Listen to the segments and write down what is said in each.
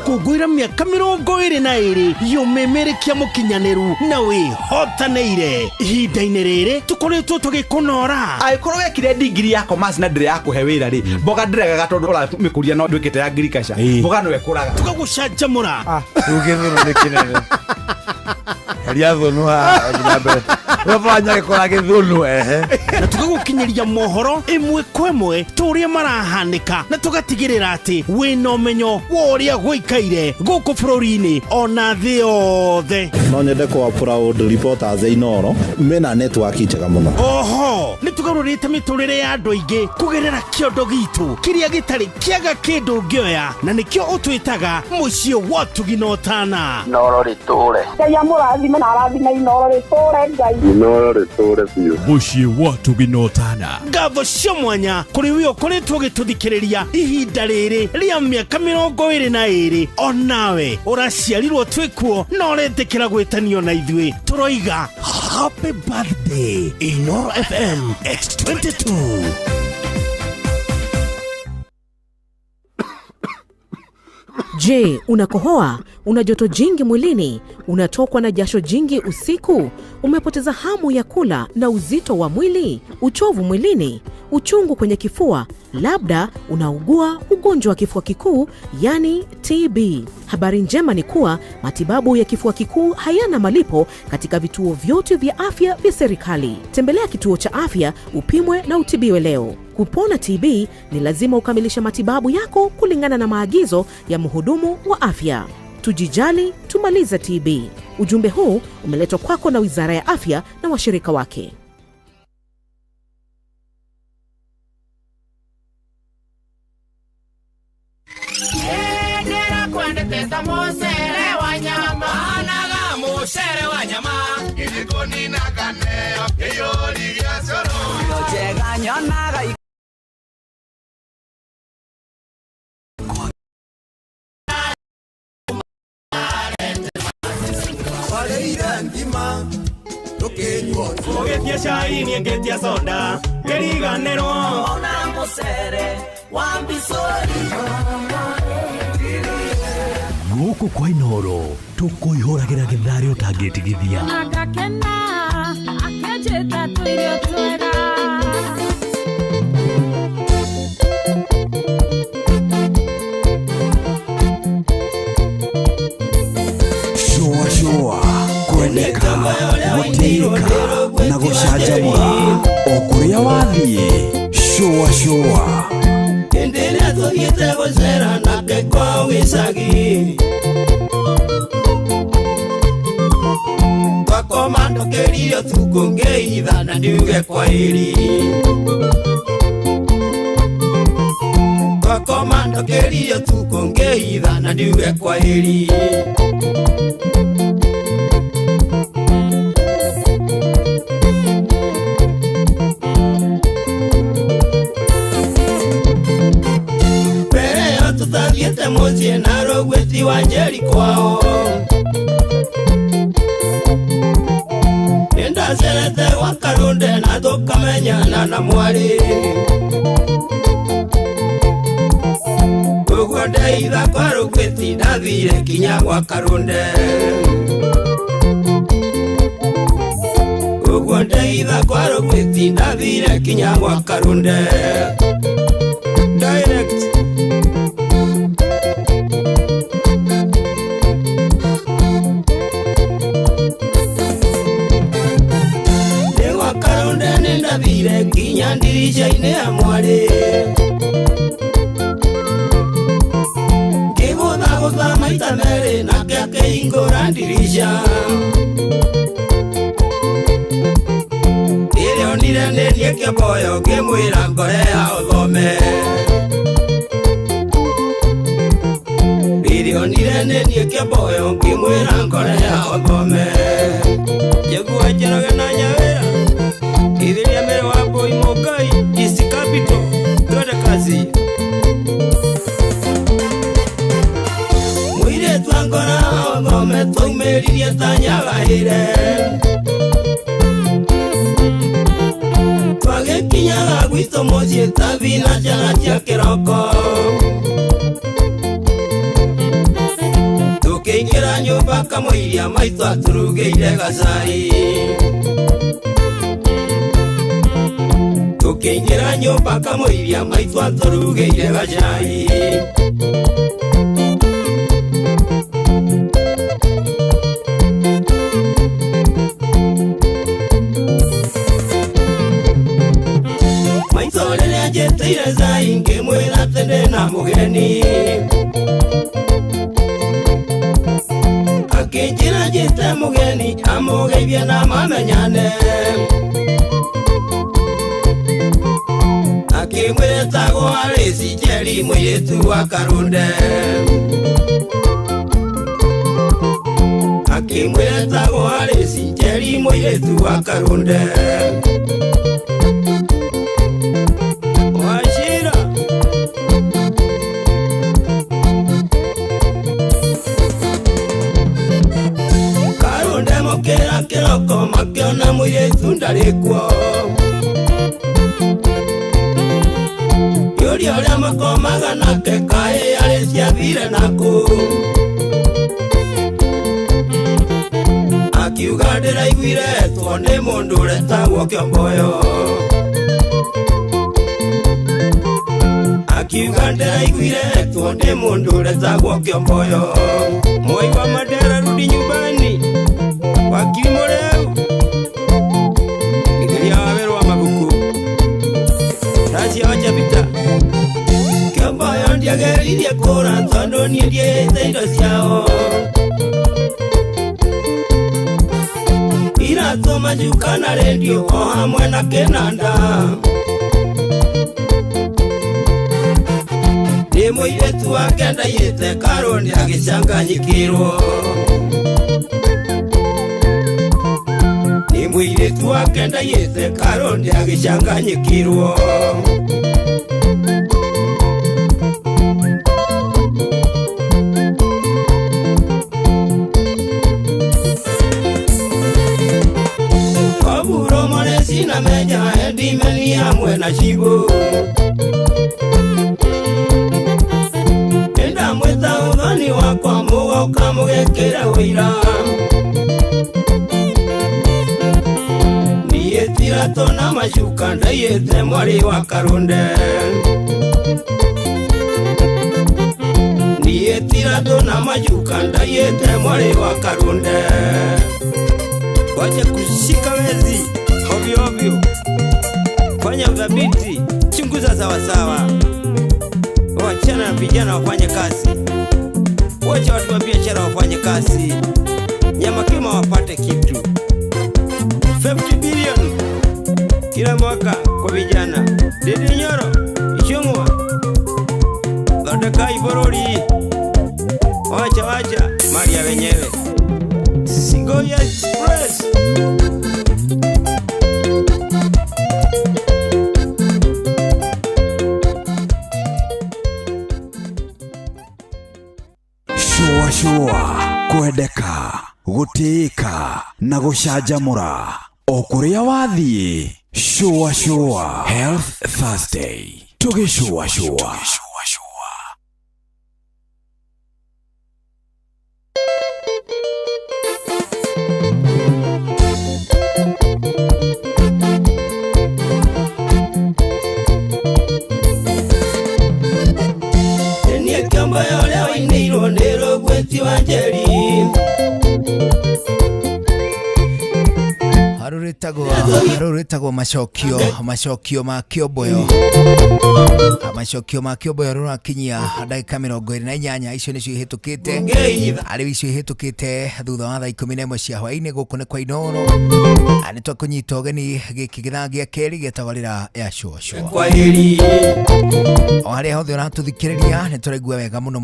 gũkũngũĩra mĩaka 22 y'ũmemerekia mũkinyanĩru na wĩhotanĩire. Ihinda-inĩ rĩrĩ tũkoretwo tũgĩkũnora. Angĩkorwo wekire degree ya commerce na ndĩrĩ ya kũhe wĩra rĩ, mboga ndĩregaga tondũ ũramĩkũria no ndwĩkĩte ya agriculture. Mboga no ekũraga. Tũgagũcanjamũra. Rũgĩthũrũ nĩ kĩnene. Heria thũnũ haha nginya mbere. Wefanya gĩkora gĩthũnũ ehe. Na tũgagũkinyĩria mohoro ĩmwe kwa ĩmwe tũrĩa marahanĩka na tũgatigĩrĩra atĩ wĩna ũmenyo wa ũrĩa gũikaire gũkũ bũrũri-inĩ ona thĩ yothe. No nyende kwa proud reporters Inooro mena network njega mũno. Oho nĩ tũgarũrĩte mĩtũrĩre ya andũ aingĩ kũgerera kĩondo gitũ kĩrĩa gĩtarĩ kĩaga kĩndũ ngĩoya na nĩkĩo ũtwĩtaga mũciĩ wa Tugina Ũtana. Inooro rĩtũre. Ngai amũrathime na arathime Inooro rĩtũre Ngai. Inooro rĩtũre biũ. Mũciĩ wa Tugina Ũtana. Ngatho cia mwanya kũrĩ we ũkoretwo ũgĩtũthikĩrĩria ihinda rĩrĩ rĩa mĩaka 22 onawe ũraciarirwo twĩkuo na ũretĩkĩra gwĩtanio na ithuĩ. Tũroiga happy birthday Inooro FM X22. Je, unakohoa? Una joto jingi mwilini? Unatokwa na jasho jingi usiku? Umepoteza hamu ya kula na uzito wa mwili? Uchovu mwilini? Uchungu kwenye kifua? Labda unaugua ugonjwa wa kifua kikuu, yani TB. Habari njema ni kuwa matibabu ya kifua kikuu hayana malipo katika vituo vyote vya afya vya serikali. Tembelea kituo cha afya upimwe na utibiwe leo. Kupona TB ni lazima ukamilishe matibabu yako kulingana na maagizo ya mhudumu wa afya. Tujijali, tumalize TB. Ujumbe huu umeletwa kwako na Wizara ya Afya na washirika wake. Ogetia chai ni ngetia soda keriganero ona musere wambisori Gũkũ kwa Inooro tũkũihũragĩra gĩtharĩ ũtangĩtigithia. Agakena akĩnjĩta tũirio twega. Shua kwendeka gũtĩĩka na gũcanjamũra o kũrĩa wathiĩ. Shua endelea tũthiĩte gũcera nake kwa wĩcagi. Kwa komando kĩrio tukũngĩitha na ndiuge kwa iri. Kwa komando kĩrio tukũngĩitha na ndiuge kwa iri. Tuthathiĩte mũciĩ na rũgwĩti wa Njeri kwao. Nĩndacerete gwa Karunde na tũkamenyana na mwarĩ. Ũguo ndeitha kwa rũgwĩti ndathire kinya gwa Karunde. Ũguo ndeitha kwa rũgwĩti ndathire kinya gwa Karunde. Direct. Ndathire kinya ndirisha-inĩ ya mwarĩ. Ngĩgũthagũtha maita merĩ nake akĩhingũra ndirisha. Ĩrĩonire nĩ niĩ Kĩboyo ngĩmwĩra ngore ya ũthome. Ĩrĩonire nĩ niĩ Kĩboyo ngĩmwĩra ngore ya ũthome. Njĩguo njĩrage na nyawĩra Idhiria mere wapo imokai East Capital twende kazi. Mwire twangora othome twaumĩririe ta nyagaĩre. Twagĩkinyaga gwitũ mũciĩ ta thinacara cia kĩroko. tukiingira nyumba kamuiria maitu aturugeire gacai tukiingira nyumba kamuiria maitu aturugeire gacai maitolele jeteire zai ngimwira tende na mugeni akinjira jete mugeni amugeithia na mamenyane akimwira tago arisi jeri mwiretu wa Karunde akimwira tago arisi jeri mwiretu wa Karunde kiroko makiona mwiretu ndarikwo yuri oria makomaga nake kae ari ciathire naku akiuga ndiraiguiretwo nĩ mũndũ ũretagwo Kĩomboyo akiuga ndiraiguiretwo nĩ mũndũ ũretagwo Kĩomboyo Moi wa Mandera rudi nyumbani wakili moreu nikiria wawero wa mabuku tazi acha vita Kĩomboyo ndiageririe kũra tondũ niĩ ndiĩte indo ciao iratũ majuka na redio o hamwe na kĩnanda nĩ mũirĩtu wake ndaiyĩte Karunde agĩcanganyikirwo mwiretu wake ndaiyĩte Karunde agĩcanganyikirwo Oburo moresi na meja endimeni hamwe na cibo enda mweta ũthoni wakwa mũgoka mũgekĩra ũira tirato na majuka ndaiyĩte mwari wa Karunde niĩ tirato na majuka ndaiyĩte mwari wa Karunde wacha kushika wezi ovyo ovyo fanya udhabiti chunguza sawasawa wachana na vijana wafanye kazi wacha watu wa biashara wafanye kazi nyama kima wapate kitu 50 billion kila mwaka kwa vijana Dede Nyoro Ishungwa Lodeka Iborori wacha Maria wenyewe Singoya Express Shua kwendeka gutiika na gucanjamura o kuria wathiĩ Shua Health Thursday tugishua Enie Kĩomboyo leo iniro ndero gweti wa njeri Haruritagwo macokio ma Kĩomboyo macokio ma Kĩomboyo rũrakinyia ndagĩka 28 icio nĩcio ihetũkĩte arĩ icio ihetũkĩte thutha wa thaa 11 cia hwaĩ-inĩ gũkũ nĩ kwa Inooro nĩ twakũnyita ũgeni gĩkĩ gĩthaa gĩa kerĩ gĩtagwo rĩra ya Shua o harĩa hothe ũratũthikĩrĩria nĩ tũraigua wega mũno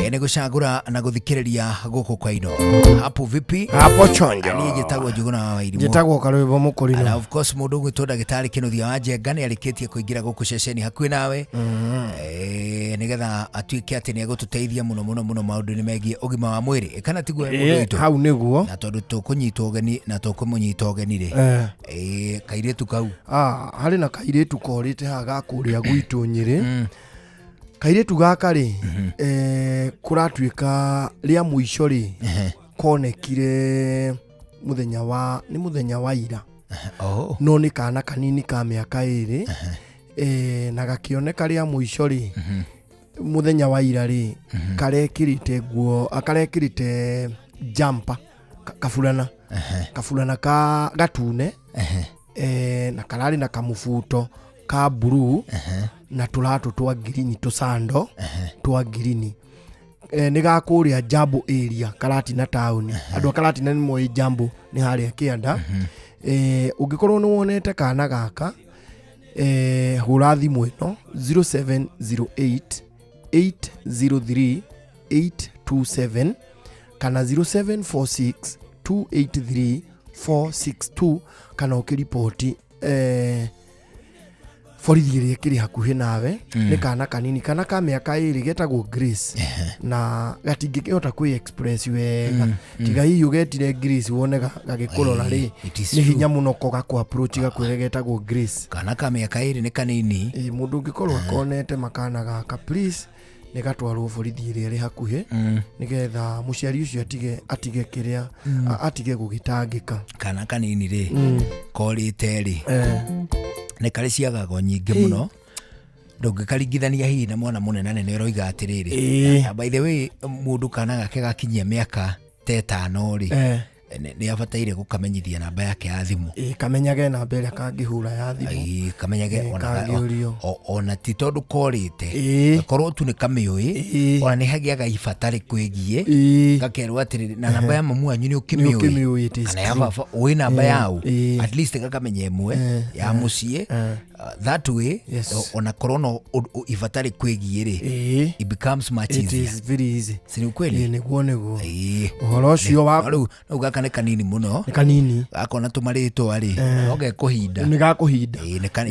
nĩ gũcagũra na gũthikĩrĩria gũkũ kwa Inooro hapo vipi hapo chonjo niĩ njĩtagwo Njuguna wa Wairimu njĩtagwo Karũĩbo Mũkũrinũ and of course mũndũ ũgwĩtwo ndagĩtarĩ Kĩnuthia wa Njenga nĩ arĩkĩtie kũingĩra gũkũ ceceni hakuhĩ nawe nĩgetha atuĩke atĩ nĩ egũtũteithia mũno maũndũ-inĩ megiĩ ũgima wa mwĩrĩ kana tiguo mũndũ witũ hau nĩguo na tondũ tũkũnyitwo ũgeni na tũkũmũnyita ũgeni rĩ kairĩtu kau harĩ na kairĩtu korĩte haha ga kũrĩa gwitũ Nyĩrĩ Kairetu gaka ri kuratuika ria muico ri konekire muthenya wa ira. No ni kana kanini ka miaka 2 na gakioneka ria muico ri muthenya wa ira ri karekirite guo akarekirite jumper kafulana ka gatune na karari na kamufuto ka blue na tulato twa green tusando twa green ni gakuria Jambo area Karatina town andu Karatina ni moi Jambo ni haria kianda ungikorwo ni wonete kana gaka hura thimu ino 0708 803 827 kana 0746 283 462 kana ukiripoti borithi kiri hakuhi nawe ni kana kanini kana ka miaka 2 getagwo Grace na gatingikihota kwi express wega tiga hiyo getire Grace wone gagikurora ri ni hinya muno ko gakwa approach gakwire getagwo Grace kana ka miaka 2 ni kanini mundu ngikorwo akonete makana gaka please ni gatwarwo borithi ri hakuhi nigetha muciari ucio atige kiria atige gugitangika kana kanini ri korite ri ne kare ciagago nyingi muno ndungikaringithania hihi na mwana munene nene roiga atiriri by the way mundu kana gake gakinyia miaka 5 ri ni abataire gukamenyithia namba yake ya thimu kamenyage namba ĩrĩa kangihura ya thimu kamenyage ona ti tondu korite korwo tu ni kamioi ona ni hagiaga ibatari kwigie gakerwo atiri na namba ya mamu anyu ni ukimioi kana ya baba oi namba yao at least gakamenye imwe ya mucie that way ona korona ibatari kwigie ri it becomes much easier. It is very easy. Si ni kweli ni guonego uhoro cio wa no gaka ni kanini muno ni kanini akona tumarito ari oge kuhinda ni gakuhinda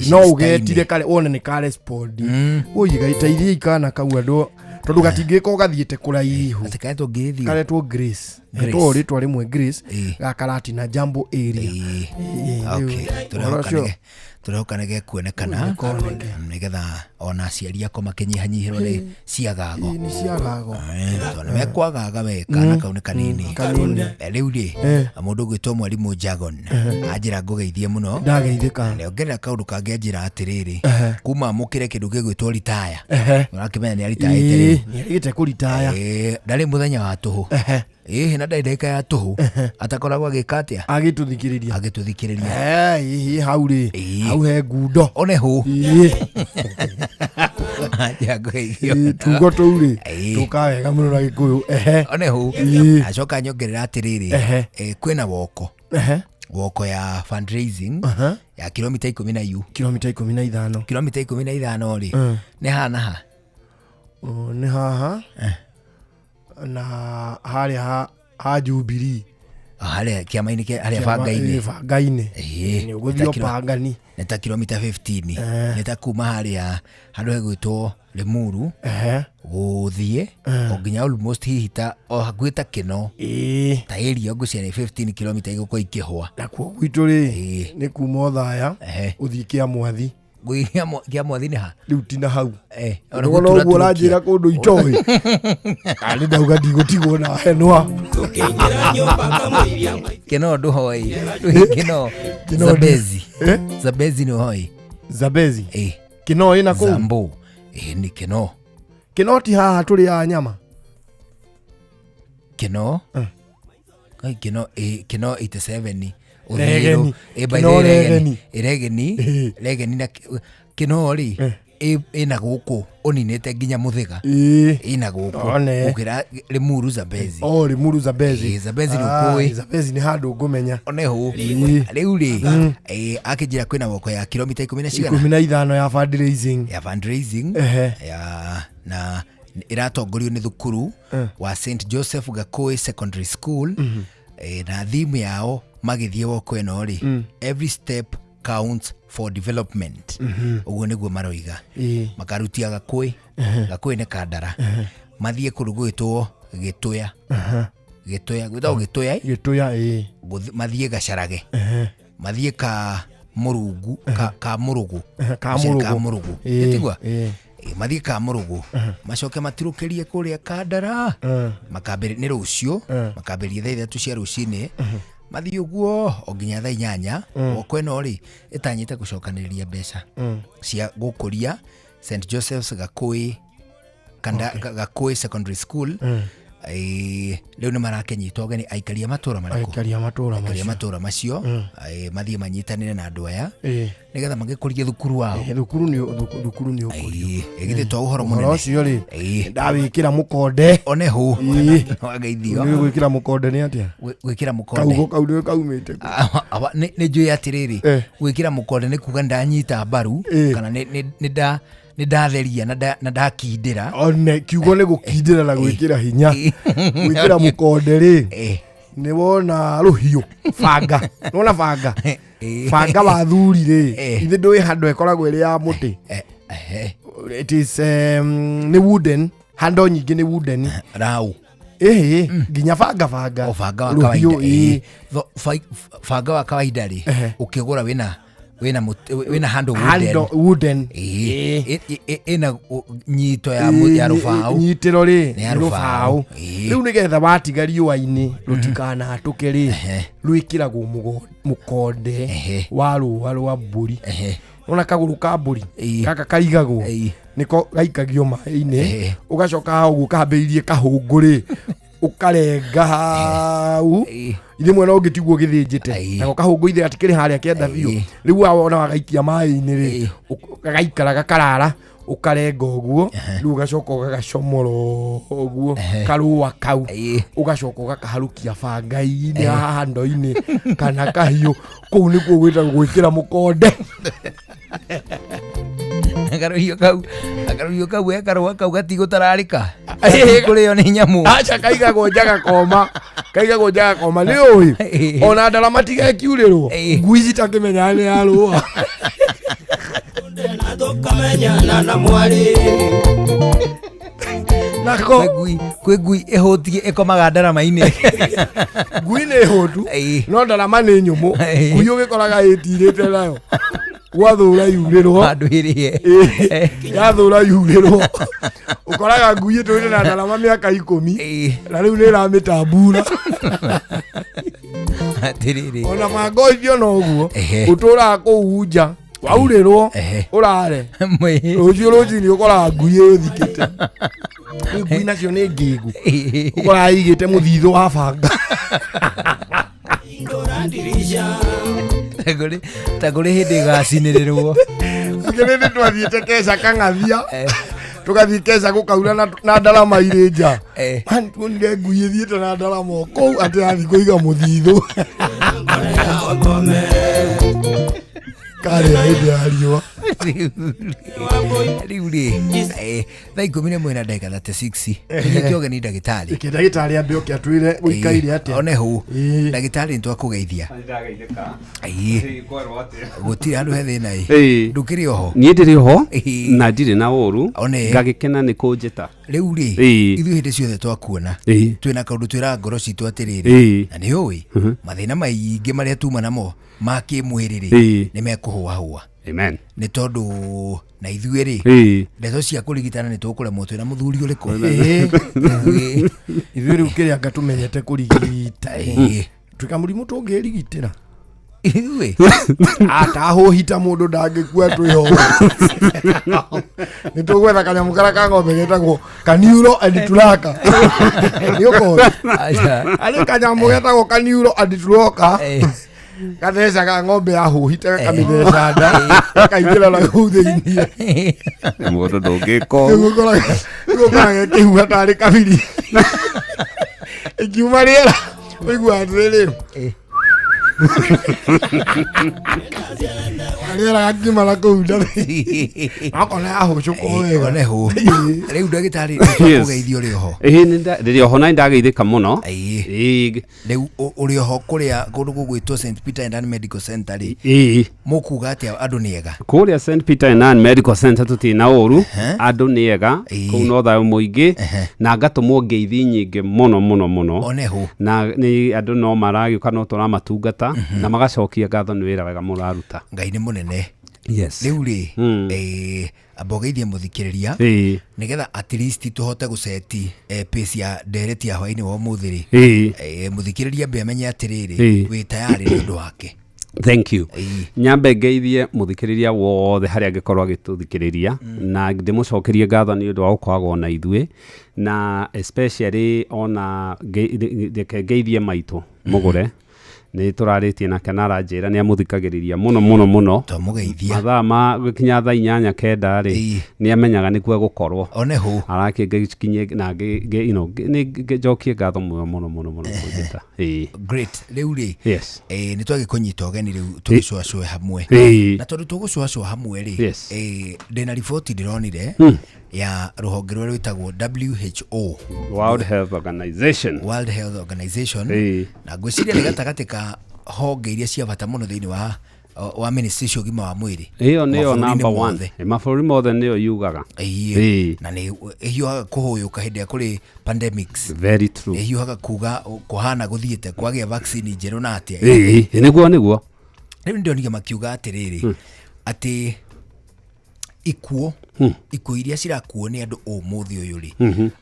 no ugetire kare one ni kare sport uyiga iteithie ikana kau andu tondu gatingiko gathiete kuraihu atikaeto ngithi kare tu Grace to ritwa rimwe Grace Karatina Jambo area okay turokanege kuonekana nigetha ona aciari ako makinyihanyihirwo ni ciagago ni ciagago tone mekwagaga weka na kaune kanini riu ri mundu gwitwo mwarimu Jagon ajira ngugeithie muno ndageithika ne ongerera kaundu kangi ajira atiriri kuma mukire kindu gigwitwo retire urakimenya ni retire ni agite ku retire ndari muthenya wa tuhu na ndaika ya tuhu atakoragwa gikatia agituthikiriria hauri hau he ngundo one hu tugo tuuri tukawega muno na Gikuyu one hu acoka nyongerera atiriri kwina woko ya fundraising ya kilomita 10 kilomita 15 ri ni hana ni haha na haria ha Jubilee haria kiamaini ke haria bangaine ni uguthio pangani neta kilomita 15 neta kuma haria handu hegwitwo Limuru guthie oginya almost hihita o hakwita kino ta area gucia ni 15 kilomita iguko ikihwa na kwa gwitu ri ni kuma Thaya uthie kia Mwathi kia Mwathi ni ha riu tina hau ona guo ranjira kundu itoi ali ndauga ndigutigwo na henwa kino ndu hoi Zabezi ni hoi Zabezi kino ina ku Zambo ni kino ti haha turi ya nyama kino 87 regeni na kino ri ina guku oninete nginya muthiga ina guku ukira Limuru Zabezi Limuru Zabezi Zabezi ni Zabezi ni handu ngumenya one hu riu ri akijira kwina woko ya kilomita 15 ya fundraising ya na iratongorio ni thukuru wa St Joseph Gakoi Secondary School na thimu yao magithie woko eno ri every step counts for development uguo niguo maroiga makarutia Gakoi ne Kandara mathie kurugwitwo Gituya mathie Gacarage mathie ka Murugu ka Murugu tigwa mathie ka murugu macoke matirukirie kuria Kandara makambiri ni rucio makambirie thaa 3 cia rucini mathie uguo o nginya thaa 8 oko eno ri itanyite gucokaniria mbeca cia gukuria St Joseph's Gakui Secondary School. Leo ni marakenyitwo ogeni aikaria matura mariko matura macio mathie manyitanire na andu aya nigetha magikurie thukuru wao thukuru ni ukurio egithe to uhoro munene ucio ri ndawikira mukonde onehu wageithio ni gwikira mukonde ni atia gwikira mukonde kaugo kaumite ni njui atiriri gwikira mukonde ni kuga ndanyita mbaru kana ni ndatheria na ndakindira one kiugo ni gukindira na gwikira hinya gwikira mukonde ri ni wona ruhiu banga nona banga wa thuri ri ithe ndui handu ekoragwo iri ya muti it is ni wooden hando nyingi ni wooden rau ginya banga banga wa kawaida banga wa kawaida ri ukigura wina hando wooden ina nyito ya rufau nyitiro ri ni rufau riu nigetha batiga riua-ini rutikana hatuke ri rwikiragwo mukonde wa rua rwa mburi ona kaguru ka mburi kaka karigagwo niko gaikagio mai-ini ugacoka hau ukambiririe kahunguri ukarenga hau ithe mwena ungitiguo githinjite nako kahungu ithe atikiri haria kienda biu riu wona wagaikia mai-ini ri gaikara gakarara ukarenga uguo riu ugacoka ugagacomoro uguo karua kau ugacoka ugakaharukia banga-ini haha ndo-ini kana kahiu kuu nikuo gwitagwo gwikira mukonde akaruhio kau ekarwa kau gatigotararika kurio ni nyamu acha kaigagwo njaga koma ni ui ona ndara matiga kiurirwo ngui citakimenya ni arua na mwari nako kwe ngui ehutie ekomaga ndarama-ini ngui ni hutu no ndarama ni nyumu ngui ugikoraga itirite nayo gwathura yurirwo andu irie yathura yurirwo ukoraga ngui twire na ndarama miaka 10 na riu ni ramitambura atiriri ona mango icio no guo utura kuunja waurirwo urare rucio rucini ukoraga ngui ithikite ngui nacio ni ngigu ukoraga igite muthithu wa banga taguri hindi gacinirirwo ngirindi twathiite keca kang'athia tugathii keca gukaura na ndarama iri nja mani tuonire ngui ithiite na ndarama kou ati athi kuiga muthithu kare hindi ya riua riu ri thaa 11 na ndagika 36 kioge ni ndagitari ambe oke atwire guikaire atia onehu ndagitari ntwakugeithia gutiri andu he thina ndukiri oho nie ndiri oho na ndiri na uru ngagikena ni kunjita riu ri ithu hindi ciothe twakuona twina kaundu twira ngoro citu atiriri na ni ui mathina maingi maria tuma namo ma kimwiriri ni mekuhuahua amen ni tondu na ithuĩ ri ndeto cia kurigitana ni tukuremwo twina muthuri uriku ithuĩ riu kiria ngatumenyete kurigita twika murimu tungirigitira ithuĩ atahuhita mundu ndangikua twiho ni tugwetha kanyamu karia ka ng'ombe getagwo kaniuro aditulaka niko ali kanyamu getagwo kaniuro aditulaka kathesa ka ng'ombe yahuhite kamithesa nda kaingĩra na kũu thĩinĩ mũndũ ndũngĩko gũkoraga kĩhuha tarĩ kabiri ikiuma rĩera ũigua atĩrĩrĩ rĩera gakimara kũu nda akona yahucuka wega nehu rĩu ndagĩtarĩ ũgeithio rĩ oho rĩrĩ oho na ndageithĩka mũno rĩu ũrĩ oho kũrĩa kũndũ gũgwĩtwo St Peter and Ann Medical Center rĩ mũkuga atĩa andũ nĩ ega kũrĩa St Peter and Ann Medical Center tũtina ũru andũ nĩ ega kũu no thayũ mũingĩ na ngatũmwo ngeithi nyingĩ mũno onehu na nĩ andũ no maragĩũka no tũramatungata na magacokia ngatho nĩ wĩra wega mũraruta Ngai nĩ mũnene Yes. Riu ri abogeithie muthikiriria nigetha at least tuhote guceti pace ya ndereti ya hwaini wa muthiri muthikiriria be amenye atiriri wi tayari ni undu wake. Thank you. Nyambe ngeithie muthikiriria wothe haria angikorwo agituthikiriria na ndimucokerie ngatho ni undu wa gukoragwo na ithuĩ na especially ona ngeithie maitu mugure ni turaritie nake naranjira ni amuthikagiriria muno tumugeithia mathaa ma gukinya thaa 8-9 ri ni amenyaga ni kuo gukorwo oneho arakinye na ni njokie ngatho muno kujita great riu ri yes ni twagikunyita ugeni riu tugicwacwe hamwe na tondu tugicwacwa hamwe ri ndina report ndironire ya ruhonge rwa rwitagwo WHO World Health Organization na gwiciria ni gatagati ka honge iria cia bata muno thiini wa ministry cio gima wa mwiri iyo niyo number 1 mabũrũri mothe niyo yugaga na ni hiyo kuhuyuka hindi ya kuri pandemics very true hiyo kuga kuhana guthiete kwagia vaccine njeru na atia niguo riu ndio niga makiuga atiriri ati ikuo iria cirakuo ni andu umuthi uyu ri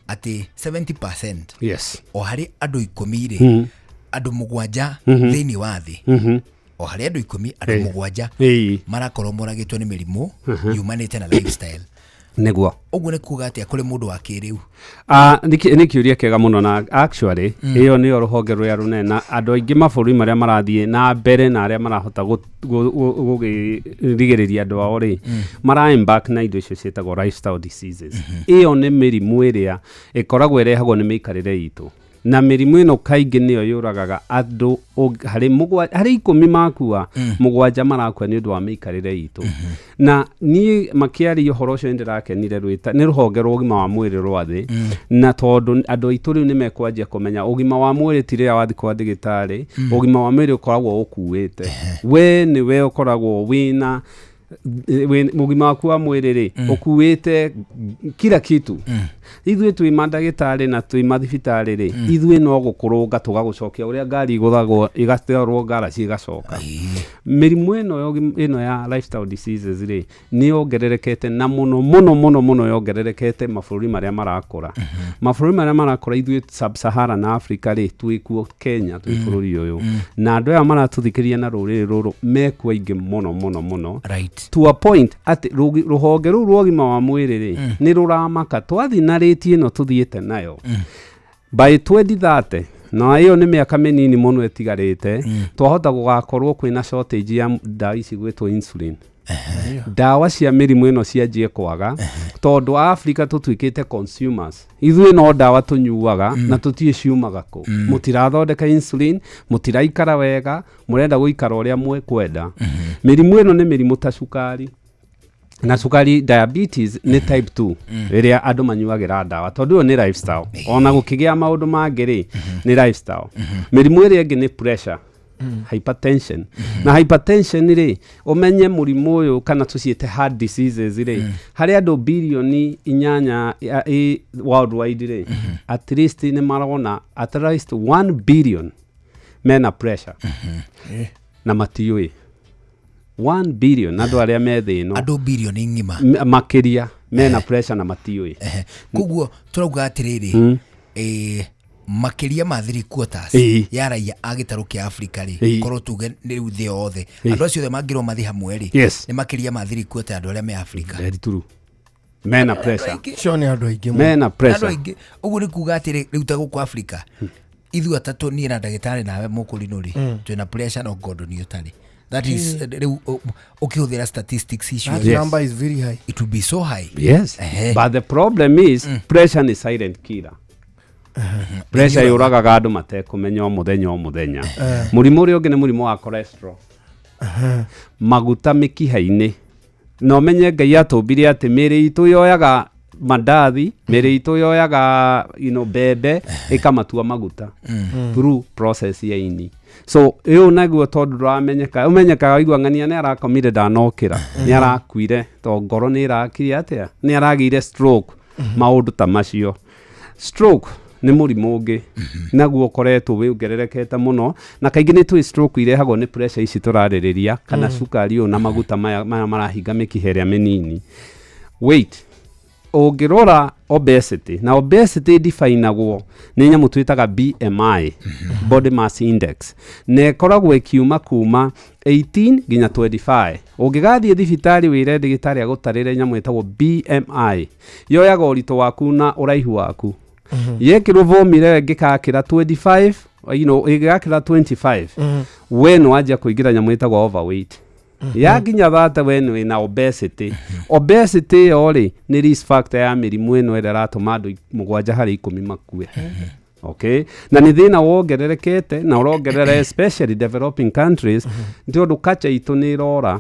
ati 70% yes o hari andu 10 ri andu 7 thiini wa thi o hari andu 10 andu 7 marakorwo moragitwo ni mirimu yumanite na lifestyle niguo uguo ni kuga atia kuri mundu wa kiriu ni kiuria kega muno na actually iyo niyo ruhonge rwa runena andu aingi mabũrũri maria marathie na mbere na aria marahota gugiririria andu ao ri mara embark na indo icio cietagwo lifestyle diseases iyo ni mirimu iria ikoragwo irehagwo ni miikarire itu na mirimu ino kaingi niyo yuragaga andu hari 10 makua 7 marakua ni undu wa miikarire itu na ni makiari uhoro ucio ndirakenire rwita ni ruhonge rwa ugima wa mwiri rwa thi na tondu andu itu riu ni mekwanjia kumenya ugima wa mwiri tiria wathi kwa ndigitari ugima wa mwiri ukoragwo ukuite we ni we ukoragwo wina mugima waku wa mwiri ri ukuite kila kitu ithuĩ twi mandagĩtarĩ na twi mathibitarĩ ri ithuĩ no gukurunga tugagucokia uria ngari iguthagwo igaterwo ngaraci igacoka mirimu ino ya lifestyle diseases ri ni yongererekete na muno yongererekete mabũrũri maria marakũra mabũrũri maria marakũra ithuĩ sub-Sahara na Africa ri twikuo Kenya twi bũrũri uyu na andu aya maratuthikiria na rũrĩrĩ rũrũ mekwa ingi muno right to a point ati ruhonge rũu rwa ũgima wa mwĩrĩ ri ni ruramaka twathi na rĩti ĩno tuthiĩte nayo by 2030 na iyo ni miaka minini muno etigarite twahota gugakorwo kwina shortage ya dawa ici gwitwo insulin dawa cia mirimu ino cianjie kwaga tondu Africa tutwikite consumers ithuĩ no dawa tunyuaga na tuticiumaga ku mutirathondeka insulin mutiraikara wega murenda guikara uria mwekwenda mirimu ino ni mirimu ta cukari na cukari diabetes ni type 2 iria andu manyuagira dawa tondu ni lifestyle ona gukigia maundu mangiri ni lifestyle mirimu iria ingi ni pressure hypertension na hypertension ri umenye murimu uyu kana tuciete heart diseases ri hari andu bilioni 8 worldwide ri at least ni marona at least 1 billion mena pressure na matiui 1 billion andu aria methino andu billion ngima makiria mena pressure na matiui kuguo turauga atiriri makiria ma 3 quarters ya raia agitaru kia Africa ri korwo tuge ni uthi othe andu acio othe mangirwo mathi hamwe ri ni makiria ma 3 quarters andu aria me Africa very true mena pressure cio ni andu aingi mena pressure andu aingi uguo ni kuga atiri riu ta guku Africa ithu atatu ni na ndagitari nawe mukurino ri twina pressure no gondo ni utari that is ukihudhira statistics issue number is very high it will be so high yes but the problem is pressure is silent killer pressure yuragaga andu matekumenya o muthenya murimu uria ungi ni murimu wa cholesterol maguta mikiha-ini no menye Ngai atumbire ati miri itu yoyaga mandathi miri itu yoyaga bebe ikamatua maguta through process ya ini so iyo naguo tondu ramenyeka igwa ngania ni arakomire ndanokira ni arakuire to ngoro ni irakire atia ni aragire stroke maundu ta macio stroke nĩ mũrimũ ũngĩ naguo ũkoretwo wĩongererekete mũno na kaingĩ nĩ twĩ stroke irehagwo nĩ pressure ici tũrarĩrĩria kana cukari ũyũ na maguta maya marahinga mĩkiha ĩrĩa mĩnini. Weight ũngĩrora obesity na obesity definagwo nĩ nyamũ twĩtaga BMI body mass index na ĩkoragwo ĩkiuma kuma 18 nginya 25. Ũngĩgathiĩ thibitarĩ wĩre ndagĩtarĩ agũtarĩre nyamũ ĩtagwo BMI yoyaga ũritũ waku na ũraihu waku yekĩrwo vomire ngĩkakĩra 25 ĩgĩgakĩra 25 we no wanjia kũingĩra nyamũ ĩtagwo overweight ya nginya thate we wĩna obesity. Obesity ĩyo-rĩ nĩ risk factor ya mĩrimũ ĩno ĩrĩa ĩratũma andũ 7 harĩ 10 makue. Okay, na nĩ thĩna wongererekete na ũrongerera especially developing countries nĩ ũndũ culture itũ nĩ ĩrora.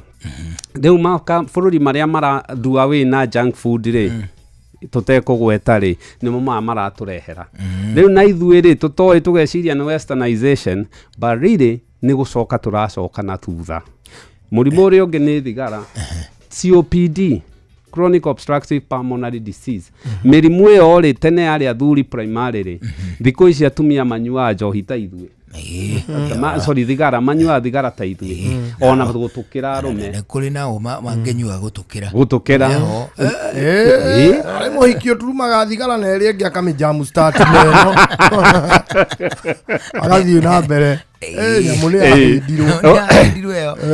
Rĩu bũrũri marĩa marathua wĩ na junk food-rĩ tũtekũgweta-rĩ nĩmo maratũrehera. Rĩu na ithuĩ-rĩ tũtoĩ tũgeciria nĩ westernization but really nĩ gũcoka tũracoka na thutha. Mũrimũ ũrĩa ũngĩ nĩ thigara, COPD, chronic obstructive pulmonary disease. Mĩrimũ ĩyo-rĩ tene yarĩ athuri primarily, thikũ ici atumia manyuaga njohi ta ithuĩ. Sorry, thigara manyuaga thigara ta ithuĩ ona gũtũkĩra arũme. Nĩ kũrĩ nao mangĩnyua gũtũkĩra. Arĩ mũhiki ũturumaga thigara na ĩrĩa ĩngĩ akamĩjamu start neno agathiĩ na mbere.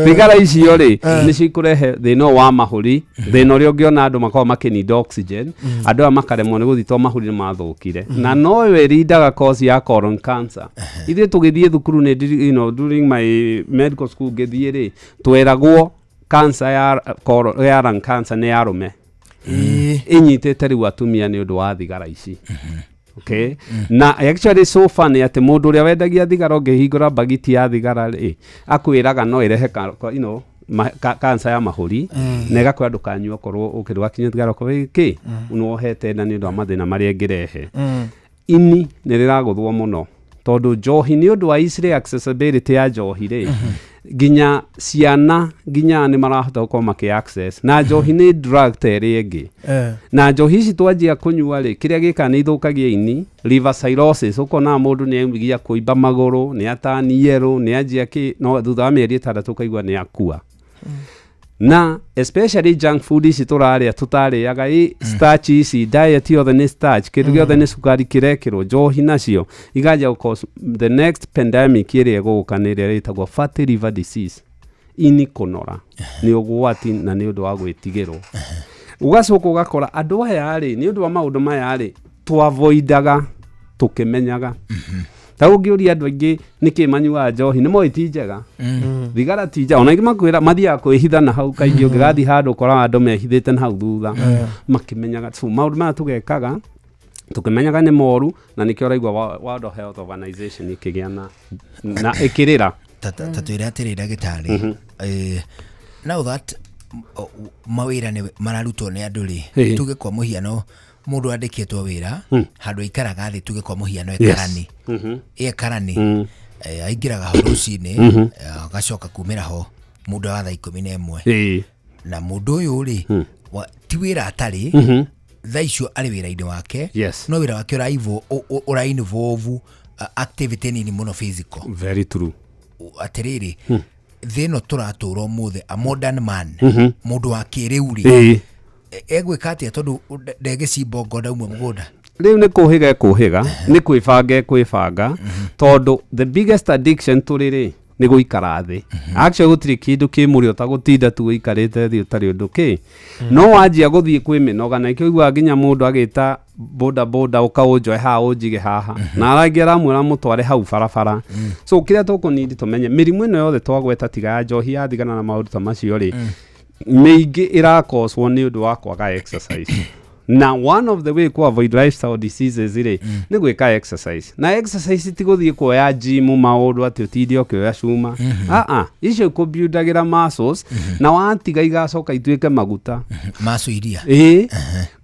Thigara icio-rĩ nĩ cikũrehe thĩna wa mahũri, thĩna ũrĩa ũngĩona andũ makoragwo makĩnida oxygen, andũ aya makaremwo nĩ gũthitwo mahũri nĩ mathũkire na noyo ĩrindaga cause ya colon cancer. Ithuĩ tũgĩthiĩ thukuru nĩ during my medical school ngĩthiĩ-rĩ tweragwo cancer ya lung cancer nĩ ya arũme inyitĩte rĩu atumia nĩ ũndũ wa thigara ici. Okay, na actually so far nĩ atĩ mũndũ ũrĩa wendagia thigara ũngĩhingũra bagiti ya thigara-rĩ akwĩraga no ĩrehe cancer ya mahũri na ĩgakora ndũkanyua okorwo ũkĩrwo akinya thigara okorwo kĩ nĩwohete na nĩ ũndũ wa mathĩna marĩa ĩngĩrehe. Ini nĩ rĩragũthwo mũno tondũ njohi nĩ ũndũ wa easily accessibility ya njohi-rĩ nginya ciana nginya nĩ marahota gũkorwo makĩ access na njohi nĩ drug ta ĩrĩa ĩngĩ na njohi ici twanjia kũnyua-rĩ kĩrĩa gĩkaga nĩ ithũkagia ini, liver cirrhosis, ũkonaga mũndũ nĩ anjia kũimba magũrũ, nĩ atani yellow, nĩ anjia no thutha wa mĩeri 6 ũkaigua nĩ akua. Na especially junk food ici tũrarĩa tũtarĩaga starch ici diet yothe nĩ starch kĩndũ gĩothe nĩ cukari kĩrekĩrwo njohi nacio ikanjia gũcause the next pandemic ĩrĩa ĩgũka nĩ ĩrĩa ĩtagwo fatty liver disease. Ini kũnora nĩ ũgwati na nĩ ũndũ wa gwĩtigĩrwo. Ũgacoka ũgakora andũ aya-rĩ nĩ ũndũ wa maũndũ maya-rĩ tũavoidaga tũkĩmenyaga. Ta ũngĩũria andũ aingĩ nĩkĩ manyuaga njohi nĩ moĩ ti njega. Thigara ti njega ona ingĩ makwĩra mathiaga kwĩhitha na hau kaingĩ ũngĩgathiĩ handũ ũkoraga andũ mehithĩte na hau thutha makĩmenyaga. So maũndũ maya tũgekaga tũkĩmenyaga nĩ moru na nĩkĩo ũraigua World Health Organization ĩkĩgĩa na ĩkĩrĩra ta twĩra atĩrĩ ndagĩtarĩ now that mawĩra nĩ mararutwo nĩ andũ-rĩ tuge kwa mũhiano mũndũ andĩkĩtwo wĩra handũ aikaraga thĩ tuge kwa mũhiano ekarani aingĩraga ho rũcinĩ agacoka kumĩra ho mũndũ wa thaa 11 na mũndũ ũyũ-rĩ ti wĩra atarĩ thaa icio arĩ wĩra-inĩ wake no wĩra wake ũra-involve activity nini mũno physical. Very true. Atĩrĩrĩ thĩno tũratũra ũmũthĩ a modern man mũndũ wa kĩrĩu-rĩ egwĩka atĩa tondũ ndegĩcimba ngoda umwe mũgũnda. Rĩu nĩ kũhĩga nĩ kwĩbanga tondũ the biggest addiction tũrĩ-rĩ nĩ gũikara thĩ. Actually gũtirĩ kĩndũ kĩ mũrĩo ta gũtinda tu ũikarĩte thĩ ũtarĩ ũndũ kĩ no wanjia gũthiĩ kwĩmĩnoga na ikĩigua nginya mũndũ agĩta boda ũkaũnjoe haha ũnjige haha na arangĩ aramwĩra mũtware hau barabara. So kĩrĩa tũkũnindi tũmenye mĩrimũ ĩno yothe twagweta tiga ya njohi ya thigara na maũndũ ta macio-rĩ mĩingĩ ĩrakoswo nĩ ũndũ wa kwaga exercise. Na one of the way to avoid lifestyle diseases nĩ gwĩka exercise. Na exercise ti gũthiĩ kuoya gym maũndũ atĩ ũtinde ũkĩoya cuma. Icio ikũbuildagĩra muscles na watiga igacoka ituĩke maguta. Muscle iria.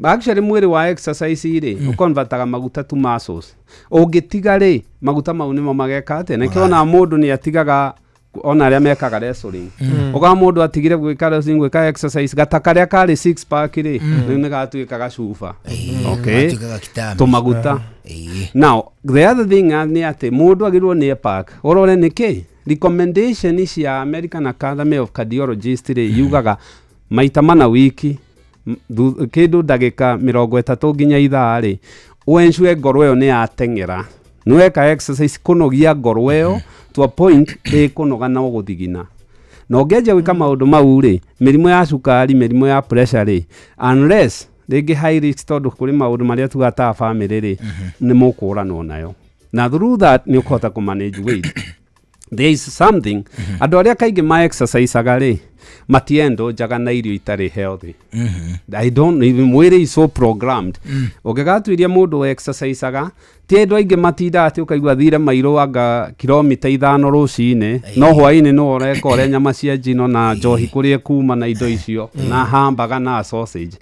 Actually mwĩrĩ wa exercise-rĩ ũkonvertaga maguta to muscles. Ũngĩtiga-rĩ maguta mau nĩmo mageka atĩ na kĩona mũndũ nĩ atigaga ona aria mekaga wrestling uga mundu atigire gwika wrestling gwika exercise gatakaria kari 6 pack ri ni gatuika gacuba okay tumaguta now the other thing ni ati mundu agirwo ni pack orore niki recommendation cia American Academy of Cardiologists ri yugaga maita mana wiki kindu ndagika 30 nginya ithaa ri wenswe ngoro yo ni atengera nweka exercise kunogia ngoro yo to a point kunoga na guthigina no ngeje wika maundu mau ri mirimo ya cukari mirimo ya pressure ri unless rigi high risk tondu kuri maundu maria tugata family ri ni mukuranwo nayo na through that ni ukota ku manage weight there is something andu aria kaingi ma exercise agari matiendo jaga na irio itari healthy I don't even mwiri is so programmed ogegatuiria mundu exercise aga tiedo aingi matinda ati ukaigua thire mairo anga kilomita 5 rucine no hwaini no oreka ore nyama cia jino na njohi kurie kuma na indo icio na hamburger na sausage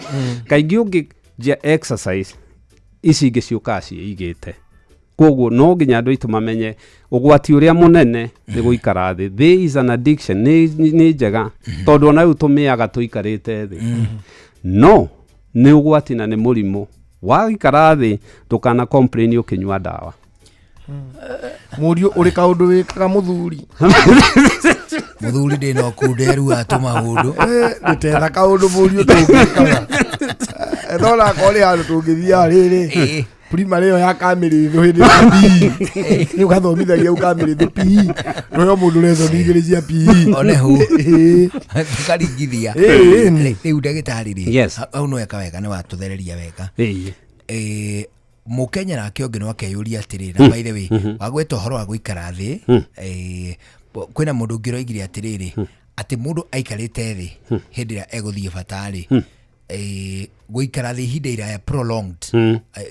kaingi ungi exercise ici ingi ciuka igite koguo no nginya andu itu mamenye ugwati uria munene ni guikara thi there is an addiction ni njega tondu ona utumiaga tuikarite thi no ni ugwati na ni murimu wa guikara thi tukana complain ukinywa dawa murio uri kaundu wikaga muthuri muthuri ndi no kunderu atuma mundu nitetha kaundu murio tungikaga ethona kori andu tungithia riri primary yo ya kamiri no hindi ni ukathomithagia ukamiri thu pi no mundu rezo ndigiricia pi one hu tukaringithia riu ndagitari ri au no eka wega ni watuthereria wega mukenya na kionge no akeyuria atiri na by the way wagweta horo wa guikara thi kwina mundu ngiroigire atiriri ati mundu aikarite thi hindi ya eguthie fatari guikara thi ihinda iraya prolonged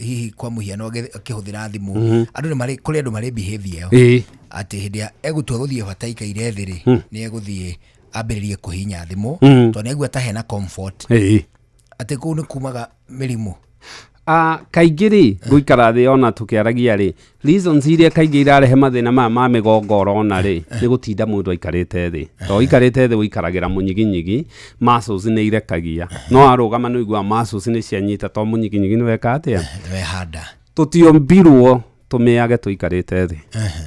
hihi kwa muhiano akihuthira thimu andu ni mari kuri andu mari behavior ati hindi ya egutua guthie bata ikaire thi ri ni eguthie ambiririe kuhinya thimu to ni egua ta hena comfort ati ku ni kumaga mirimu kaingiri guikara thi ona tukiaragia ri reasons iria kaingi irarehe mathina ma migongoro ona ri ni gutinda mundu aikarite thi to ikarite thi uikaragira munyiginyigi muscles ni irekagia no arugama no igua muscles ni cianyita to munyiginyigi ni weka atia we hada tutiombirwo tumeage tuikarite thi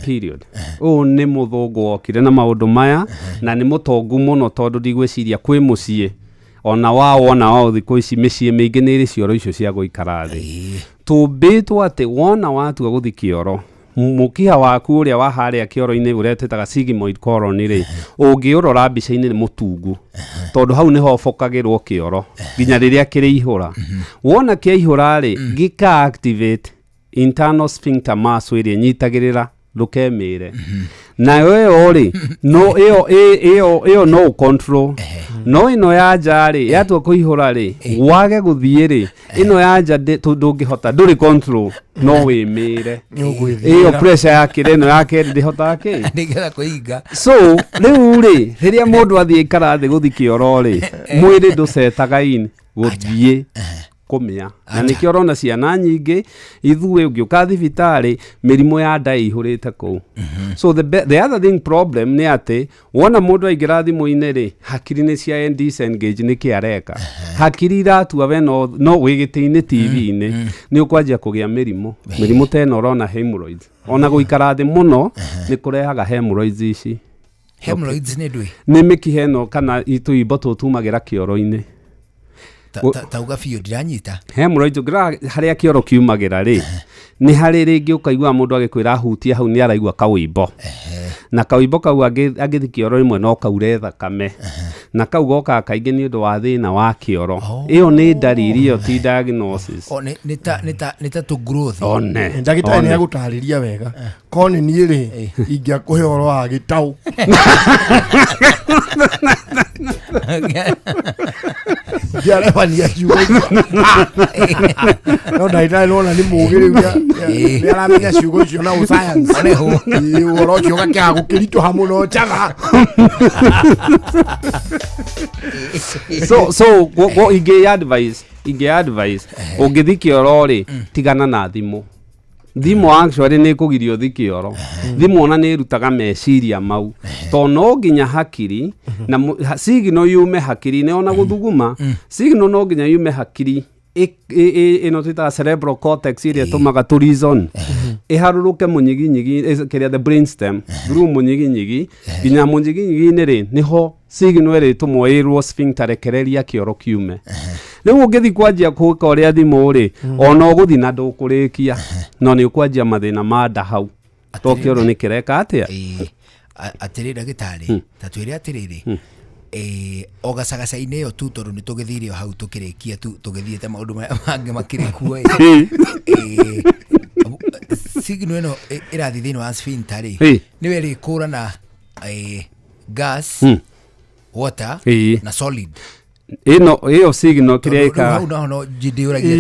period ni muthungu okire na maundu maya na ni mutongu muno tondu ndigwiciria kwi mucie ona wao thiku ici micie mingi ni ri cioro icio cia guikara thi tumbitwo ati wona watu guthi kioro mukiha waku uria wa haria kioro-ini uretetaga sigmoid colon ri ungiurora mbica-ini ni mutungu tondu hau niho ofokagirwo kioro nginya riria kiri ihura wona kiihura ri gika activate internal sphincter muscle iria nyitagirira rukemire na yo ri no iyo no control no ino yaja ri yatwa kuihura ri wage guthie ri ino yaja ndungihota nduri control no wimire iyo pressure yake ino yake ndihota ki ndigera kuinga so riu ri riria mundu athie ikara thi guthi kioro ri mwiri ndusetaga in guthie kumia na nikio rona ciana nyingi ithue ungiuka thibitari mirimo ya nda ihurite ku so the other thing problem ni ati wona mundu aingira thimu-ini ri hakiri ni cia disengage ni kiareka hakiri iratua we no wigiti-ini TV-ini ni ukwanjia kugia mirimo teno rona hemorrhoids ona guikara thi muno ni kurehaga hemorrhoids ici hemorrhoids ni ndui ni mikihe no kana ituimbo tutumagira kioro-ini tauga biũ ndiranyita hemorrhoids gra haria kioro kiumagira ri ni hari ringi ukaigua mundu agikwira hutia hau ni araigua kawimbo na kawimbo kau agithi kioro rimwe no kaure thakame na kau goka kaingi ni undu wa thina wa kioro iyo ni ndariri iyo ti diagnosis nita to growth ndagitari ni agutariria wega koni ni ri ingia kuhe oro wa gitau Giarevania ciugo no ndagitari no ni mugiri ni aramenya ciugo icio na science ni oro cio gakia gukirituha muno njaga so go inge advice ungithi kioro ri tigana na thimu thimo actually nä kå girio thikä oro thimo ona nä rutaga meciria mau to no nginya hakiri na signal yume hakiri ne ona guthuguma signal no nginya yume hakiri ino twita cerebral cortex iria tumaga to reason iharuruke munyiginyigi kiria the brainstem through munyiginyigi nginya munyiginyigi ni ri niho signal ri tumoirwo sphincter rekereria kioro kiume riu ungithi kwanjia kuka uria thimu ri ona uguthi na ndukurikia no ni ukwanjia mathina ma nda hau to kioro ni kireka atia atiri ndagitari ta twire atiriri ogacagaca-inä ä yo tu tondå nä tå gä thire hau tå kä rä kia tu tå gä thiä maå ndå mangä makä rä kuo signal ä no ä rathiä thä inä wa sphincter rä nä we rä kå rana gas water na solid ä yo signal kä rä a ä hau naho no njindä å ragia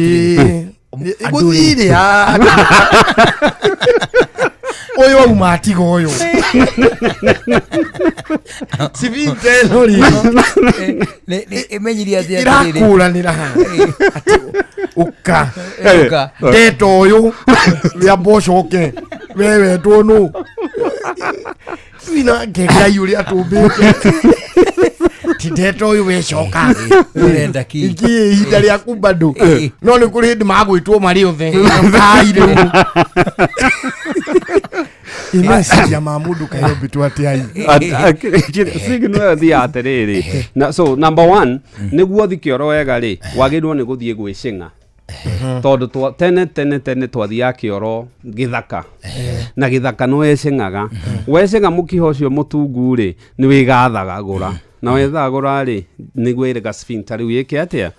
gå thire å yå auma atiga å yå cibinteno rä ĩmenyirie atĩ ĩrakũranĩra å ka ndeta å yå rä a mbocoke we wetwo nũ ina ngegai å rä a tå mbä te ti ndeta å yå wecoka ingä ihinda rä aku bandå no nä kå rä hä ndä magwä two marä othe kairä imeciria ma må ndå kaä mbä two atä ai signal thi atiriri na so number 1 niguo thikä oro wega ri wagirwo ni guthie gwicing'a tondu tene twathiaga kioro githaka na githaka no wecing'aga wecing'a mukiho ucio mutungu ri ni wigathagagura na wethagura ri niguo iri ga sphincter riu yike atia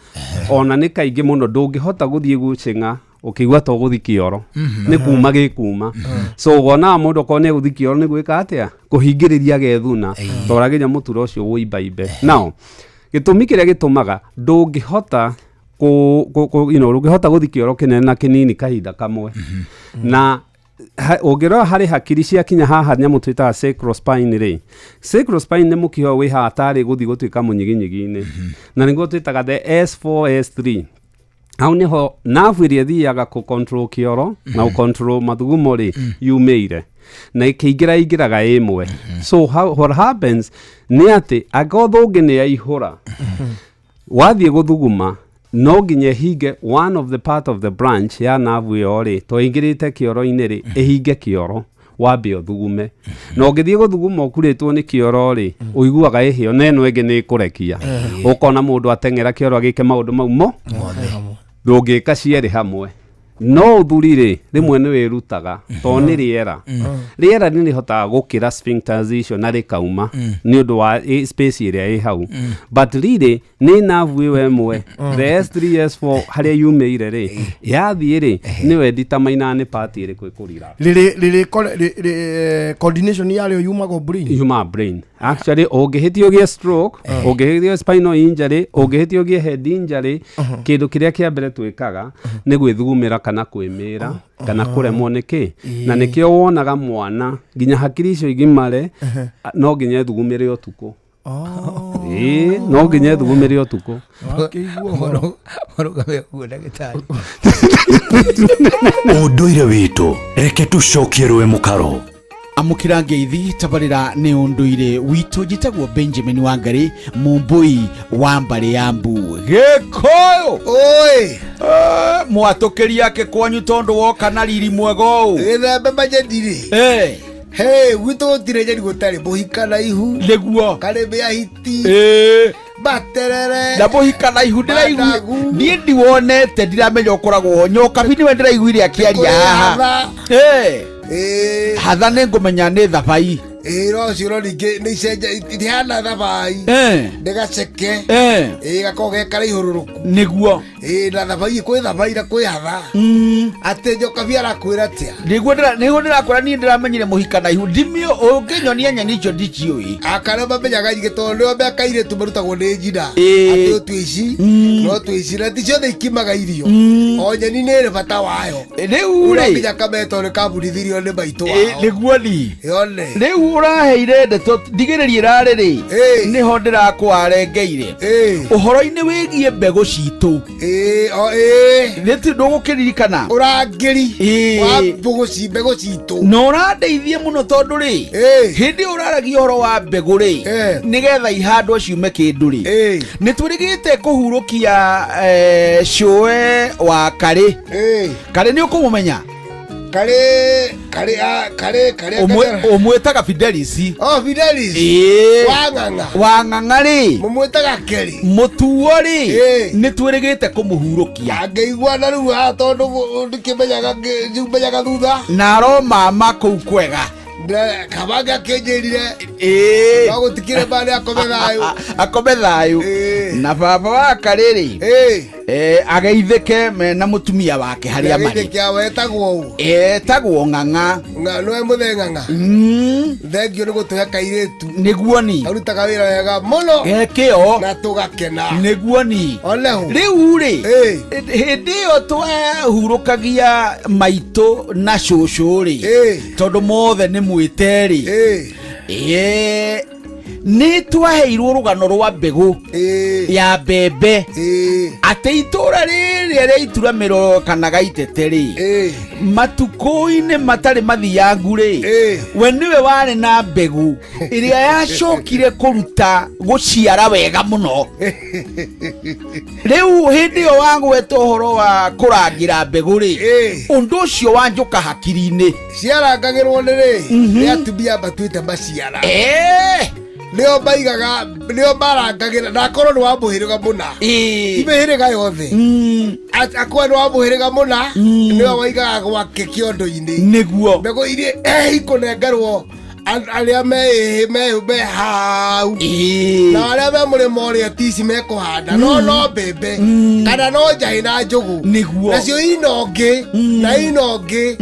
ona ni kaingi muno ndungihota guthie gwicing'a ukigwa to guthi kioro ni kuma gikuma so wona mundu ko ne guthi kioro ni gwika atia kuhingiriria gethuna toraginya muturo ucio wuibaimbe now gitumi kiria gitumaga ndungihota ndungihota guthi kioro kinene na kinini kahinda kamwe na ungirora hari hakiri cia kinya haha nyamu twitaga sacrospine ri sacrospine ni mukiho wi hatari guthi gutwika munyiginyigi-ini na niguo twitaga the S4S3 hau niho nerve iria thiaga ku control kioro na ku control mathugumo ri yumeire na ikiingiraga imwe so what happens ni ati agothungi ni aihura wathie guthuguma no nginya hinge one of the part of the branch ya nerve iyo ri to ingirite kioro-ini ri ihinge kioro wambe uthugume no ngithie guthuguma ukuritwo ni kioro ri uiguaga ihio na eno ingi ni kurekia ukona mundu ateng'era kioro agike maundu mau mo ndungika cieri hamwe no uthurire rimwe ni wirutaga to ni riera ni rihotaga gukira sphincters icio na rikauma ni undu wa space iria i hau but really ni nerve iwe imwe the S3 S4 haria yumeire ri yathie ri ni we determine ni part iri kwikurira riri coordination yario yuma brain actually ungihitio gie stroke ungihitio spinal injury ungihitio gie head injury kindu kiria kia mbere twikaga ni gwithugumira kana kwimira kana kuremwo niki na nikio wonaga mwana nginya hakiri icio igimare no nginya thugumire utuku no nginya thugumire utuku unduire witu reke tucokie rwe mukaro amukira ngeithi tabarira ni unduire witu jitagwo Benjamin Wangari mumbui wa mbari ya mbu gikoyo oi mwatukiria yake kwanyu tondu woka na riri mwego u ithembe majendiri hey witu tireje gutari bohikana ihu neguo karebe ahiti baterere na bohikana ihu ndiraigu ni ndiwonete ndiramenya ukoragwo nyoka bini we ndiraiguire akiaria haha hatha nĩ ngũmenya nĩ thabai rocio roningĩ nĩ icenja ihana thabai ndĩgaceke gakorwo gekara ihũrũrũku nĩguo na thabai kwĩ thabai na kwĩ hatha atĩ njoka bia arakwĩra atĩa nĩguo ndĩrakwĩra niĩ ndĩramenyire mũhikana ihu ndimio ũngĩnyonia nyeni icio ndiciũĩ akana mamenyaga nyingĩ tondũ nĩo meka irĩtu marutagwo nĩ njina atĩ twĩ ici no twĩ ici na ti ciothe ikimaga irio Nyeni nĩ bata wayo. Rĩu rĩ nginya kameto nĩ kaburithirio nĩ maitũ wao. Nĩguo ni. Yone. Rĩu ũraheire ndeto ndigĩrĩrie rarĩ rĩ. Nĩho ndĩrakwarengeire. Ũhoro-inĩ wĩgiĩ mbegũ citũ. Nĩtu ndũgũkĩririkana. Ũrangĩri wa mbegũ citũ. Na ũrandeithie mũno tondũ rĩ. Hĩndĩ ũraragia ũhoro wa mbegũ rĩ. Nĩgetha ihandwo ciume kĩndũ rĩ. Nĩtwĩrĩgĩte kũhurũkia Cũe wa Karĩ. Karĩ nĩ ũkũmũmenya? Karĩ ũmwĩtaga Fidelis. Fidelis. Wa Ng'ang'a rĩ. Mũmwĩtaga Keri. Mũtuo rĩ. Nĩtwĩrĩgĩte kũmũhurũkia. Angĩigua na rĩu haha tondũ ndikĩmenyaga thutha. Na aromama kũu kwega. Kabanga kĩnjĩrire no gũtikĩre mbane akome thayũ na baba wa Karĩ rĩ ageithĩke na mũtumia wake harĩa marĩ. Etagwo Ng'ang'a. Nĩwe mũthee Ng'ang'a. Thengio nĩ gũtũhe kairĩtu. Nĩguo ni. Arutaga wĩra wega mũno. Gekĩo. Na tũgakena. Nĩguo ni. Olehu. Rĩu rĩ hĩndĩ ĩyo twahurũkagia maitũ na cũcũ rĩ tondũ mothe nĩ mwĩte rĩ nĩ twaheirwo rũgano rwa mbegũ ya mbembe atĩ itũra rĩrĩa rĩa Ituramĩro kana Gaitete rĩ matukũ-inĩ matarĩ mathiangu rĩ we nĩwe warĩ na mbegũ ĩrĩa yacokire kũruta gũciara wega mũno. Rĩu hĩndĩ ĩyo wagweta ũhoro wa kũrangĩra mbegũ rĩ ũndũ ũcio wanjũka hakiri-inĩ. Ciarangagĩrwo nĩ atumia matuĩte maciara. Nĩo baigaga nĩo barangagĩra na korwo nĩ wa mũhĩrĩga mũna ti mĩhĩrĩga yothe akorwo nĩ wa mũhĩrĩga mũna nĩo waigaga gwake kĩondo-inĩ nĩguo mbegũ iria ikũnengerwo arĩa me hau na arĩa me mũrĩmo ũrĩa tici mekũhanda no mbembe kana no njahĩ na njũgũ nacio inongĩ na inongĩ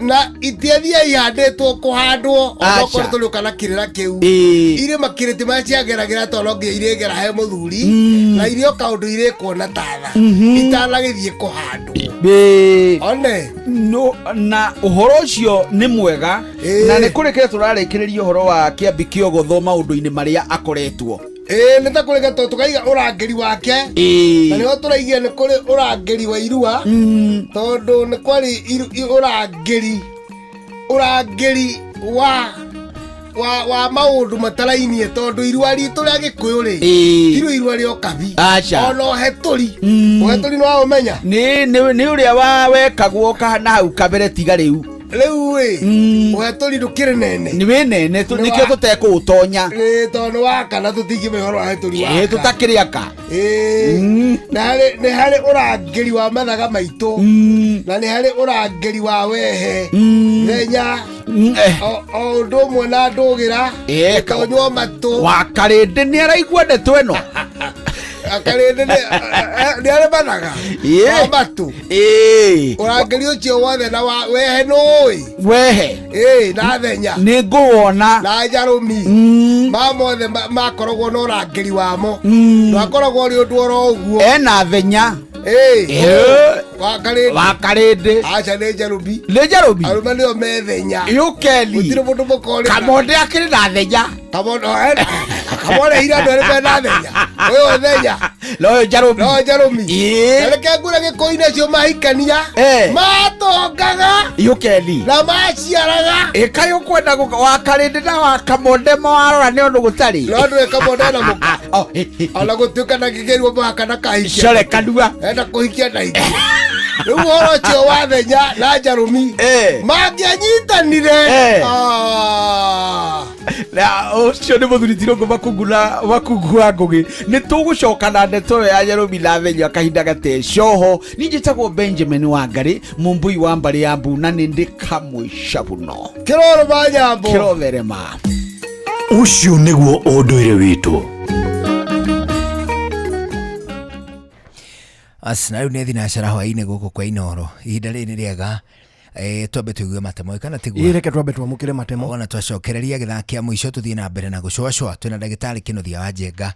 na itiethia ihandĩtwo kũhandwo onokorwo tũrĩũka na kĩrĩra kĩu irĩma kĩrĩti marĩa ciageragĩra tondũ no nginya irĩgera he mũthuri na irio kaũndũ irĩkuona tatha itanagĩthiĩ kũhandwo one na ũhoro ũcio nĩ mwega na nĩ kũrĩkĩre tũrarĩkĩrĩria ũhoro wa Kĩambi Kĩogotho maũndũ-inĩ marĩa akoretwo. Nĩ ta kũrĩka tũkaiga ũrangĩri wake na nĩho tũraigia nĩ kũrĩ ũrangĩri wa Irua tondũ nĩ kwarĩ ũrangĩri wa maũndũ matarainie tondũ Irua ritũ rĩa Gĩkũyũ rĩ tiro Irua rĩa Ũkabi ona ũhetũri nĩ waũmenya nĩ ũrĩa wekagwo kana hau kabere tiga rĩu ũhetũri ndũkĩrĩ nene nĩ wĩ nene nĩkĩo tũtekũũtonya tondũ wakana tũtingĩmenya ũhoro wa ũhetũri waka tũtakĩrĩ aka nĩ harĩ ũrangĩri wa mathaga maitũ na nĩ harĩ ũrangĩri wa wehe thenya o ũndũ ũmwe na ndũgĩra tonywo matũ wa Karĩndĩ nĩ araigua ndeto ĩno Karĩndĩ nĩ arĩ mathaga wa matũ ũrangĩri ũcio wothe na wehe nũĩ wehe na thenya nĩ ngũwona na njarũmi mothe makoragwo na ũrangĩri wamo ndwakoragwo ũrĩ ũndũ oro ũguo ena thenya wa Karĩndĩ aca nĩ njarũmi arũme nĩo me thenya gũtirĩ mũndũ mũkorĩ Kamonde akĩrĩ na thenya Kamonde hira andũ arĩ mena thenya ũyũ thenya no njarũmi reke ngure Gĩkũyũ-inĩ acio mahikania matongaga na maciaraga kaĩ ũkwenda wa Karĩndĩ na wa Kamonde mawarora nĩ ũndũ gũtarĩ no ndũĩ Kamonde na mũka ona gũtuĩka na kĩgerio mũhaka na kahikia core kanua enda kũhikia na ingĩ rĩu ũhoro ũcio wa thenya na njarũmi mangĩanyitanire na ũcio nĩ mũthuri Tirũngũ Makungu wa Ngũgĩ nĩ tũgũcoka na ndeto ĩyo ya njarũmi na thenya kahinda gatecoho niĩ njĩtagwo Benjamin Wangarĩ mũmbui wa Mbarĩ ya Mbu na nĩ ndĩ kamũica mũno kĩroroma nyambo kĩrotherema ũcio nĩguo ũndũire witũ. Asna rĩu nĩ thinacara hwaĩ-inĩ gũkũ kwa Inooro ihinda rĩrĩ nĩ rĩega twambe tũigue matemo kana tiguo reke twambe twamũkĩre matemo ona twacokereria gĩthaki kĩa mũico tũthiĩ na mbere na gũcũacũa twĩna ndagĩtarĩ Kĩnuthia wa Njenga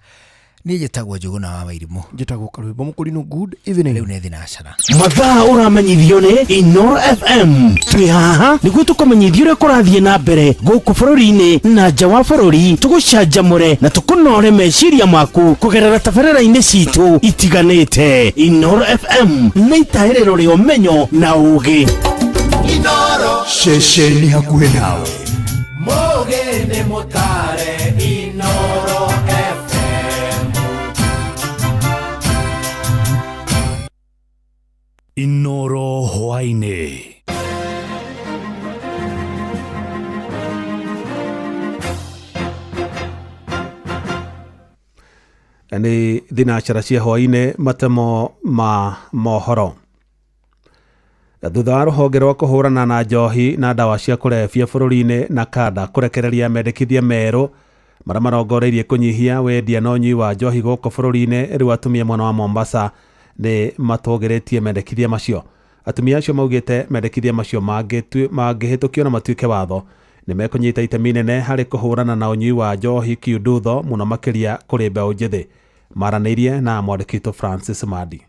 Ni njĩtagwo Njũgũna wa Wairimũ. Njĩtagwo Karwĩmbo Mũkũrinũ. Good evening. Rĩu nĩ thinacara. Mathaa ũramenyithio nĩ Inoro FM. Twĩ haha nĩguo tũkũmenyithia ũrĩa kũrathiĩ na mbere gũkũ bũrũri-inĩ na nja wa bũrũri, tũgũcanjamũre na tũkũnore meciria maku kũgerera tabarĩra-inĩ citũ itiganĩte. Inoro FM nĩ itaĩrĩro rĩa ũmenyo na ũũgĩ. Inoro ceceni hakuhĩ nawe. Mũgĩ nĩ mũtare Inoro FM. Inoro hwainĩ. Nĩ thinacara cia hwainĩ, matemo ma mohoro. Thutha wa rũhonge rwa kũhũrana na njohi na ndawa cia kũrebia bũrũri-inĩ na kada kũrekereria mendekithia merũ marĩa marongoreirie kũnyihia wendia na ũnyui wa njohi gũkũ bũrũri-inĩ, rĩu atumia mwena wa Mombasa nĩ matũgĩrĩtie mendekithia macio. Atumia acio maugĩte mendekithia macio mangĩhĩtũkio na matuĩke watho nĩ mekũnyita itemi inene harĩ kũhũrana na ũnyui wa njohi kiundutho, mũno makĩria kũrĩ mbeũ njĩthĩ. Maranĩirie na mwandĩki witũ Francis Madi.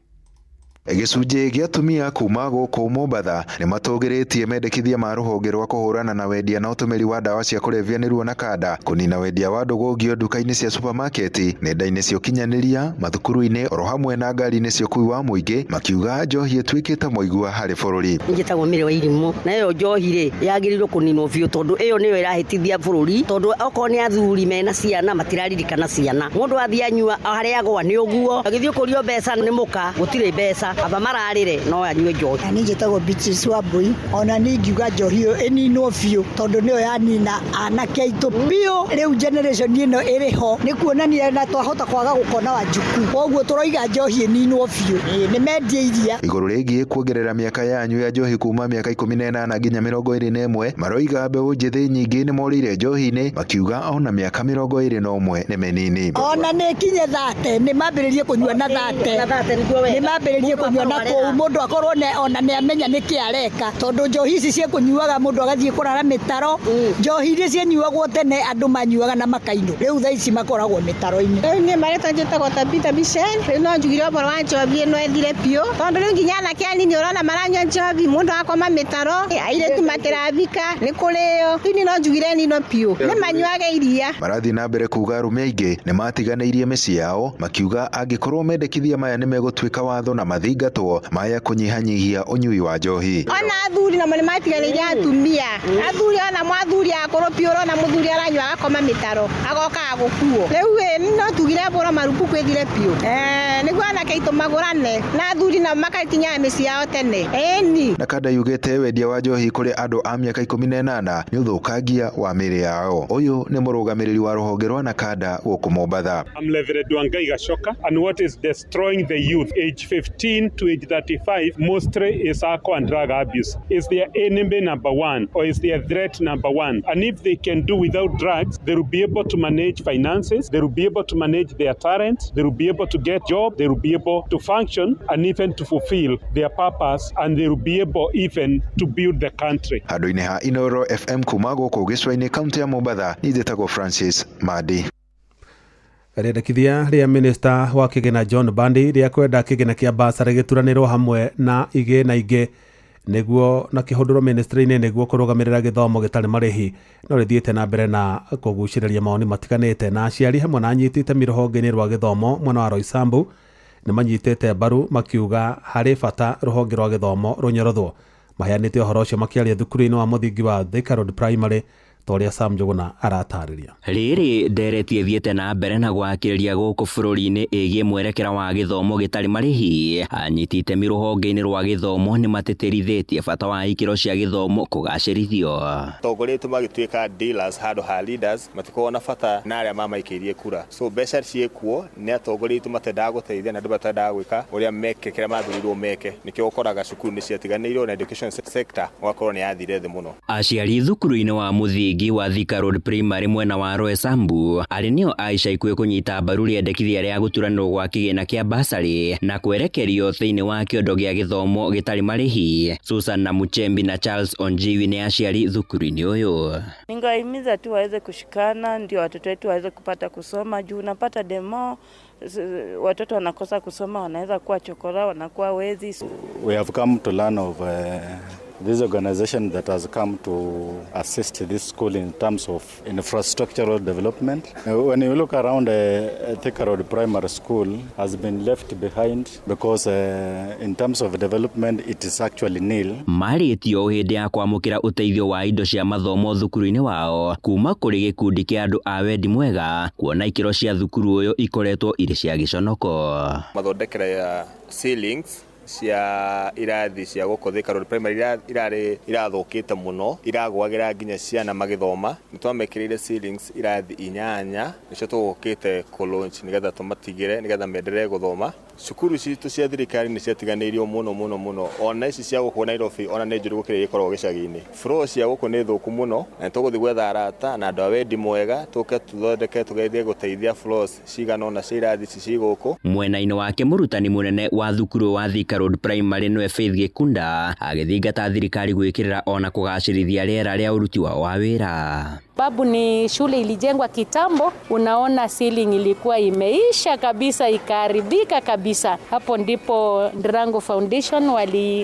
Gĩcunjĩ gĩa atumia kuma gũkũ Mombasa nĩ matũgĩrĩtie mendekithia ma rũhonge rwa kũhũrana na wendia na ũtũmĩri wa ndawa cia kũrebia nĩruo na kada kũnina wendia wa ndũgũngio nduka-inĩ cia supermarket, nenda-inĩ cia ũkinyanĩria, mathukuru-inĩ, oro hamwe na ngari-inĩ cia ũkui wa mũingĩ, makiuga njohi ĩtuĩkĩte mũigua harĩ bũrũri. Njĩtagwo Mĩrĩ wa Irimũ, na ĩyo njohi-rĩ yagĩrĩirwo kũninwo biũ, tondũ ĩyo nĩyo ĩrahĩtithia bũrũri, tondũ okorwo nĩ athuri mena ciana matiraririkana ciana. Mũndũ athiĩ anyua harĩa agwa nĩ ũguo, agĩthiĩ kũrio mbeca nĩ mũka, gũtirĩ mbeca, aba mararĩre no anyue njohi. Ni njĩtagwo Beatrice Wambui, ona ni ngiuga njohi ĩyo ĩninwo biũ, tondũ nĩyo yanina anake aitũ biũ. Rĩu generation ĩno ĩrĩho nĩ kuonania na twahota kwaga gũkona Wanjuku, koguo tũroiga njohi ĩninwo biũ, nĩ mendie iria. Igũrũ rĩgiĩ kuongerera mĩaka yanyu ya njohi kuma mĩaka 18 nginya 21, maroiga mbeũ njĩthĩ nyingĩ nĩ morĩire njohi-inĩ, makiuga ona mĩaka 21 nĩ mĩnini. Ona nĩ kinye 30 nĩ mambĩrĩrie kũnyua na 30, nĩ mambĩrĩrie kũnyua na kũu mũndũ akorwo ona nĩ amenya nĩkĩ areka, tondũ njohi ici cia kũnyuaga mũndũ agathiĩ kũrara mĩtaro. Njohi iria cianyuagwo tene andũ manyuaga na makainũ, rĩu thaa ici makoragwo mĩtaro-inĩ. Rĩu niĩ marĩtwa njĩtagwo Tabitha Michelle, rĩu no njugire ũboro wa njohi ĩno ethire biũ, tondũ rĩu nginya anake anini ũrona maranyua njohi, mũndũ akoma mĩtaro, airĩtu matirabika nĩ kũrĩo. Rĩu niĩ no njugire nino biũ, nĩ manyuage iria. Marathiĩ na mbere kuga arũme aingĩ nĩ matiganĩirie mĩciĩ yao, makiuga angĩkorwo mendekithia maya nĩ megũtuĩka watho na mathingatwo maya kũnyihanyihia ũnyui wa njohi. Ona athuri namo nĩ matiganĩirie atumia, athuri ona mwathuri akorwo biũ, ona mũthuri aranyua agakoma mĩtaro agoka agũkuo. Rĩu no tugire bora marupu kwĩthire biũ, nĩguo anake aitũ magũrane na athuri nao makatinyaga mĩciĩ yao tene. Ĩni na kada yugĩte wendia wa njohi kũrĩ andũ a mĩaka 18 nĩ ũthũkangia wa mĩĩrĩ yao. Ũyũ nĩ mũrũgamĩrĩri wa rũhonge rwa Nakada gũkũ Mombasa. I'm Reverend Wangai Gacoka, and what is destroying the youth age 15 to age 35 mostly is alcohol and drug abuse. Is their enemy number one, or is their threat number one? And if they can do without drugs, they will be able to manage finances, they will be able to manage their talents, they will be able to get job, they will be able to function and even to fulfill their purpose, and they will be able even to build the country. Handũ-inĩ ha Inoro FM kuma gũkũ gĩcũa-inĩ kaunti ya Mombasa, nĩ njĩtagwo Francis Madi. Rĩendekithia rĩa minista wa kĩgĩna John Bandi rĩa kwenda kĩgĩna kĩa basarĩ gĩturanĩrwo hamwe na igĩna ingĩ nĩguo na kĩhũndũro ministry-inĩ nĩguo kũrũgamĩrĩra gĩthomo gĩtarĩ marĩhi no rĩthiĩte na mbere na kũgucĩrĩria maoni matiganĩte, na aciari hamwe na anyiti itemi rũhonge-inĩ rwa gĩthomo mwena wa Roysambu nĩ manyitĩte mbaru makiuga harĩ bata rũhonge rwa gĩthomo rũnyorothwo. Maheanĩte ũhoro ũcio makĩaria thukuru-inĩ wa mũthingi wa Thika Road Primary Toria Sam Njũgũna aratarĩria. Rĩrĩ ndereti ĩthiĩte na mbere na gwakĩrĩria gũkũ bũrũri-inĩ ĩgiĩ mwerekera wa gĩthomo gĩtarĩ marĩhi. Anyiti itemi rũhonge-inĩ rwa gĩthomo nĩ matĩtĩrithĩtie bata wa ikĩro cia gĩthomo kũgacĩrithio. Atongoria aitũ magĩtuĩka dealers handũ ha leaders, matikoragwo na bata na arĩa mamaikĩirie kura. So mbeca ciĩkuo nĩ atongoria aitũ matendaga gũteithia na andũ matendaga gwĩka ũrĩa meke kĩrĩa mathurirwo meke. Nĩkĩo ũkoraga cukuru nĩ ciatiganĩirwo na education sector ũgakorwo nĩ yathire thĩ mũno. Aciari thukuru-inĩ wa mũthingi wa Thika Road Primary mwena wa Roysambu arĩ nĩo Aisha ikuĩ kũnyita mbaru rĩendekithia rĩa gũturanĩrwo gwa kĩgĩna kĩa basarĩ na kwerekerio thĩinĩ wa kĩondo gĩa gĩthomo gĩtarĩ marĩhi. Susan na Muchembi na Charles Onjiwi nĩ aciari thukuru-inĩ ũyũ. Ningewahimiza tu waweze kushikana ndio watoto wetu waweze kupata kusoma, juu unapata demo watoto wanakosa kusoma, wanaweza kuwa chokora, wanakuwa wezi. We have come to learn of this organization that has come to assist this school in terms of infrastructural development. When you look around, Thika Road Primary School has been left behind because in terms of development it is actually nil. Marĩtio hĩndĩ ya kwamũkĩra ũteithio wa indo cia mathomo thukuru-inĩ wao kuma kũrĩ gĩkundi kĩa andũ a wendi mwega, kuona ikĩro cia thukuru ũyũ ikoretwo irĩ cia gĩconoko. Mathondekere ya ceilings cia irathi cia gũkũ Thika Road Primary irathũkĩte mũno, iragwagira nginya ciana magĩthoma. Nĩtwamekĩrĩire ceilings irathi 8 nĩcio tũgũkĩte kũlaunch nĩgetha tũmatigĩre nĩgetha menderee gũthoma. Cukuru citũ cia thirikari nĩ ciatiganĩirio mũno, ona ici cia gũkũ Nairobi ona nĩ njũru gũkĩrĩa ikoragwo gĩcagi-inĩ. Floor cia gũkũ nĩ thũku mũno, na tũgũthiĩ gwetha arata na andũ a wendi mwega tũke tũthondeke tũgeithie gũteithia floors cigana ona cia irathi ci gũkũ. Mwena-inĩ wake mũrutani mũnene wa thukuru wa Thika Road Primary nĩwe Faith Gĩkunda agĩthingata thirikari gwĩkĩrĩra ona kũgacĩrithia rĩera rĩa ũruti wao wa wĩra. Babu ni shule ilijengwa kitambo, unaona ceiling ilikuwa imeisha kabisa, ikaharibika kabisa. Hapo ndipo Ndirango Foundation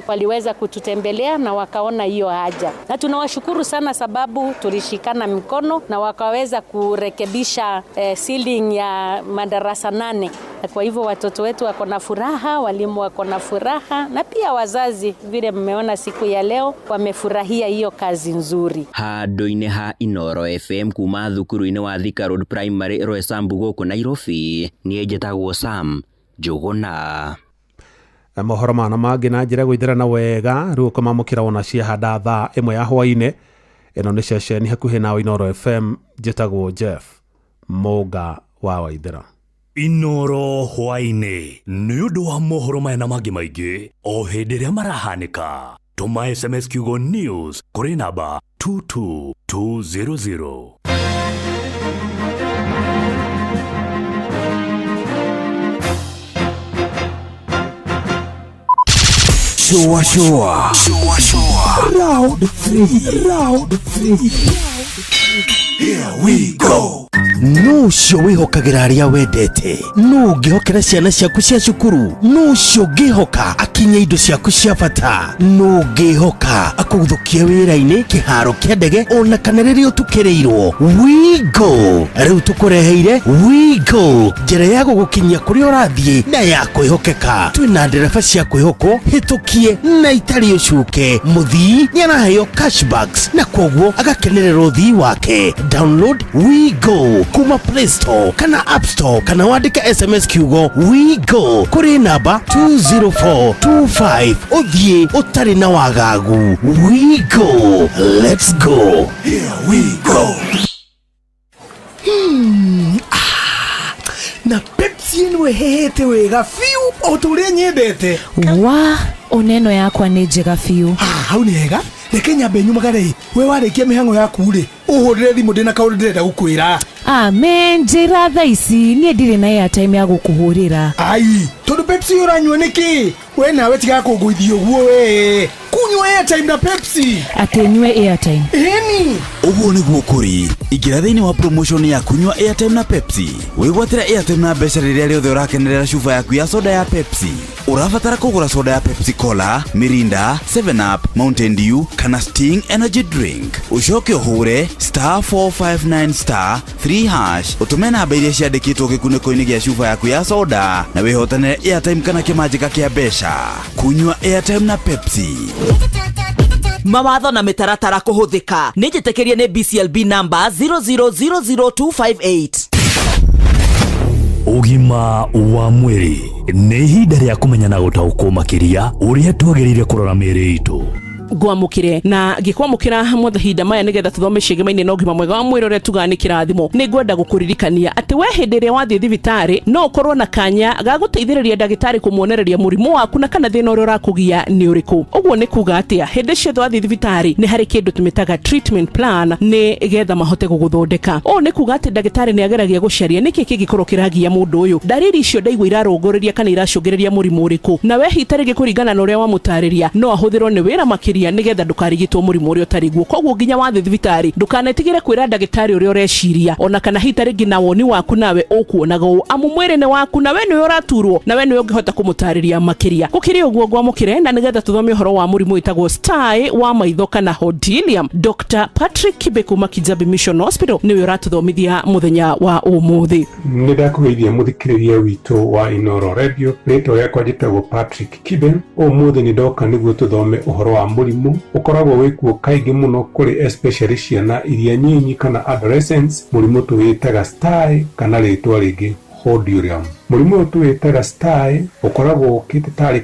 waliweza kututembelea na wakaona hiyo haja. Na tunawashukuru sana sababu tulishikana mikono na wakaweza kurekebisha ceiling ya madarasa 8. Kwa hivyo watoto wetu wako na furaha, walimu wako na furaha, na pia wazazi vile mmeona siku ya leo wamefurahia hiyo kazi nzuri. Handũ-inĩ ha Inoro FM kuma thukuru-inĩ wa Thika Road Primary Roysambu gũkũ Nairobi, niĩ njĩtagwo Sam Njũgũna. Mohoro mana mangĩ na njĩra gwĩthĩrana wega rĩu kũmamũkĩra ona ciahanda thaa 1 ya hwaĩ-inĩ. Ĩno nĩ ceceni hakuhĩ na Inoro FM, njĩtagwo Jeff Mũga wa Waithĩra. Inoro hwaĩ-inĩ nĩ ũndũ wa mohoro maya na mangĩ maingĩ o hĩndĩ ĩrĩa marahanĩka. Tũma SMS kiugo news kũrĩ namba 22200. Shua. Round 3. Here we go. Nucio wihokagira aria wendete, nungihokera ciana ciaku cia cukuru, nucio ngihoka akinya indo ciaku cia bata, nungihoka akuguthukia wira-ini kiharo kia ndege ona kana riria utukirirwo. Wigo riu tukureheire Wigo, njira ya gugukinyia kuria urathie na ya kwihokeka. Twina ndereba cia kwihoko hitukie na itari ucuke. Muthii niaraheo cashbacks na kwoguo agakenerera uthii wake. Download Wigo kuma Play Store kana App Store kana wandika SMS kiugo Wigo kuri namba 20425 uthie utari na wagagu. Wigo, let's go. Here we go. Na Pepsi ĩno hehete wega fiu o tũrĩa nyendete. Wa oneno yakwa nĩ njega fiu. Hau nĩ hega. Reke nyambe nyumagare we warĩkia mĩhang'o yaku rĩ ũhũrĩre thimũ ndĩna kaũndũ ndĩrenda gũkwĩra. Amen, njĩra thaa ici niĩ ndirĩ na airtime ya gũkũhũrĩra. Ai, tondũ Pepsi ũranyua nĩkĩ? We nawe tiga kũngũithia ũguo we. Kunywa airtime na Pepsi. Atĩnyue airtime. Eni. Ũguo nĩguo kũrĩ. Ingĩra thĩinĩ wa promotion ya kunywa airtime na Pepsi. Wĩgwatĩra airtime na mbeca rĩrĩa rĩothe ũrakenerera cuba yaku ya soda ya Pepsi. Ũrabatara kũgũra soda ya Pepsi Cola, Mirinda, 7 Up, Mountain Dew kana Sting Energy Drink. Ucoke ũhũre *459*3# utume namba iria ciandĩkĩtwo gĩkunĩko-inĩ gĩa cuba yaku ya soda na wĩhotanĩre airtime kana kĩmanjĩka kĩa mbeca. Kunywa airtime na Pepsi. Mawatho na mĩtaratara kũhũthĩka. Nĩ njĩtĩkĩrie nĩ BCLB number 0000258. Ũgima wa mwĩrĩ nĩ ihinda rĩa kũmenya na gũtaũkwo makĩria ũrĩa twagĩrĩire kũrora mĩĩrĩ itũ. Gwamukire na gikwamukira mothahinda maya nigetha tuthome cigemaine no gima mwega wa mwĩrĩ ũrĩa tugani kĩrathimo. Nĩ ngwenda gũkũririkania atĩ we hĩndĩ ĩrĩa wathiĩ thibitarĩ no ũkorwo na kanya ga gũteithĩrĩria ndagĩtarĩ kũmuonereria mũrimũ waku na kana thĩna ũrĩa ũrakũgia nĩ ũrĩkũ. Ũguo nĩ kuga atĩa hĩndĩ ciothe wathiĩ thibitarĩ nĩ harĩ kĩndũ tũmĩtaga treatment plan nĩ getha mahote gũgũthondeka. Ũũ nĩ kuga atĩ ndagĩtarĩ nĩ ageragia gũcaria nĩkĩ kĩngĩkorwo kĩragia mũndũ ũyũ. Ndariri icio ndaigua irarũngũrĩria kana iracũngĩrĩria mũrimũ ũrĩkũ. Na we hitarĩ gĩkũringana na ũrĩa wamũtarĩria no ahũthĩrwo nĩ wĩra makĩria gũteithĩrĩria nĩgetha ndũkarigitwo mũrimũ ũrĩa ũtarĩ guo. Koguo nginya wathiĩ thibitarĩ ndũkanetigĩre kwĩra ndagĩtarĩ ũrĩa ũreciria, ona kana hita rĩngĩ na woni waku nawe ũkuonaga ũũ, amu mwĩrĩ nĩ waku na we nĩwe ũraturwo na we nĩwe ũngĩhota kũmũtarĩria makĩria. Gũkĩrĩ ũguo ngwamũkĩre na nĩgetha tũthome ũhoro wa mũrimũ wĩtagwo STY wa maitho kana Hodilium. Dr. Patrick Kibe kuma Kijabi Mission Hospital nĩwe ũratũthomithia mũthenya wa ũmũthĩ. Nĩ ndakũgeithia mũthikĩrĩria witũ wa Inooro Radio. Rĩtwa rĩakwa njĩtagwo Patrick Kibe. Ũmũthĩ nĩ ndoka nĩguo tũthome ũhoro wa mũrimũ ũkoragwo wĩkuo kaingĩ mũno kũrĩ especially ciana iria nyinyi kana adolescents, mũrimũ tũwĩtaga STY kana rĩtwa rĩngĩ Hodilium. Mũrimũ ũyũ tũwĩtaga STY ũkoragwo ũkĩte tarĩ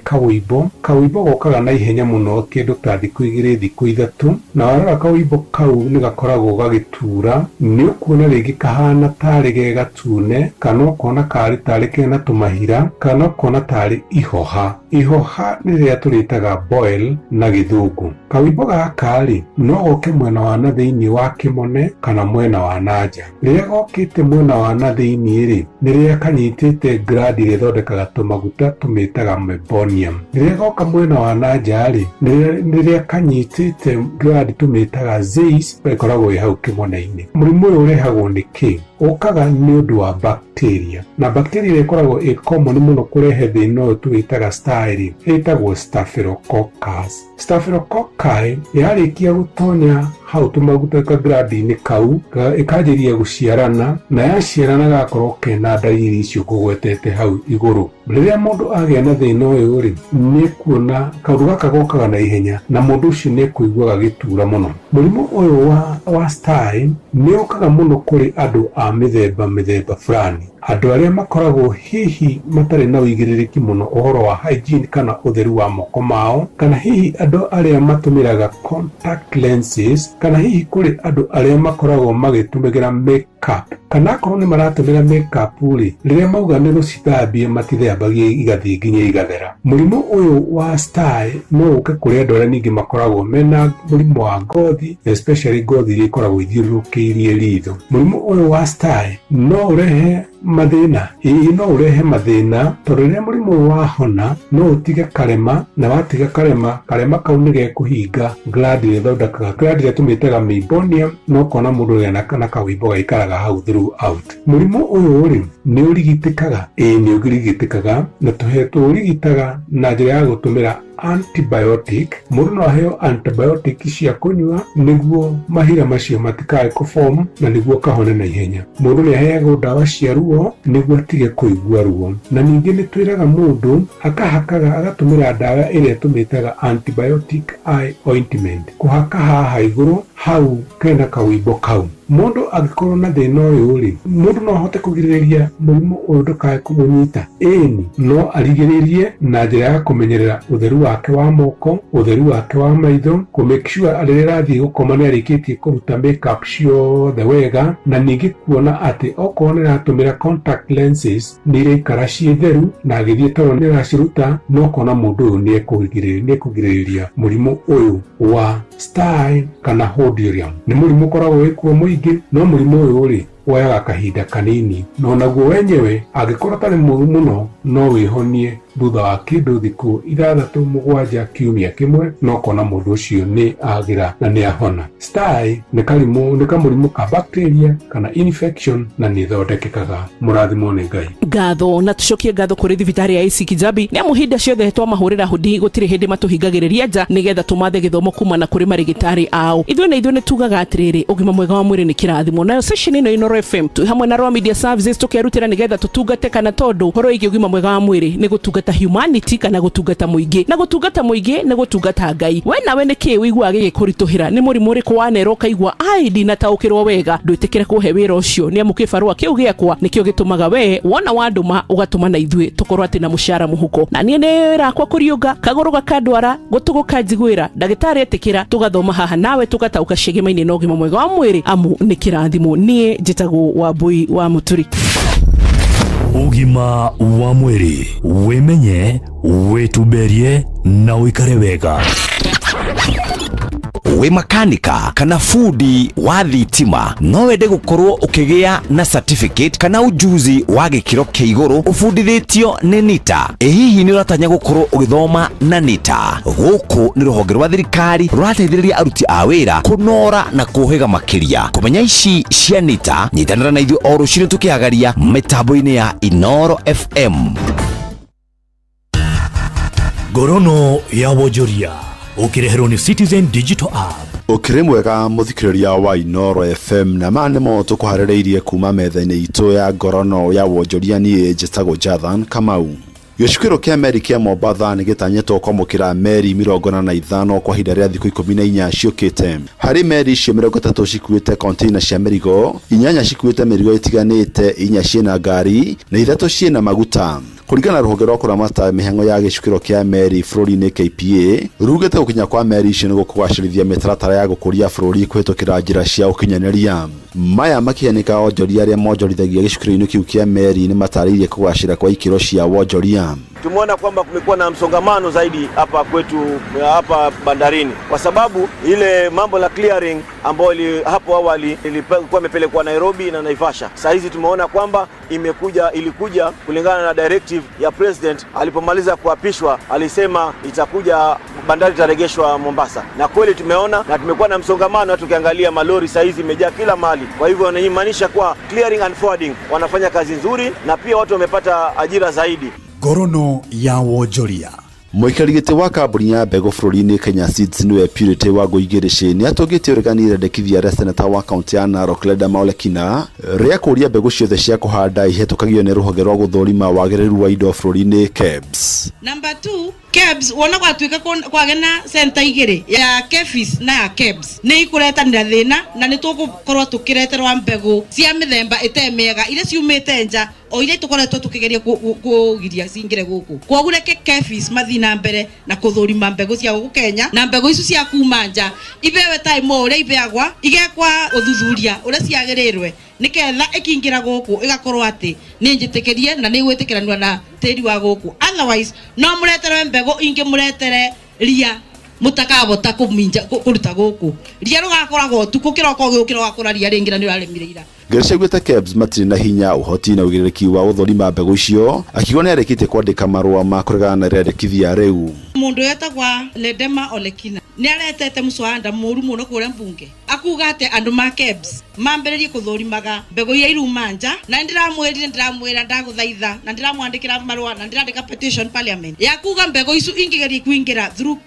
kawĩimbo gokaga na ihenya mũno kĩndũ ta thikũ 2 thikũ 3, na warora kawĩimbo kau nĩ gakoragwo gagĩtura. Nĩ ũkuona rĩngĩ kahana tarĩ ge gatune, kana ũkona karĩ tarĩ kena tũmahira, kana ũkona tarĩ ihoha nĩ rĩrĩa tũrĩtaga boil na gĩthũngũ. Kawĩimbo gaka rĩ no goke mwena wa na thĩinĩ wa kĩmone kana mwena wa nanja. Rĩrĩa gokĩte mwena wa na thĩinĩ rĩ nĩ rĩrĩa kanyitĩte gladi ĩthondekaga tũmaguta tũmĩtaga mebonium. Rĩrĩa goka mwena wa nanja rĩ nĩ rĩrĩa kanyitĩte gladi tũmĩtaga zeiss ĩkoragwo ĩ hau kĩmone-inĩ. Mũrimũ ũyũ ũrehagwo nĩ kĩ? Ũkaga nĩ ũndũ wa bacteria, na bacteria ĩkoragwo ĩ common mũno kũrehe thĩna ũyũ tũwĩtaga STY ĩtagwo Staphylococcus. Staphylococci yarĩkia gũtonya hau tũmaguta gladi-inĩ kau ĩkanjĩria gũciarana, na yaciarana gakorwo kena ndariri icio ngũgwetete hau igũrũ. Rĩrĩa mũndũ agĩa na thĩna ũyũ rĩ nĩ kuona kaũndũ gaka gokaga na ihenya na mũndũ ũcio nĩ kũigua gagĩtura mũno. Mũrimũ ũyũ wa STY nĩ ũkaga mũno kũrĩ andũ a mĩthemba fulani, andũ arĩa makoragwo hihi matarĩ na ũigĩrĩrĩki mũno ũhoro wa hygiene kana ũtheru wa moko mao, kana hihi andũ arĩa matũmĩraga contact lenses, kana hihi kũrĩ andũ arĩa makoragwo magĩtũmĩra makeup, kana akorwo nĩ maratũmĩra makeup rĩ rĩrĩa mauga nĩ gũcithambia matithambagia igathiĩ nginya igathera. Mũrimũ ũyũ wa STY no ũke kũrĩ andũ arĩa ningĩ makoragwo mena mũrimũ wa ngothi, especially ngothi iria ikoragwo ithiũrũrũkĩirie ritho. Mũrimũ ũyũ wa STY no ũrehe mathĩna, no ũrehe mathĩna tondũ rĩrĩa mũrimũ ũyũ wahona no ũtige karema, na watiga karema kau nĩ gekũhinga gladi ĩthondekaga gladi ĩrĩa tũmĩtaga meibomium, no kona mũndũ ũrĩa na kawĩimbo gaikaraga hau throughout. Mũrimũ ũyũ rĩ nĩ ũrigitĩkaga, nĩ ũrigitĩkaga na tũrigitaga na njĩra ya gũtũmĩra antibiotic. Mũndũ no aheo antibiotic cia kũnyua nĩguo mahira macio matikae kũform na nĩguo kahone na ihenya. Mũndũ nĩ aheagwo ndawa cia ruo nĩguo atige kũigua ruo, na ningĩ nĩ twĩraga mũndũ akahakaga agatũmĩra ndawa ĩrĩa tũmĩtaga antibiotic eye ointment kũhaka haha igũrũ hau kena kawĩimbo kau. Mũndũ angĩkorwo na thĩna ũyũ rĩ mũndũ no ahote kũgirĩrĩria mũrimũ ũyũ ndũkae kũmũnyita. Ĩni no arigĩrĩrie na njĩra ya kũmenyerera ũtheru wake wa moko, ũtheru wake wa maitho, make sure rĩrĩa arathiĩ gũkoma nĩ arĩkĩtie kũruta makeup ciothe wega, na ningĩ kuona atĩ okorwo nĩ aratũmĩra contact lenses nĩ iraikara ciĩ theru, na agĩthiĩ toro nĩ araciruta, no kona mũndũ ũyũ nĩ ekũgirĩrĩria mũrimũ ũyũ wa STY kana Hodilium. Nĩ mũrimũ ũkoragwo wĩkuo mũingĩ, no mũrimũ ũyũ rĩ woyaga kahinda kanini, no naguo wenyewe angĩkorwo tarĩ mũru mũno no wĩhonie thutha wa kĩndũ thikũ 6-7 kiumia kĩmwe, no kona mũndũ ũcio nĩ agĩra na nĩ ahona. STY nĩ kamũrimũ ka bacteria kana infection na nĩ thondekekaga. Mũrathimwo nĩ Ngai. Ngatho na tucokie ngatho kũrĩ thibitarĩ ya AC Kijabi nĩ amu hinda ciothe twamahũrĩra hudi gũtirĩ hĩndĩ matũhingagĩrĩria nja nĩgetha tũmathe gĩthomo kuma na kũrĩ marĩgĩtarĩ ao. Ithuĩ nĩ tugaga atĩrĩrĩ ũgima mwega wa mwĩrĩ nĩ kĩrathimo, nayo session ĩno Inooro FM twĩ hamwe na Royal Media Services tũkerutĩra nĩgetha tũtungate kana tondũ horo ĩgiĩ ũgima mwega wa mwĩrĩ nĩ gũtungata humanity kana gũtungata mũingĩ, na gũtungata mũingĩ nĩ gũtungata Ngai. We nawe nĩ kĩĩ wĩiguaga gĩgĩkũritũhĩra? Nĩ mũrimũ ũrĩkũ wanerwo kaigua ID na taũkĩrwo wega? Ndwĩtĩkĩre kũhe wĩra ũcio nĩ amu kĩbarũa kĩu gĩakwa nĩkĩo gĩtũmaga we wona wandũma ũgatũma na ithuĩ tũkorwo atĩ na mũcara mũhuko. Na niĩ nĩ rakwa kũriũnga kagũrũ gakandwara gũtũgũ kanjiguĩra ndagĩtarĩ etĩkĩra tũgathoma haha nawe tũgataũka cĩgĩma-inĩ na ũgima mwega wa mwĩrĩ amu nĩ kĩrathimo. Niĩ njĩtagwo Wambui wa Mũturi. Ũgima wa mwĩrĩ, wĩmenye, wĩtumberie na ũikare wega. we makanika kana fundi wa thitima no wende gukorwo ukigia na certificate kana ujuzi wa gikiro kia iguru ufundithitio ni NITA. Hihi ni uratanya gukorwo ugithoma na NITA? Guku ni ruhonge rwa thirikari rurateithĩrĩria aruti a wĩra kunora na kuhiga makiria. Kumenya ici cia NITA, nyitanĩra na ithuĩ o rũciinĩ tukiagaria mitambo-inĩ ya Inoro FM. Ngorono ya wonjoria ukireherwo ni Citizen Digital App. Ukiri mwega muthikiriria wa Inoro FM na mane mo tukuharĩrĩirie kuma metha-inĩ itu ya ngorono ya wonjoria ni njĩtagwo Jathan Kamau. Gĩcukĩro kĩa meri kĩa Mombatha nĩ gĩtanyĩtwo kwamũkĩra meri 45 kwa ihinda rĩa thikũ 14 ciũkĩte. Harĩ meri icio 30 cikuĩte container cia mĩrigo, 8 cikuĩte mĩrigo ĩtiganĩte, 4 ciĩna ngari na 3 ciĩna maguta. Kũringana na rũhonge rwa kũramata mĩhang'o ya gĩcukĩro kĩa meri bũrũri-inĩ KPA, rugĩte gũkinya kwa meri icio nĩ gũkũgacĩrithia mĩtaratara ya gũkũria bũrũri kũhĩtũkĩra njĩra cia ũkinyanĩria. Maya makĩhanĩka onjoria arĩa monjorithagia gĩcukĩro-inĩ kĩu kĩa meri nĩ matarĩirie kũgacĩra kwa ikĩro cia wonjoria. Tumeona kwamba kumekuwa na msongamano zaidi hapa kwetu hapa bandarini kwa sababu ile mambo la clearing ambayo hapo awali ilikuwa imepelekwa Nairobi na Naivasha. Sasa hizi tumeona kwamba ilikuja kulingana na directive ya president alipomaliza kuapishwa, alisema itakuja bandari itaregeshwa Mombasa. Na kweli tumeona na tumekuwa na msongamano, tukiangalia malori sasa hizi imejaa kila mahali. Kwa hivyo inamaanisha kwa clearing and forwarding wanafanya kazi nzuri na pia watu wamepata ajira zaidi. Ngorono ya wonjoria. Mũikarĩri gĩtĩ wa kambuni ya mbegũ bũrũri-inĩ Kenya Seeds niwe Purity wa Ngũigĩrĩci nĩ atũngĩtie ũregani rĩendekithia rĩa seneta wa kaunti ya Narok Leda Maolekina rĩa kũria mbegũ ciothe cia kũhanda ihetũkagio nĩ rũhonge rwa gũthũrima wagĩrĩru wa indo bũrũri-inĩ KEBS. Number 2, KEBS wona gwatuĩka kwagena center igĩrĩ ya KEFIS na ya KEBS nĩ ikuretanĩra thĩna na nĩ tũgũkorwo tũkĩreterwa mbegũ cia mĩthemba ĩtemega iria ciumĩte nja o iria tũkoretwo tũkĩgeria kũgiria cingire gũkũ. Kwoguo reke KEFIS mathi na mbere na kũthũrima mbegũ cia gũkũ Kenya na mbegũ icio cia kuma nja ibewe time ũrĩa ibeagwa igekwa ũthuthuria ũrĩa ciagĩrĩrwe niketha ikingira gũkũ igakorwo atĩ nĩ njĩtĩkĩrie na nĩ gwĩtĩkĩranwa na tĩri wa gũkũ. Otherwise no mũretere mbegũ ingĩ mũretere ria mutakabota kuminja kuruta gũkũ ria rugakoragwo tuko kiroko gĩukĩro gakora ria rĩngĩ na nĩ ũrarĩmire ira. Gerishagwĩte KEBS matirĩ na hinya ũhoti na ũigĩrĩrĩki wa gũthũrima mbegũ icio, akiuga nĩ arĩkĩtie kwandĩka marũa ma kũregana na rĩendekithia rĩu. Mũndũ wetagwa Ledema Olekina nĩ aretete mũswanda mũru mũno kũrĩa mbunge akuga atĩ andũ ma KEBS mambĩrĩrie kũthũrimaga mbegũ iria iruma nja na ndiramwĩra ndagũthaitha na ndiramwandĩkĩra marũa na ndirandĩka petition parliament ya kuga mbegũ icio ingĩgeria kuingĩra through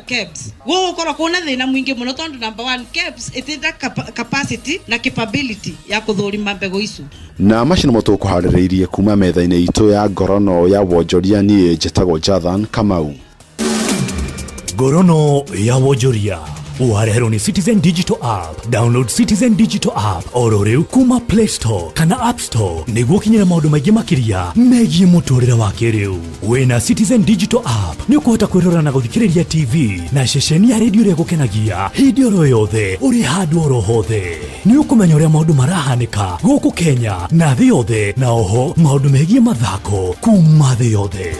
KEBS gũgũkorwo kwĩna thĩna mũingĩ mũno tondũ number 1 KEBS ĩtĩnda capacity na capability ya kũthũrima mbegũ icio. Na macini moto kuharĩrĩirie kuma metha-inĩ itũ ya ngorono ya wonjoria niĩ njĩtagwo Jathan Kamau. Ngorono ya wonjoria uhareherwo ni Citizen Digital App. Download Citizen Digital App oro rĩu kuma Play Store kana App Store nĩguo kinyĩra maũndũ maingĩ makĩria megiĩ mũtũrĩre wa kĩrĩu. Wĩna Citizen Digital App nĩ ũkũhota kwĩrora na gũthikĩrĩria TV na ceceni ya redio ĩrĩa gũkenagia hĩndĩ oro yothe ũrĩ handũ oro hothe. Nĩ ũkũmenya ũrĩa maũndũ marahanĩka gũkũ Kenya na thĩ yothe, na oho maũndũ megiĩ mathako kuma thĩ yothe.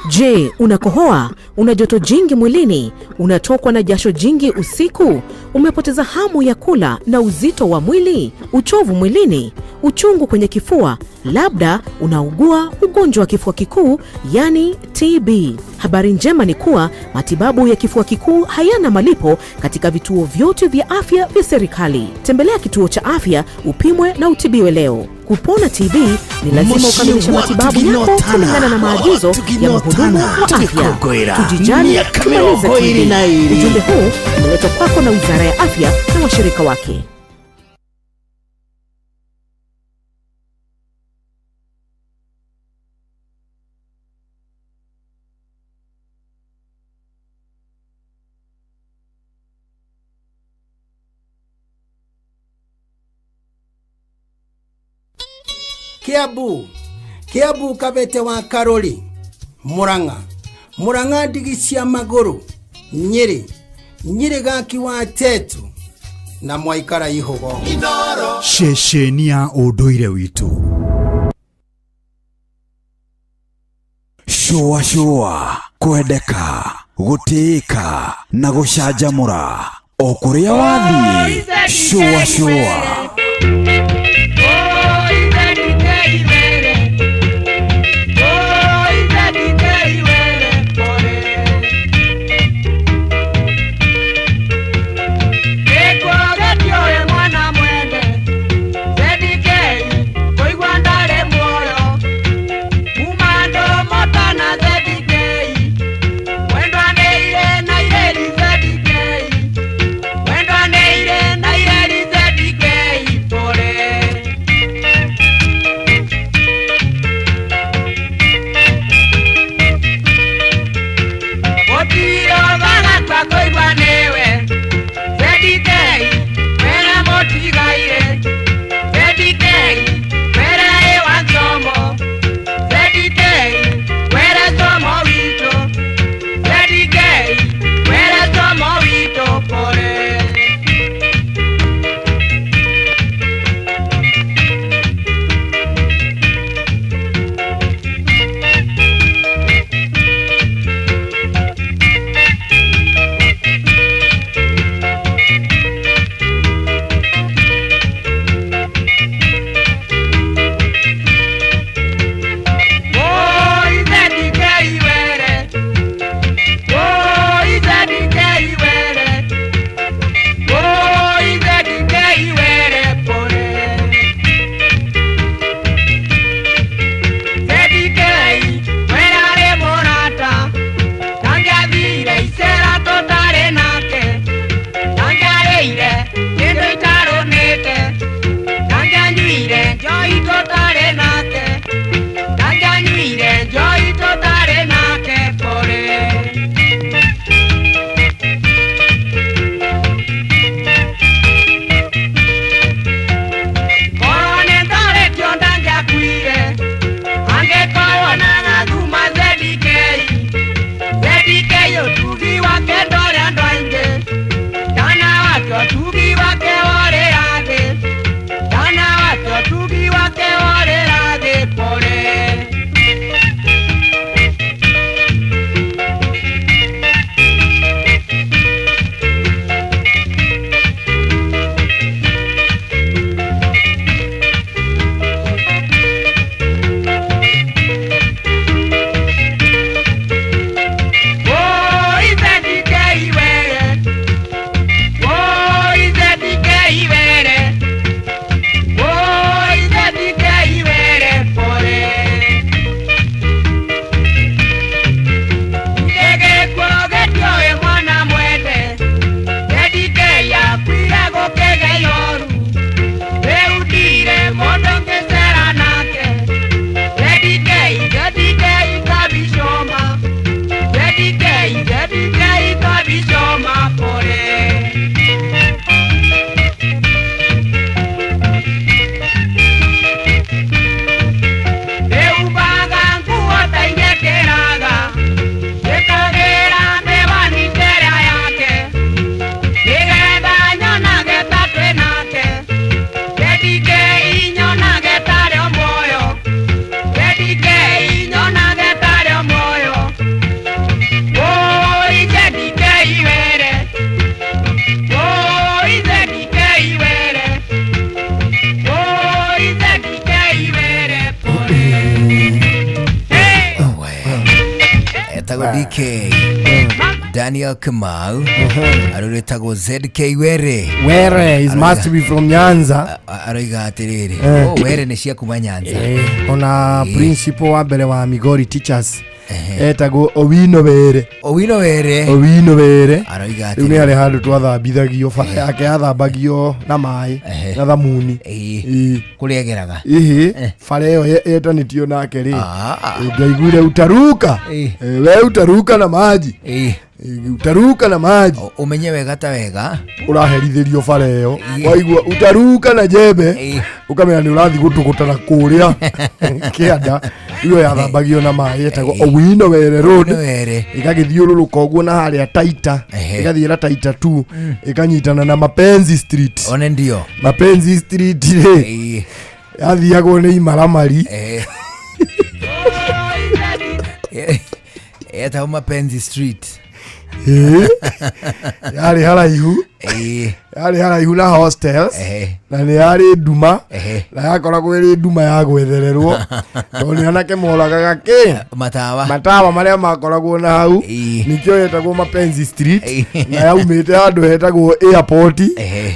Je, unakohoa? Una joto jingi mwilini? Unatokwa na jasho jingi usiku? Umepoteza hamu ya kula na uzito wa mwili? Uchovu mwilini? Uchungu kwenye kifua? Labda unaugua ugonjwa wa kifua kikuu, yani TB. Habari njema ni kuwa matibabu ya kifua kikuu hayana malipo katika vituo vyote vya afya vya serikali. Tembelea kituo cha afya upimwe na utibiwe leo. Kupona TB ni lazima ukamilishe matibabu yako kulingana na maagizo ya mhudumu wa afya. Tujijali, tumalize TB. Ujumbe huu umeletwa kwako na Wizara ya Afya na washirika wake. Kiambu Kabete wa Karori, Murang'a ndigi cia magũrũ, Nyeri gaki wa Tetu na Mwaikara Ihogo. Ceceni ya ũndũire witũ. Shua kwendeka guteka na gucanjamura o kuria wathi shua DK Daniel Kamau aroretagwo ZK Were is must be from Nyanza aroiga atiriri Were ni cia kuma Nyanza ona principal wa mbere wa Migori Teachers etagwo Owino Were aroiga atiriri ni ari handu twathambithagio bara yake athambagio na mai na thamuni kuriegeraga bara iyo yetanitio nake ri ngaiguire utaruka we utaruka na maji utaruka na maji umenye wega ta wega uraherithirio bara iyo waigua utaruka na jembe ukamenya ni urathi gutugutana kuria kianda iyo yathambagio na mai etagwo Owino Were Road igagithiururuka uguo na haria Taita igathiira Taita 2 ikanyitana na Mapenzi Street one ndio Mapenzi Street yathiagwo ni imaramari eta Mapenzi Street Yari haraihu. Yari haraihu na hostels. Na ni yari nduma. Na yakoragwo iri nduma ya gwethererwo. Toni anake moraga ke matawa maria makoragwo na hau. Nikyo yetagwo Mapenzi Street. Na yaumite handu hetagwo airport.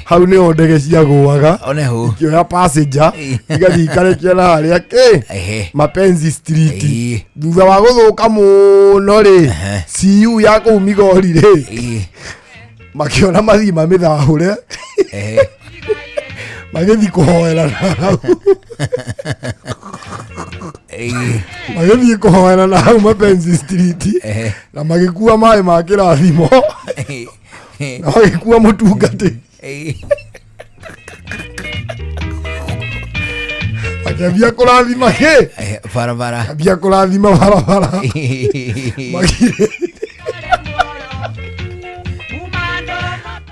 Hau ni ndege ciagwaga. Nikyo ya passenger. Igathi ikarekia na haria ke Mapenzi Street. Thutha wa guthuka muno ri CU ya kuu Migori ri makiona mathima mithahure magithi kuhoera magithi kuhoera na hau Mapenzi Street na magikua mai ma kirathimo na magikua mutungati akabia kurathima ke barabara akabia kurathima barabara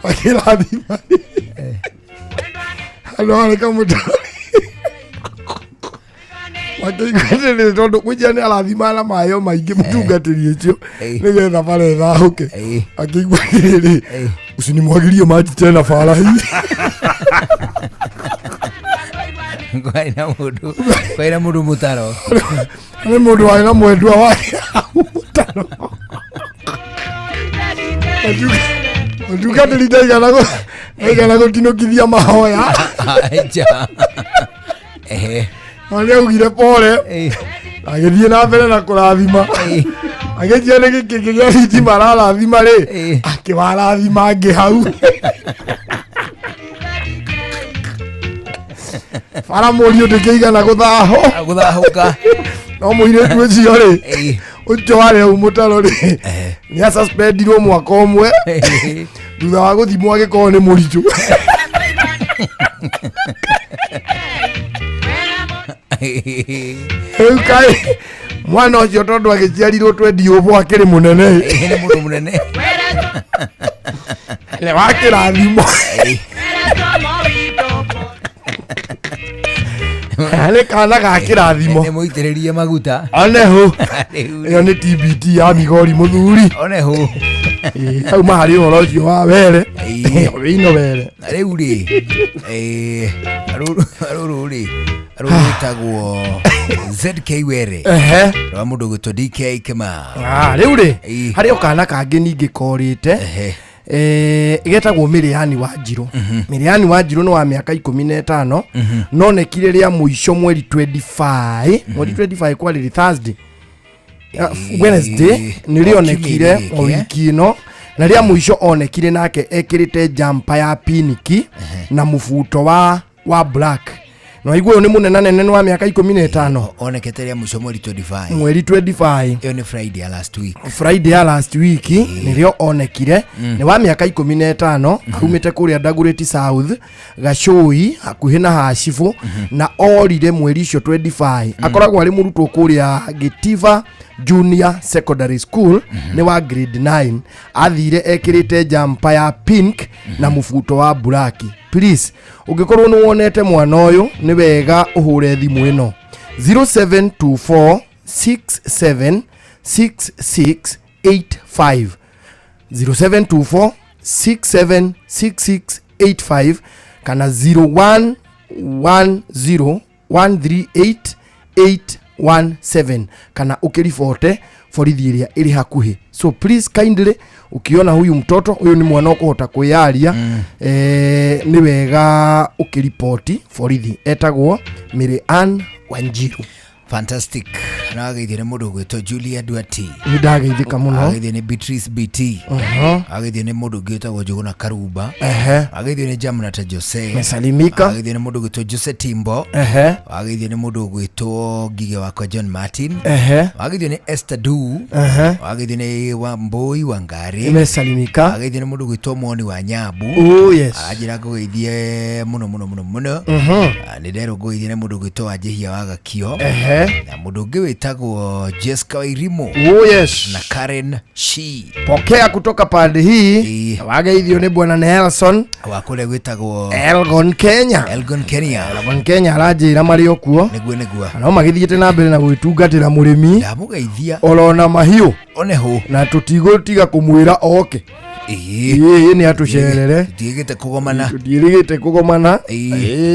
wakirathima halo kama wakigwethere tondu kujani arathima na mayo maingi mutungatiri icio nigetha bare thahuke akigwethere usinimwagirie maji tena farahi kwaina mundu mutaro ni mundu waina mwendwa wake mutaro Oduka ndaiga nago tinokithia mahoya Wale ugire pole agithie na mbere na kurathima agithie ne gikigya hiti marala thima ri akiwala thima ngi hau fara muri udikiga na guthahuka no muire tucio ri utware umutaro ri ni suspendirwo mwaka omwe thutha wa guthimwo agikoo ni muritu Kai mwana ucio tondu agiciarirwo twendi ubo akiri munene ni mundu munene le wakirathimo ale kana ga kirathimo ni muitiririe maguta oneho iyo ni TBT ya Migori muthuri oneho au mahari horo ucio wa were wino were riu ri aruri tagwo ZK were wa mundu gutwa DK kama riu ri hari okana kangi ningi korite igetagwo Miriani Wanjiru. Miriani Wanjiru no wa miaka 15 no nekire ria muico mweri 25 mweri 25 kwa ri Thursday Wednesday nilionekire wiki ino na ria muico onekire nake ekirite jumper ya pinki na mufuto wa black no igwe ni munena nene wa miaka 15 onekete ria muico mweri 25 mweri 25 iyo ni Friday ya last week nilio onekire ni wa miaka 15 aumite kuria Dagoretti South Gachui hakuhi na Hashifu na orire mweri icio 25 akoragwo ari murutwo kuria Gitiva Junior Secondary School ni wa grade 9 athire ekirite jumper ya pink na mufuto wa black. Please ugikorwo ni wonete mwana uyu ni wega uhure thimu ino 0724 676685 0724 676685 kana 0110138817 kana ukirifote borithi iria iri hakuhi. So please kindly ukiona huyu mtoto huyu ni mwana ukuhota kuyaria ni wega ukiripoti borithi etagwo Miriani Wanjiru. Fantastic. Na agithire mundu gwitwo Julia Duati. Ndageithika muno. Agithire ni Beatrice BT. Agithire ni mundu gwitwo Njuguna Karuba. Agithire ni Jamnata Jose. Mesalimika. Agithire ni mundu gwitwo Jose Timbo. Agithire ni mundu gwitwo Gige wako John Martin. Agithire ni Esther Du. Agithire ni Wamboi Wangari. Mesalimika. Agithire ni mundu gwitwo Moni wa Nyabu. Oh yes. Ajira kugeithie muno. Ni ndero kugeithie mundu gwitwo Wajihia wa Gakio. na mundu ungi witagwo Jessica Wairimu. Oh yes. Na Karen She. Pokea kutoka pande hii. Wageithio ni bwana Nelson wa kule witagwo Elgon Kenya. Elgon Kenya aranjira mari okuo. Niguo. No magithiete na mbere na gwitungatira murimi. Ndamugeithia. Olona mahiu. Oneho. Na tutigutiga kumwira oke. Ni atucerere. Tutigite kugomana.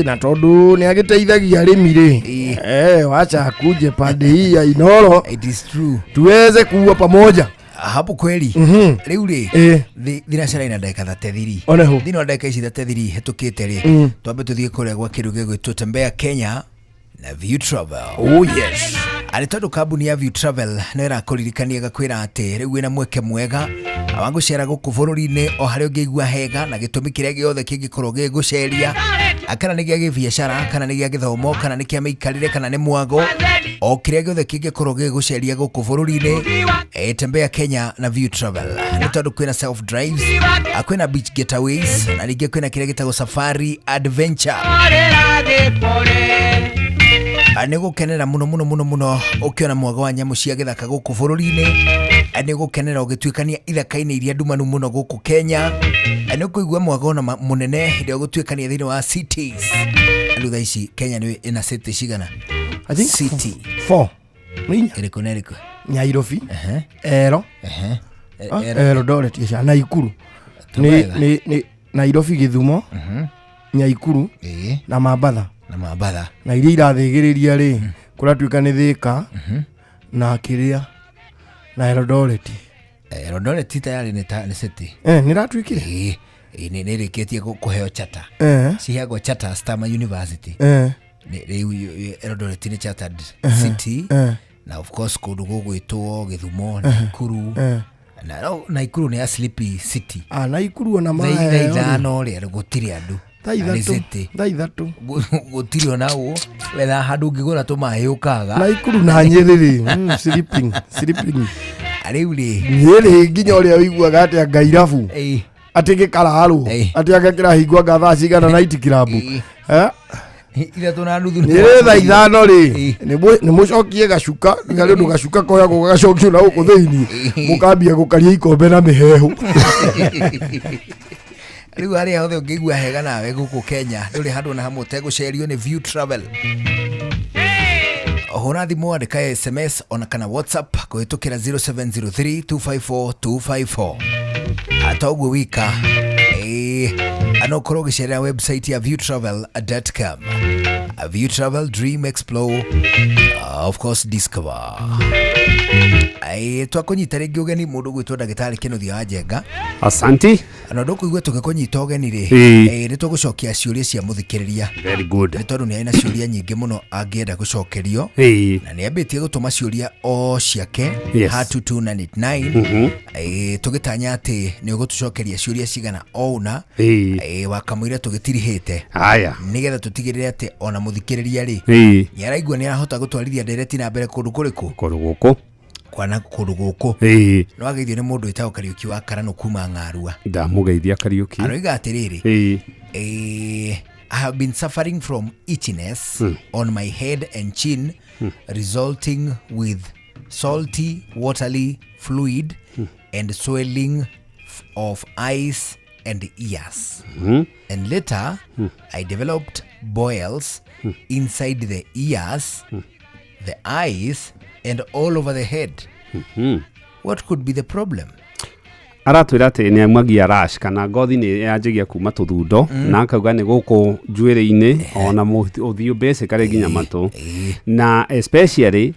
Na tondu ni agiteithagia arimi ri. Wacha akuje pande hii ya Inoro. It is true. Tuweze kuwa pamoja. Hapo kweli. Riu ri thinacara ina ndagika 33. Oneho. Thino ndagika ici 33 hetukite ri. Twambe tuthie kuria gwa kiruge gwitwo Tembea Kenya na View Travel. Oh yes. Ari tondu kambuni ya View Travel no irakuririkania gakwira ati riu wina mweke mwega awangucera guku bururi-ini o hari ungiigua hega na gitumi kiria giothe kingikorwo giguceria akana ni gia gibiacara kana ni gia githomo kana ni kia meikarire kana ni mwago o kiria giothe kingikorwo giguceria guku bururi-ini. Tembea Kenya na View Travel ni tondu kwina self drives, kwina beach getaways na ringi kwina kiria gitagwo safari adventure. Ani gukenera muno ukiona mwago wa nyamu cia githaka guku bururi-ini. Ani gukenera ugituikania ithaka-ini iria ndumanu muno guku Kenya. Ani kuigua mwago na munene ndio gutuikania thini wa cities. Lugha ici Kenya ni ina city cigana? I think city 4. Eriko neriko? Nairobi. Ero. Eldoret ya Naikuru. Ni Nairobi, Githumo. Nyaikuru na Mabatha. Na iria irathigiriria ri kuratuika ni Thika na kiria na Eldoret. Eldoret tayari ni city. Niratuikire. Ni rikitie kuheo chata. Ciheagwo chata Stama University. Eldoret ni chartered city. Na of course kundu gugwitwo Githumo, Naikuru. Naikuru ni a sleepy city. Naikuru na ma ithano ri gutiri andu. Thaithatu gutiri ona uo wetha handu ngigura tumahe ukaga Naikuru na Nyeri sleeping ariu ri Nyeri nginya uria wiguaga ati Ngairabu ati gikararu ati agekira hingwa gathaa cigana night club ira tuna nuthu ni thaithano ri ni mucokie gacuka ngari ndu gacuka koya gugacokio na uko thiini mukambia gukaria ikombe na mihehu. Riu aria othe ungigua hega nawe guku Kenya nduri handu na hamwe tegucerio ni View Travel. Hona thimu andika SMS ona kana WhatsApp kuhitukira 0703254254 atogwo wika anokorwo gicerera website ya viewtravel.com. View Travel, dream, explore, of course discover. Twakunyita ringi ugeni mundu gwitwo Ndagitari Kinuthia wa Njenga. Asanti. Ano ndukuigua tugikunyita ugeni ri ni tugucokia ciuria cia muthikiriria. Very good. Ni tondu ni aina ciuria nyingi muno angienda gucokerio na ni ambitie gutuma ciuria o ciake hatu 299. Tugitanya ati ni ugutucokeria ciuria cigana ona wakamwira tugitirihite. Haya. Nigetha tutigirire ati ona muthikiriria ri ni araigua ni arahota gutwarithia ndereti na mbere kundu kuriku guku kwana kundu guku no ageithio ni mundu witagwo Kariuki wa Karano kuma Ng'arua. Ndamugeithia Kariuki. Aroiga atiriri I have been suffering from itchiness on my head and chin resulting with salty watery fluid and swelling of eyes and ears. And later I developed boils inside the ears, the eyes and all over the head. What could be the problem? Aratwira ati ni amwagia rash kana ngothi ni yanjigia kuma tuthundo na akauga ni guku njwiri-ini ona uthiu basically nginya matu na especially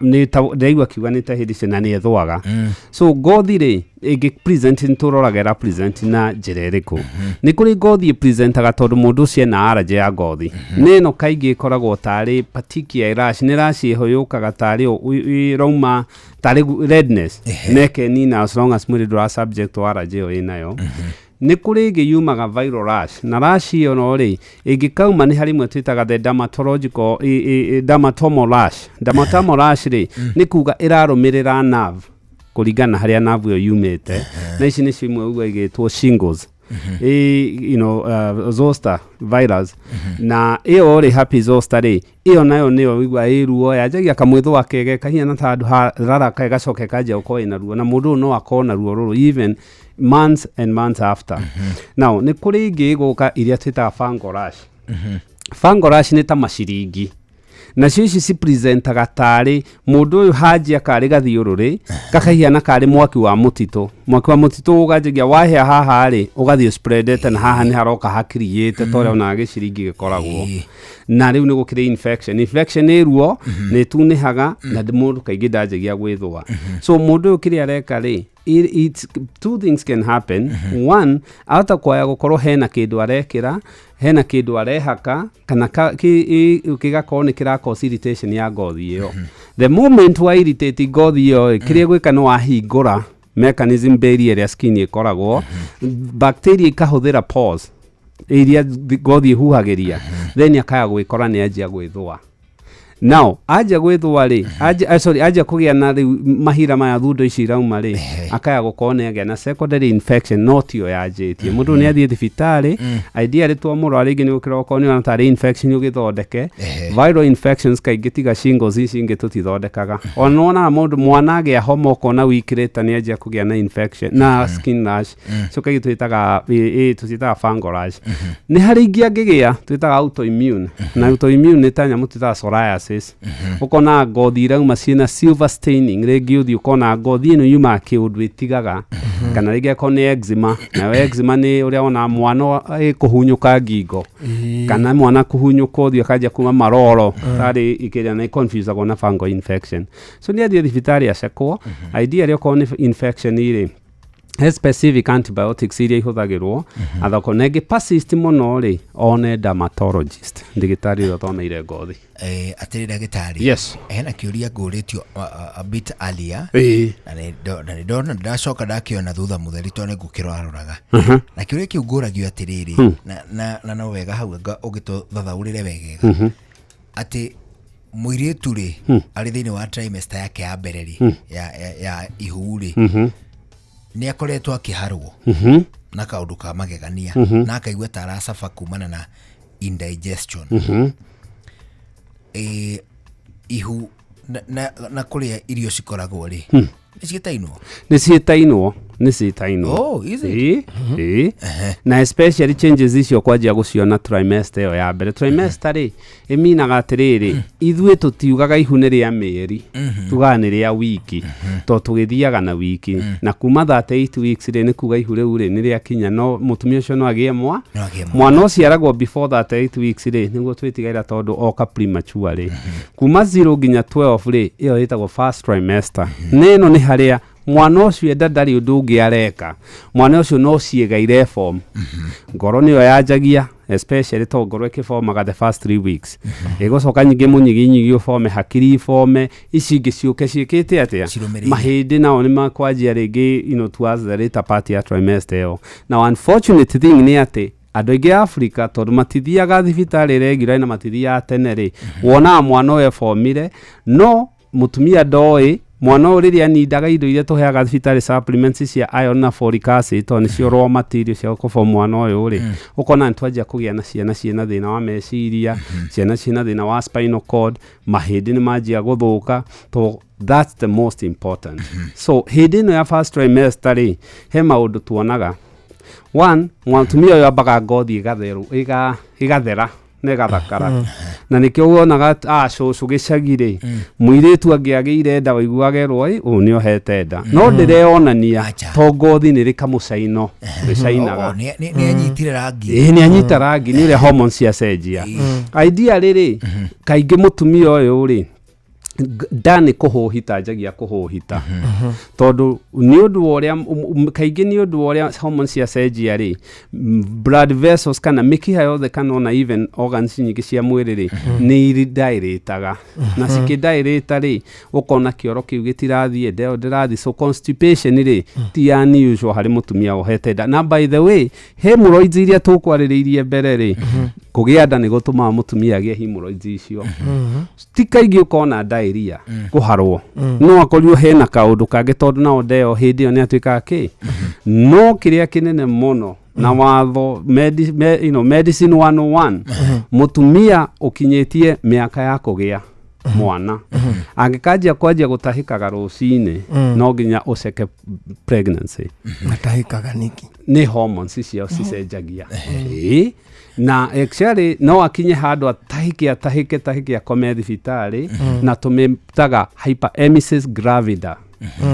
ni ndaigua kiuga ni ta hindi cina ni ethwaga so ngothi ri igi present nturoragera present na njira iriku ni kuri ngothi presentaga tondu mundu cie na allergy ya ngothi ni no kaingi ikoragwo tari particular rash ni rash ihoyukaga tari rauma tari redness neke nina as long as muri dra subject wa allergy yo inayo ni kuri igi yumaga viral rash na rash yo no ri igikauma ni harimwe twitaga the dermatological dermatomal rash ri ni kuga irarumirira nerve kuringana haria nerve yo yumite na ici ni cimwe uga igitwo shingles zoster virus na iyo ri happy zoster ri iyo nayo niyo wigwa iruo yajagia kamwitho akege kahiana tandu rara kaga coke kaja uko ina ruo na mundu no akona ruo ruru even months and months after. Now ni kuri ingi guka iria twita fungal rash. Fungal rash ni ta maciringi na cici ci presentaga tari mundu uyu hanjia kari gathiururi gakahiana kari mwaki wa mutito ugajigia wahia haha ri ugathio spreadete na haha ni haroka hakiriete tore ona giciringi gikoragwo na riu ni gukire infection ni ruo ni tunihaga na mundu kaingi ndajigia gwithwa. So mundu uyu kiri areka ri it's two things can happen. One, ata kwaya gukorwo hena kindu arekira, hena kindu arehaka kana kigakorwo ni kira cause irritation ya ngothi iyo. The moment wa irritate ngothi iyo kiria gwika no ahingura mechanism barrier ya skin ikoragwo, bacteria ikahuthira pores iria ngothi ihuhagiria, then akaya gwikora ni anjia gwithwa. Now aja gwithwa ri aja kugia na mahira maya thundo ici rauma ri akaya gukone agia na secondary infection not yo yajitie mundu ni athie thibitari idea ri twa muru aringi ni ukira ukoni na tari infection ugithondeke viral infections kaingi tiga shingles ici ingi tutithondekaga onona mundu mwana agia homa ukona wikireta ni aja kugia na infection na skin rash so kaigi twitaga tutitaga fungal rash ni hari ingi angigia twitaga autoimmune na autoimmune ni tanya mutita psoriasis ukona ngothi irauma ciina silver staining rigi uthi ukona ngothi ino yuma kiundu itigaga kana rigi akona eczema na eczema ni uria ona mwana kuhunyuka ngingo kana mwana kuhunyuka uthi akaja kuma maroro tari ikiria na confuse na fungal infection. So ni athie thibitari acekwo idea ri ukona infection iri specific antibiotics iria ihuthagirwo athoko negi persist muno ri one dermatologist ndigitari ro tona ire ngothi atiri ndagitari yes hena kiuria nguritio a bit earlier na ndona ndacoka ndakiona thutha mutheri tone ngukiraraga na kiuria kiu nguragio atiriri na no wega hau ugito thathaurire wegega ati muiritu ri ari thiini wa trimester yake ya mbere ri ya ihuri ni akoretwo akiharwo na kaundu ka magegania na akaigua taracafa kumana na indigestion ihu na kuria irio cikoragwo ri ni citainwo oh easy na especially changes icio kwajia guciona trimester yo ya mbere trimester ri iminaga atiriri ithue tutiugaga ihu ni ria mieri tugaga ni ria wiki to tugithiaga na wiki na kuma 38 weeks ri ni kuga ihu riu ri ni ria kinya no mutumia ucio no agie mwana uciaragwo before 38 weeks ri niguo twitigaira tondu oka premature ri kuma 0 nginya 12 ri iyo itagwo first trimester neno ni haria mwana ucio enda ndari undu ungi areka mwana ucio no ciega form ngoro niyo yajagia especially to ngoro ikiformaga the first 3 weeks igocoka nyingi munyiginyi form hakiri form ici ingi ciuke ciikite atia mahindi nao ni makwajia ringi towards the later part ya trimester yo. Now unfortunate thing ni ati andu aingi Africa tondu matithiaga thibitari regular na matithia tene ri wona mwana uyu formire no mutumia ndoi mwana uriria nindaga indo iria tuheaga thibitari supplements cia iron na folic acid to nicio raw material cia kuform mwana uyu ri ukona ntwaja kugia na ciana ciena thina wa meciria ciana ciena thina wa spinal cord mahindi ni majia guthuka to that's the most important. So hindi no ya first trimester ri he maundu tuonaga one mwatumia uyu abaga ngothi igathera nega thakara na nikio wonaga cucu gicagire muiritu angiagire nda waiguagerwo ni ohete nda no ndireonania to ngothi ni rikamucaino ricainaga ni anyitire rangi ni anyita rangi ni ria hormones cia cenjia idea riri kaingi mutumia uyu ri ndani kuhuhita njagia kuhuhita tondu ni undu uria kaingi ni undu uria hormones cia cenjia ri blood vessels kana mikiha yothe kana ona even organs nyingi cia mwiri ri ni dilataga na cikidilata ri ukona kioro kiu gitirathie ndeo ndirathi so constipation ri ti unusual hari mutumia ohete nda na by the way hemorrhoids iria tukwaririirie mbere ri kugia nda ni gutuma mutumia agie hemorrhoids icio ti kaingĩ ukona diarrhea kuharwo no akorio hena kaundu kangĩ tondu na ndeo hindi yo ni atuikaga ki no kiria kinene muno na watho medicine 101 mutumia ukinyitie miaka ya kugia mwana angikajia kwajia gutahikaga rucini no nginya uceke pregnancy atahikaga niki ni hormones icio cicenjagia na actually no akinye handu atahike akome thibitari na tumitaga hyperemesis gravida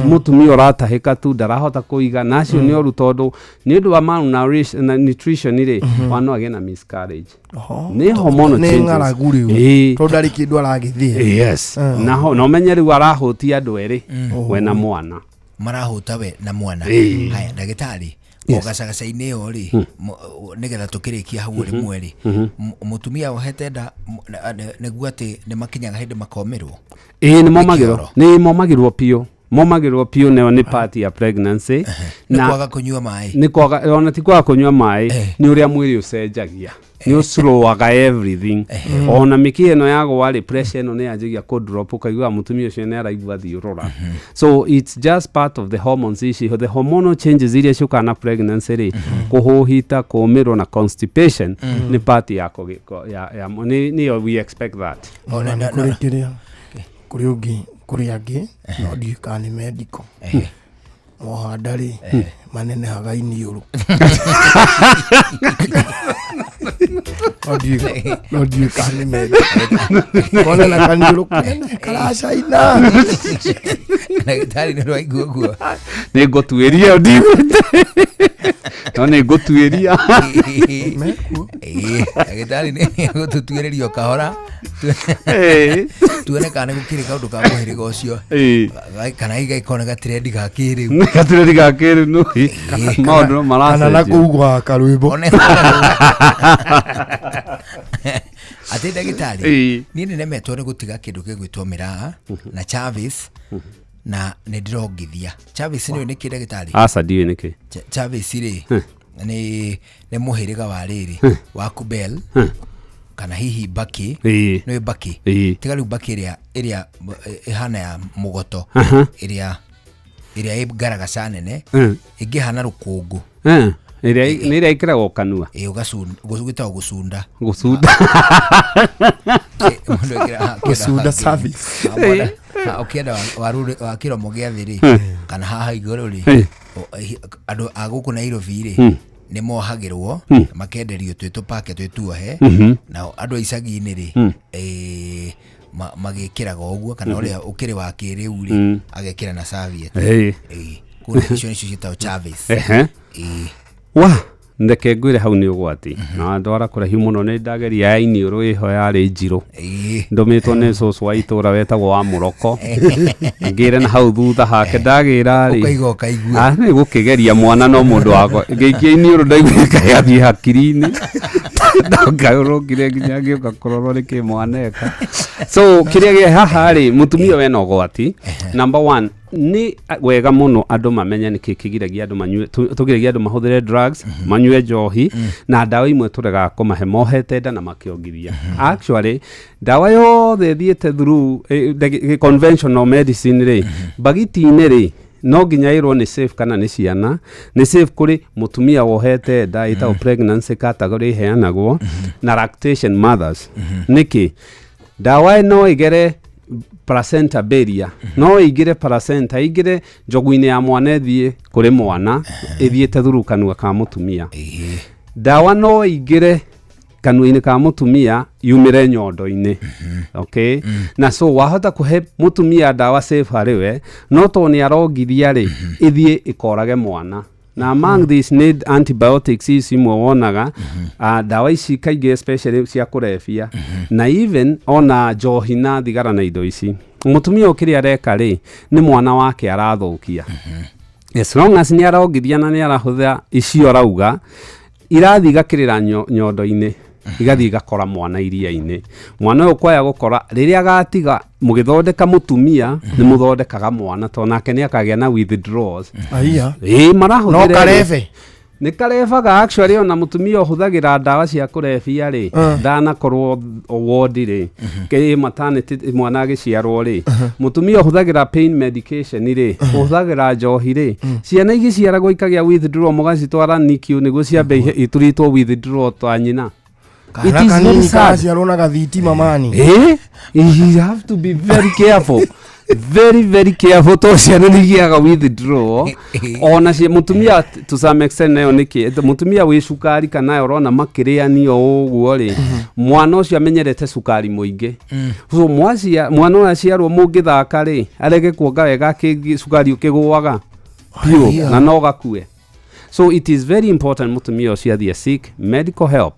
mutumia uratahika tu ndarahota kuiga nacio ni oru tondu ni undu wa malnutrition ri wano agie na miscarriage ni hormonal changes ni ngaraguri tondu ari kindu aragithia yes naho no menye riu arahutia andu eri we na mwana marahuta we na mwana haya ndagitari ogacagacaine yo ri nigetha tukirikia hau ri mweri mutumia ohete nda niguo ati ni makinyaga hindi makomerwo ni momagirwo pio momagirwo pio neo ni part ya pregnancy na kwaga kunyua mai ni kwaga ona ti kwaga kunyua mai ni uria mwiri ucenjagia ni uslowaga everything ona miki eno yago wali pressure eno ne ajigia ko drop ukaigua mutumia ucio ne araigua thiurura so it's just part of the hormones issue the hormonal changes iria ciuka na pregnancy ri kuhuhita kumirwo na constipation ni part ya ni we expect that ona kuri ugi kuri angi no ndika ni medical mohanda-ri manene haga iniuru no ndika ni medical kona na kaniuru karacaina ndagitari ni rwaigua guo ni ngotuiria ndigwite no ni ngotuiria ndagitari ni gututuiririo kahora tuone kana gukiri kaundu ka muhiriga ucio kana igaikona gatrendi ga kiriu no maundu marasa kana na kugwa karwimbo ati ndagitari ni nemetwo ni gutiga kindu gigwitwo miraa na Chavis na ndirongithia Chavis ni ki ndagitari asa ndiwe niki Chavis ri ni muhiriga wa riri wa Kubel kana hihi Baki no Baki tiga riu Baki iria ihana ya mugoto iria igaraga nene ingihana rukungu iria ikiragwo kanua ugacunda gusunda gusunda service ukienda wa kiromo gia thiri kana haha iguru ri andu aguku na Nairobi ri ni mohagirwo makenderio twetu pake twetuohe na andu aicagi-ini ri magikiraga uguo kana uria ukiri wa kiriu ri agekira na serviette kuna icio nicio ciitagwo Chavis wa ndeke ngwire hau ni ugwati na ndwara kurahiu muno ni ndageria ya iniuru iho yari njiru ndumitwo ni source wa itura wetagwo wa Muroko ngire na hau thutha hake ndagira ri ukaigo kaigua ni gukigeria mwana no mundu wako ngeikia iniuru ndaiguika yathi hakiri-ini ndangayurukire nginya ngioka kurorwo ni ki mwaneka so kiria gi haha ri mutumia we no gwati number 1 ni wega muno andu mamenya ni kikigiragia andu manyue tugiragia andu mahuthire drugs manyue njohi na dawa imwe turega kumahe mohete nda na makiongiria actually dawa yothe thiete through conventional medicine ri bagiti-ini ri no nginya irwo ni safe kana ni ciana ni safe kuri mutumia wohete nda ita pregnancy category heanagwo na lactation mothers niki dawa no igere placenta barrier no igire placenta igire njogu-ini ya mwana ethie kuri mwana ethiete through kanua ka mutumia dawa no igire kanua-ini ka mutumia yumire nyondo-ini okay na so wahota kuhe mutumia dawa safe hariwe no to ni arongithia ri ithie ikorage mwana na among these need antibiotics ici imwe wonaga dawa ici kaingĩ especially cia kurebia na even ona njohi na thigara na indo ici mutumia ukiri areka ri ni mwana wake arathukia as long as ni arongithia na ni arahuthira icio rauga irathi gakirira nyondo-ini igathi gakora mwana iria-ini mwana uyu kwaya gukora riria agatiga mugithondeka mutumia ni muthondekaga mwana to nake ni akagia na withdrawals aiya marahuthira no kareve nĩ karebaga actually ona mũtumia ũhũthagĩra ndawa cia kũrebia rĩ ndanakorwo ward rĩ kĩ maternity mwana agĩciarwo rĩ mũtumia ũhũthagĩra pain medication rĩ ũhũthagĩra njohi rĩ ciana igĩciaragwo ikagĩa withdrawal mũgacitwara NICU nĩguo ciambe ituritwo withdrawal twa nyina. It is very sad. You have to be very careful. Very careful to ciana nigiaga withdraw ona cia mutumia to some extent nayo niki mutumia wi cukari kana urona makirianio uguo ri mwana ucio amenyerete cukari muingi so mwana ucio aciarwo mungithaka ri arege kuonga wega cukari ukigwaga pio na no gakue. So it is very important mutumia ucio athie seek medical help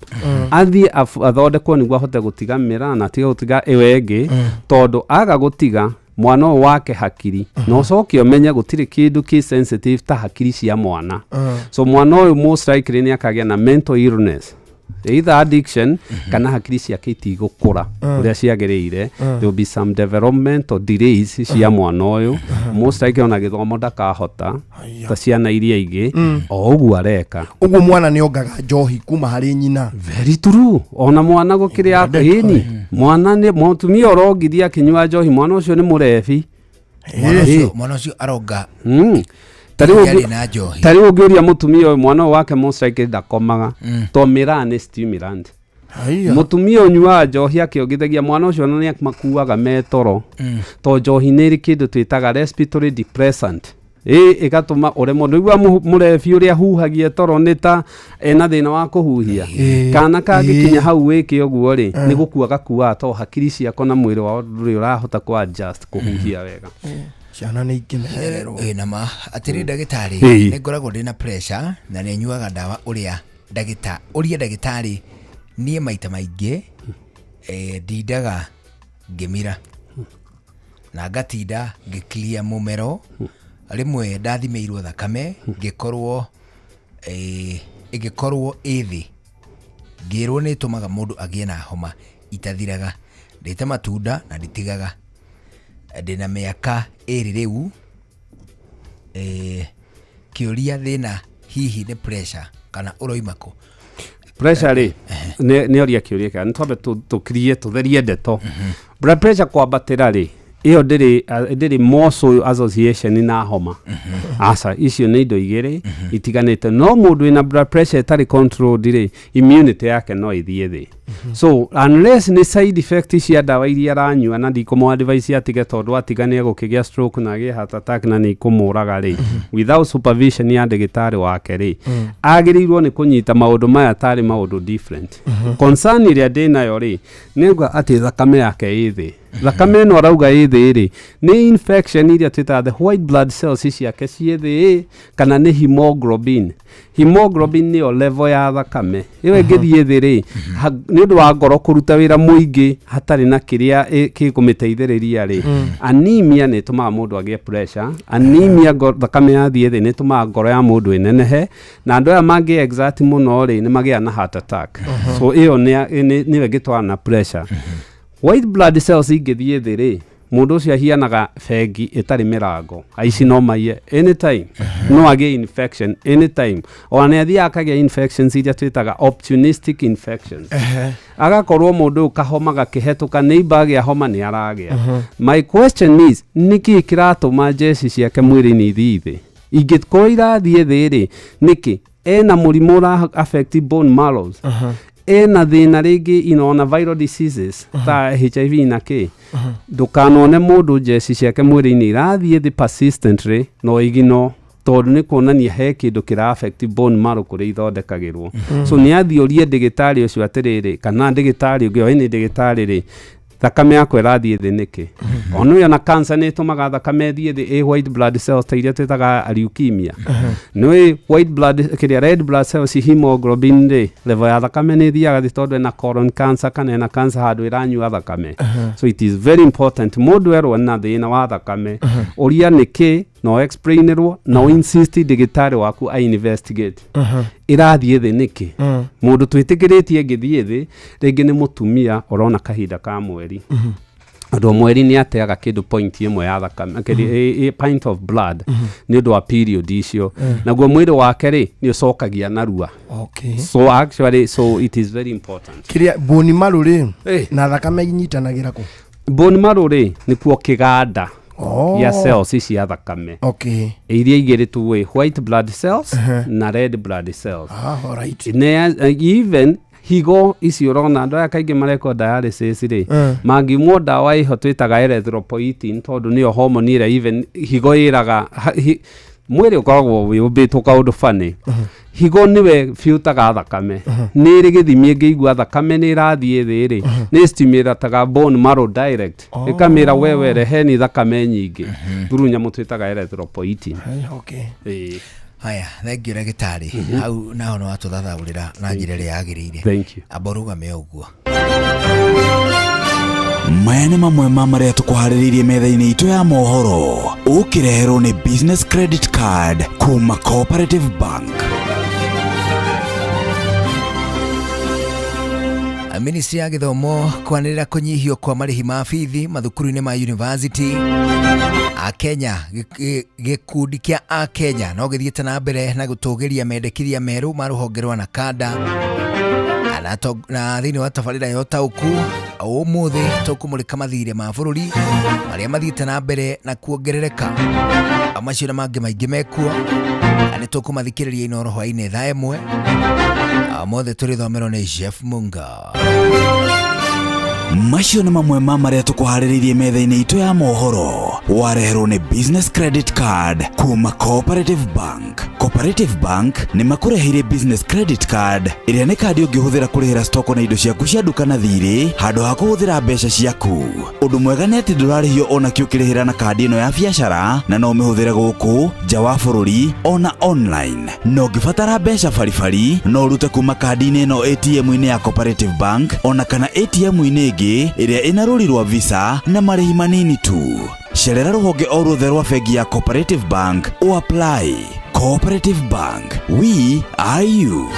athie athondekwo niguo ahote gutigamira na tiga gutiga ewenge tondu aga gutiga mwana wake hakiri no coke omenya gutire kindu ki sensitive ta hakiri cia mwana so mwana uyu most likely ni akagĩa na mental illness either addiction kana hakiri ciake itigukura uria ciagĩrĩire there will be some developmental delays cia mwana uyu most likely ona gĩthomo ndakahota ta ciana iria ingĩ o ũguo areka ũguo mwana nĩ ongaga njohi kuma harĩ nyina. Very true. Ona mwana gũkĩrĩa akĩni mwana nĩ mũtumia ũrongithia akinyua njohi mwana ũcio nĩ mũrebi mwana ũcio aronga tari ũngĩũria mũtumia mwana wake most likely ndakomaga to mĩraa nĩ stimulant mutumia unyuaga njohi akiongithagia mwana ucio na nĩ makuaga metoro to njohi nĩ ĩrĩ kĩndũ twĩtaga respiratory depressant igatuma uremwo nĩgua mũrebi ũrĩa huhagia toro nĩ ta ena thĩna wa kũhuhia kana kangĩkinya hau wĩke ũguo rĩ nĩ gũkua gakua to hakiri ciako na mwĩrĩ wao ndũrĩ ũrahota ku adjust kũhuhia wega. Ciana nĩ ingĩmererwo nama atĩrĩ ndagĩtarĩ nĩ ngoragwo ndĩ na pressure na nĩ nyuaga ndawa ũrĩa ndagĩtarĩ niĩ maita maingĩ ndindaga ngĩmira na ngatinda ngĩclear mũmero rĩmwe ndathimĩirwo thakame ngĩkorwo ĩgĩkorwo ĩthĩ ngĩrwo nĩ ĩtũmaga mũndũ agĩe na homa itathiraga ndĩte matunda na nditigaga ndĩna mĩaka ĩrĩ rĩu kĩũria thĩna hihi nĩ pressure kana ũroimako pressure rĩ nĩ oria kĩũria kana nĩtwambe tũkirie tũtherie ndeto blood pressure kwambatĩra rĩ iyo ndĩrĩ muscle association na homa asa icio nĩ indo igĩrĩ itiganĩte no mũndũ wĩna blood pressure itarĩ controlled rĩ immunity yake no ĩthiĩ thĩ so unless nĩ side effect cia ndawa iria aranyua na ndikũmũ advice atige tondũ atigania gũkĩgĩa stroke na agĩe heart attack na nĩ ikũmũraga rĩ without supervision ya ndagĩtarĩ wake rĩ agĩrĩirwo nĩ kũnyita maũndũ maya tarĩ maũndũ different concern iria ndĩnayo rĩ nĩgwa atĩ thakame yake ĩthĩ thakame ĩno arauga ĩthĩ rĩ nĩ infection iria twĩtaga the white blood cells ciake ciĩ kana nĩ hemoglobin nĩyo level ya thakame ĩyo ĩngĩthiĩ thĩ rĩ nĩ ũndũ wa ngoro kũruta wĩra mũingĩ hatarĩ na kĩrĩa kĩkũmĩteithĩrĩria rĩ anemia nĩ ĩtũmaga mũndũ agĩe pressure anemia thakame yathiĩ thĩ nĩ ĩtũmaga ngoro ya mũndũ ĩnenehe na andũ aya mangĩ exact mũno rĩ nĩ magĩaga na heart attack so ĩyo nĩyo ĩngĩtwara na pressure white blood cells ingĩthiĩ thĩ rĩ mũndũ ũcio ahianaga bengi ĩtarĩ mĩrango aici no maiye anytime no agĩe infection anytime ona nĩ athiaga akagĩa infections iria twĩtaga opportunistic infections agakorwo mũndũ kahoma gakĩhetũka neighbor agĩa homa nĩ aragĩa my question is nĩkĩ kĩratũma jeci ciake mwĩrĩ-inĩ ithiĩ thĩ ingĩkorwo irathiĩ thĩ rĩ nĩkĩ ena mũrimũ ũra affect bone marrow ena thĩna rĩngĩ inaona viral diseases ta HIV na kĩ ndũkanone mũndũ jeci ciake mwĩrĩ-inĩ irathiĩ thĩ persistently no igino tondũ nĩ kuonania he kĩndũ kĩra affect bone marrow kũrĩa ithondekagĩrwo so nĩ athiũrie ndagĩtarĩ ũcio atĩrĩrĩ kana ndagĩtarĩ ũngĩ oĩ nĩ ndagĩtarĩ rĩ thakame yako ĩrathiĩ thĩ nĩkĩ ona ũyũ na cancer nĩ ĩtũmaga thakame ĩthiĩ thĩ white blood cells ta iria twĩtaga leukemia nĩ white blood kĩrĩa red blood cells hemoglobin rĩ level ya thakame nĩ ĩthiaga thĩ tondũ ena colon cancer kana ena cancer handũ ĩranyua thakame so it is very important mũndũ erwo na thĩna wa thakame ũria nĩkĩ no explainirwo no insist ndagĩtarĩ waku investigate irathiĩ thĩ nĩkĩ mũndũ twĩtĩkĩrĩtie ngĩthiĩ thĩ rĩngĩ nĩ mũtumia ũrona kahinda ka mweri ndo mweri ni ateaga kindu point imwe ya thakame a pint of blood ni ndo wa period icio naguo mwiri wake ri ni ucokagia narua. Okay. So actually it is very important. Kiria bone marrow ri na thakame inyitanagira ku. Bone marrow ri ni kuo kiganda ya cells ici ya thakame. Okay. Iria igiri tu white blood cells na red blood cells. All right. Even higo icio rona ndo akaige mareko dialysis ri mangimwo ndawa iho twitaga erythropoietin tondu niyo hormone ira even higo iraga mwiri ukoragwo wiumbitwo kaundu fani higo niwe fiutaga thakame niri githimi ngigua thakame ni irathie thi ri ni stimulataga bone marrow direct ikamira wewe reheni thakame nyingi through nyamu twitaga erythropoietin. Okay. Haya, thank you Ragitari. Hau naho no atuthathaurira na njira ria yagirire. Thank you. Aborugame uguo. Maya nĩ mamwe ma marĩa tũkũharĩrĩirie metha-inĩ itũ ya mohoro ũkĩreherwo nĩ business credit card kuma Cooperative Bank. Ministry ya Githomo kwanĩrĩra kũnyihio kwa marĩhi ma bithi mathukuru-inĩ ma university. Akenya gĩkundi kĩa Akenya no gĩthiĩte na mbere na gũtũgĩria mendekithia merũ ma rũhonge rwa NACADA na thĩinĩ wa tabarĩra ya ũtaũku ũmũthĩ tũkũmũrĩka mathirĩ ma bũrũri marĩa mathiĩte na mbere na kuongerereka amacio na mangĩ maingĩ mekuo nĩ tũkũmathikĩrĩria Inooro hwainĩ thaa ĩmwe mothe tũrĩthomerwo nĩ Jeff Munga. Macio nĩ mamwe ma marĩa tũkũharĩrĩirie metha-inĩ itũ ya mohoro wareherwo nĩ business credit card kuma Cooperative Bank. Cooperative Bank nĩ makũreheire business credit card ĩrĩa nĩ kandi ũngĩhũthĩra kũrĩhĩra stoko na indo ciaku cia duka na thirĩ handũ ha kũhũthĩra mbeca ciaku. Ũndũ mwega nĩ atĩ ndũrarĩhio ona kĩ ũkĩrĩhĩra na kandi ĩno ya biacara na no ũmĩhũthĩre gũkũ nja wa bũrũri ona online. No ũngĩbatara mbeca baribari no ũrute kuma kandi-inĩ ĩno ATM-inĩ ya Cooperative Bank ona kana ATM-inĩ ĩrĩa ĩna rũri rwa visa na marĩhi manini tu. Cerera rũhonge o ruothe rwa bengi ya Cooperative Bank o apply. Cooperative Bank, we are you.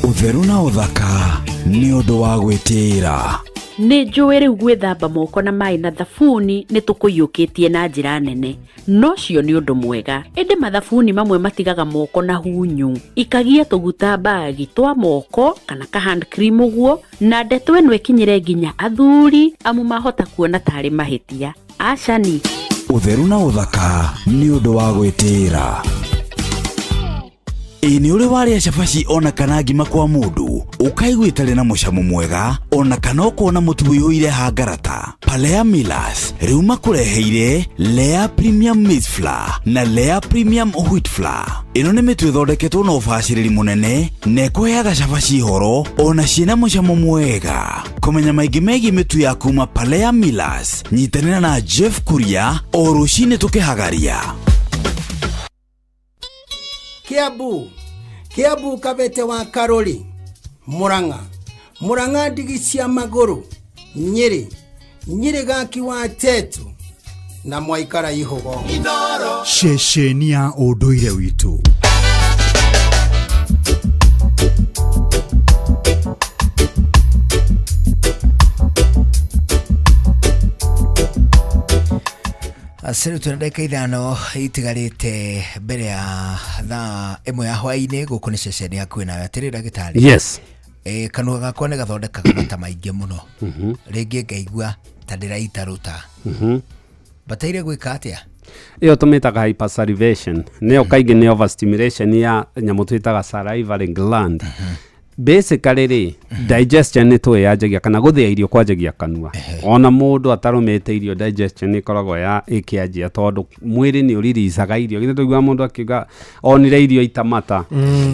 Ũtheru na ũthaka nĩ ũndũ wa gwĩtĩĩra. Nĩ njũĩ rĩu gwĩthamba moko na maĩ na thabuni nĩ tũkũiyũkĩtie na njĩra nene, no cio nĩ ũndũ mwega. Ĩndĩ mathabuni mamwe matigaga moko na hunyu, ikagia tũguta bagi twa moko kana ka hand cream ũguo, na ndeto ĩno ĩkinyĩre nginya athuri amu mahota kuona tarĩ mahĩtia. Acani, ũtheru na ũthaka nĩ ũndũ wa gwĩtĩĩra. Ini ule wari ya shafashi ona kana ngima kwa mundu ukaigua itarĩ na mucamo mwega ona kana ukona mutu wĩihũire hangarata. Palea Millers rĩu makũreheire Lea Premium Maize Flour na Lea Premium Wheat Flour. Ĩno nĩ mĩtu ĩthondeketwo na ũbacĩrĩri mũnene na ĩkũheaga shafashi horo ona ciĩna mucamo mwega. Kũmenya maingĩ megiĩ mĩtu ya kuma Palea Millers, nyitanĩra na Jeff Kuria o rũcinĩ tũkĩhagaria. Kiambu Kabete wa Karori, Murang'a ndigi cia maguru, Nyeri gaki wa Tetu na Mwaikara Ihogo. Ceceni ya ũndũire witũ. Asante tunadaka ithano itigarite mbere ya thaa ĩmwe ya hwainĩ gũkũ nĩ ceceni yaku nayo atĩrĩ Ragitari. Yes. Kanua gakwa nĩ gathondekaga mata maingĩ mũno. Rĩngĩ ngaigua ta ndĩraita ruta. Bataire gwĩka atĩa? Iyo tumitaga hypersalivation. Nĩyo kaingĩ nĩ overstimulation ya nyamũ twĩtaga salivary gland. Basically digestion nĩ twĩyanjagia kana gũthĩa irio kwanjagia kanua. Ona mũndũ atarũmĩte irio digestion nĩ koragwo ya ĩkĩanjia tondũ mwĩrĩ nĩ ũriricaga irio. Githĩ tũigua mũndũ akiuga onire irio itamata.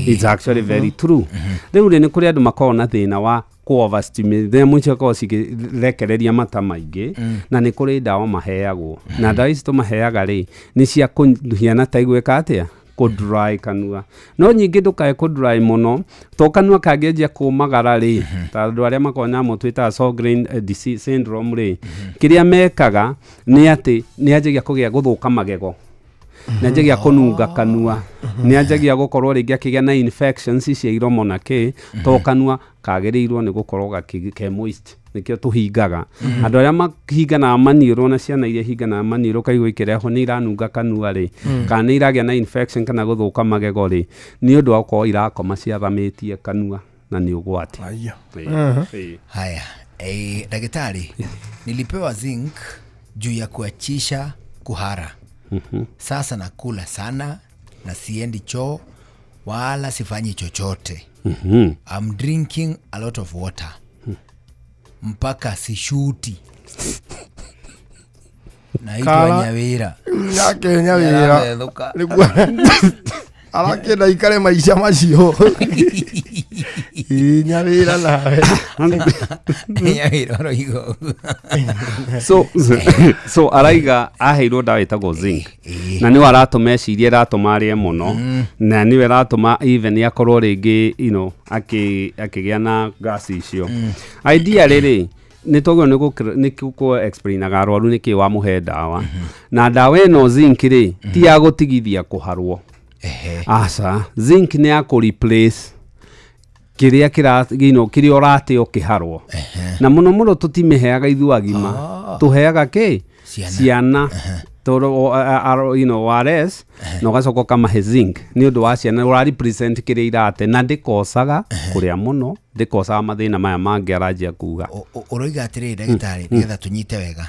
It's actually very true. Rĩu nĩ kũrĩ andũ makoragwo na thĩna wa overstimulate mũico kwa cirekereria mata maingĩ na nĩ kũrĩ ndawa maheagwo. Na ndawa ici tũmaheaga rĩ nĩ cia kũhiana ta igwĩka atĩa dry kanua. No nyingĩ ndũkae dry mũno to kanua kangĩanjia kũmagara rĩ ta andũ arĩa makonya mũtu twĩtaga Sjogren disease syndrome rĩ kĩrĩa mekaga nĩ atĩ nĩ anjagia kũgĩa gũthũka magego nĩanjagia kũnunga kanua nĩanjagia gũkorwo rĩngĩ akĩgĩa na infections cia iromo na kĩ to kanua kagĩrĩirwo nĩ gũkorwo ke moist nĩkĩo tũhingaga andũ arĩa mahinganaga maniũrũ na ciana iria hinganaga maniũrũ kaigua ikĩreho nĩ iranunga kanua rĩ kana nĩ iragĩa na infection kana gũthũka magego rĩ nĩ ũndũ wa gũkorwo irakoma ciathamĩtie kanua na nĩ ũgwati. Haya, daktari, nilipewa zinc juu ya kuachisha kuhara. Sasa nakula sana na siendi choo wala sifanyi chochote. I'm drinking a lot of water. Mpaka sishuti. Naitwa Nyawira. Yake Nyawira. Arakenda ikare maisha macio. Nyawira nawe. Nyawira roigo. So araiga aheirwo ndawa ĩtagwo zinc na nĩ waratũma eciria iratũma arĩe mũno na nĩ weratũma even akorwo rĩngĩ akĩgĩa na gas icio. Idea rĩrĩ nĩ togwo nĩ ku explainaga arwaru nĩkĩ wa mũhe ndawa na ndawa ĩno zinc rĩ ti ya gũtigithia kũharwo. Asa zinc nĩ ya kũ replace kĩrĩa kĩrĩa ũrate ũkĩharwo na mũno mũno tũtimeheaga ithuĩ agima tũheaga kĩ ciana tondũ wares na ũgacoka ũkamahe zinc nĩ ũndũ wa ciana ũra-represent kĩrĩa irate na ndĩkocaga kũrĩa mũno ndĩkocaga mathĩna maya mangĩ aranjia kuga. Ũroiga atĩrĩrĩ ndagĩtarĩ nĩgetha tũnyite wega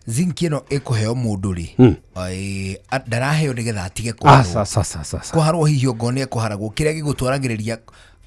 zinc ĩno ĩkũheo mũndũ rĩ ndaraheo nĩgetha atige kũharwo. Kũharwo hihi ongone kũharagwo kĩrĩa gĩgũtwaragĩrĩria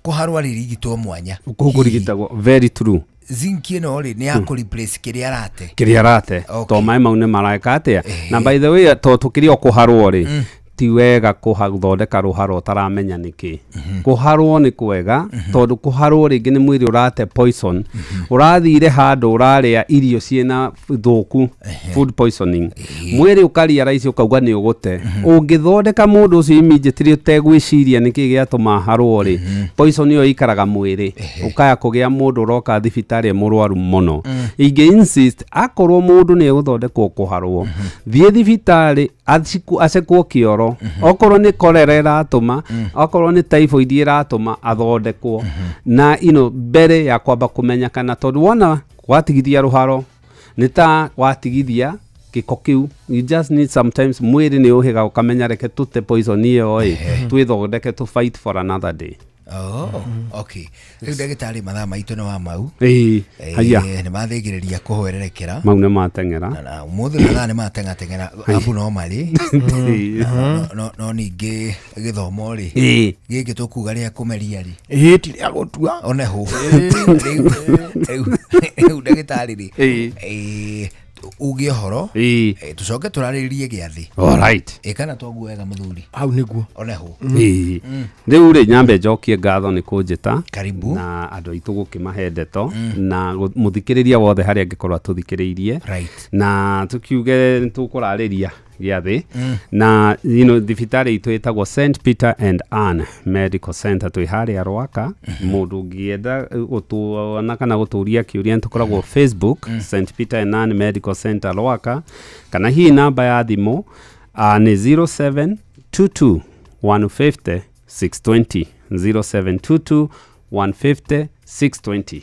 kũharwo rĩrigitwo mwanya kũrigitagwo. Very true. Zinc ĩno rĩ nĩ ya kũ-replace kĩrĩa arate to maĩ mau nĩ mareka atĩa na by the way to tũkĩrĩ o kũharwo rĩ ti wega kũthondeka rũharo ũtaramenya nĩkĩ. Kũharwo nĩ kwega tondũ kũharwo rĩngĩ nĩ mwĩrĩ ũrate poison ũrathire handũ ũrarĩa irio ciĩna thũku food poisoning mwĩrĩ ũkarealize ũkauga nĩ ũgũte ũngĩthondeka mũndũ ũcio immediately ũtegwĩciria nĩkĩ gĩatũma harwo rĩ poison ĩyo ikaraga mwĩrĩ ũkaya kũgĩa mũndũ ũroka thibitarĩ mũrwaru mũno. Ingĩ insist akorwo mũndũ nĩ egũthondekwo kũharwo thiĩ thibitarĩ acekwo kĩoro okorwo nĩ cholera ĩratũma okorwo nĩ typhoid ĩratũma athondekwo na mbere ya kwamba kũmenyekana tondũ wona watigithia rũharo nĩ ta watigithia gĩko kĩu. You just need sometimes mwĩrĩ nĩ ũhĩga ũkamenya reke tũte poison ĩyo twĩthondeke to fight for another day. Okay. Rĩu ndagĩtarĩ mathaa maitũ nĩ wa mau. Nĩ mathĩgĩrĩria kũhwererekera. Mau nĩ mateng'era. Na ũmũthĩ mathaa nĩ mateng'ateng'era abu no marĩ. No ningĩ gĩthomo rĩ. Gĩkĩ tũkuga rĩa kũmeria rĩ. Ti rĩa gũtua. One hũ. Rĩu ndagĩtarĩ rĩ. Uge horo tucoke turarĩrĩrie gĩathĩ. Alright. Kana twaguo wega mũthuri. Hau nĩguo. Oneho. Rĩu rĩ nyambe njokie ngatho nĩ kũnjĩta. Karibu. Na andũ aitũ gũkĩmahe ndeto na mũthikĩrĩria wothe harĩa angĩkorwo atũthikĩrĩirie. Na tũkiuge tũkũrarĩria gĩathĩ na thibitarĩ itũ ĩtagwo St Peter and Anne Medical Center twĩ harĩa Rwaka. Mũndũ ũngĩenda gũtuona kana gũtũria kĩũria tũkoragwo Facebook St Peter and Anne Medical Center Rwaka kana hii namba ya thimũ nĩ 0722 150 620 0722 150 620.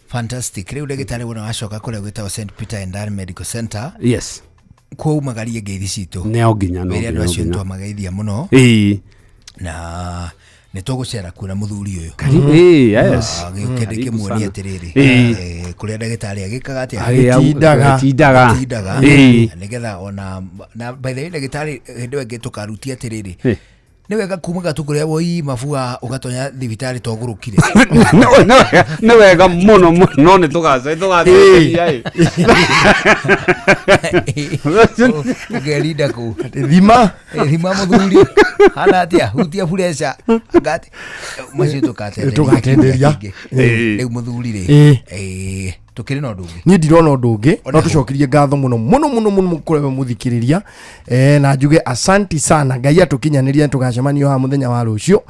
Fantastic. Rĩu ndagĩtarĩ wona wacoka kũrĩa gwĩtagwo St Peter and Anne Medical Center. Yes. Kwa umagarie ngeithi citũ nĩo nginya no nginya acio twamageithia mũno na nĩ tũgũcera kuona mũthuri ũyũ yes gĩũkĩndĩ kĩmuonia atĩrĩrĩ kũrĩa ndagĩtarĩ agĩkaga atĩa tindaga nĩgetha ona na by the way ndagĩtarĩ hĩndĩ ĩyo ĩngĩ tũkarutia atĩrĩrĩ nĩ wega kumaga tũkũrĩa woi mabua ũgatonya thibitarĩ togũrũkire nĩ wega mũno no nĩ tũgaceria ũgelinda kũ thima mũthuri hana atĩa hutia pressure ngati macio tũgatenderia rĩu mũthuri rĩ tukiri no ndungi ni ndirona ũndũ ũngĩ no tũcokirie ngatho mũno kũrĩ mũthikĩrĩria na njuge asanti sana Ngai atũkinyanĩria tũgacemanio ha mũthenya wa rũciũ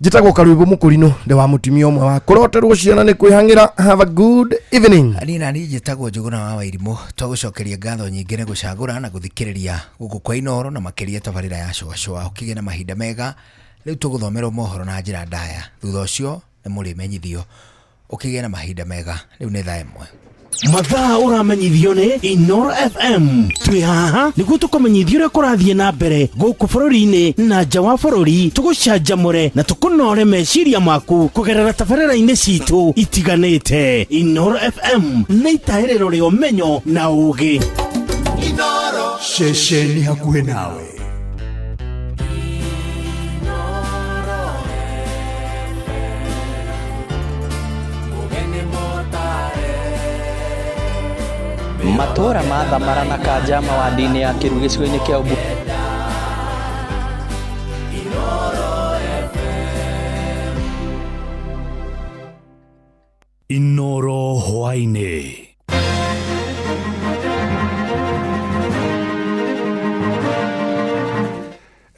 njitagwo Karwĩbũ Mũkũrinũ ndi wa mutimia ũmwe wa kũroterwo ciana nĩ kwĩhang'ĩra. Have a good evening. Nani njĩtagwo Njũgũna wa Wairimũ, tũgũcokeria ngatho nyingĩ nĩ gũcagũra na gũthikĩrĩria gũkũ kwa Inooro na makĩria tabarĩra ya Cũacũa. Ũkĩgĩa na mahinda mega rĩu tũgũthomerwo mohoro na njĩra ndaya, thutha ũcio nĩ mũrĩmenyithio. Ũkĩgĩa na mahinda mega rĩu nĩ thaa ĩmwe. Mathaa ũramenyithio nĩ Inooro FM. Twĩ haha nĩguo tũkũmenyithia ũrĩa kũrathiĩ na mbere gũkũ bũrũri-inĩ na nja wa bũrũri, tũgũcanjamũre na tũkũnore meciria maku kũgerera tabarĩra-inĩ citũ itiganĩte. Inooro FM nĩ itaĩrĩro rĩa ũmenyo na ũũgĩ. Inooro, ceceni hakuhĩ nawe. Matora ma Thamara na Kanja mawadi-inĩ ya Kĩru gĩcigo-inĩ kĩa Ũmbu. Inooro hwainĩ.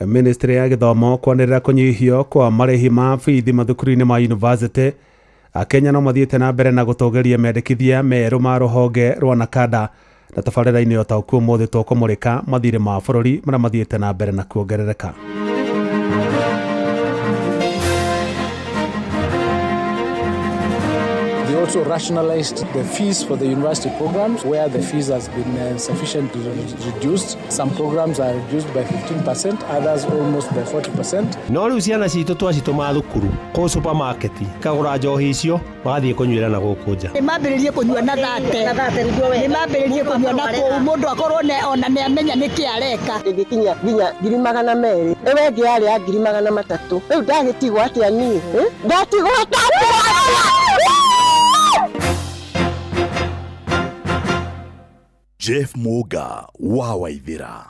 Ministry ya Gĩthomo kwanĩrĩra kũnyihio kwa marĩhi ma bithi mathukuru-inĩ ma university. Akenya no mathiĩte na mbere na gũtũgĩria mendekithia merũ ma rũhonge rwa NACADA na tabarĩra-inĩ o ta ũkuo ũmũthĩ tũkũmũrĩka mathirĩ ma bũrũri marĩa mathiĩte na mbere na kuongerereka. They also rationalized the fees for the university programs where the fees has been sufficiently reduced. Some programs are reduced by 15%, others almost by 40%. No rĩu ciana citũ twacitũma thukuru kũ supermarket kagũra njohi icio magathiĩ kũnyuĩra na gũkũ nja. Nĩmambĩrĩrie kũnyua na thate, nĩmambĩrĩrie kũnyua na kũu mũndũ akorwo ona nĩamenya nĩkĩ areka. Ngĩkinya nginya 200,000 ĩwe ĩngĩ yarĩ ya 300,000 rĩu ndagĩtigwo atĩa niĩ ndatigwo Jeff Muga wa Waithira.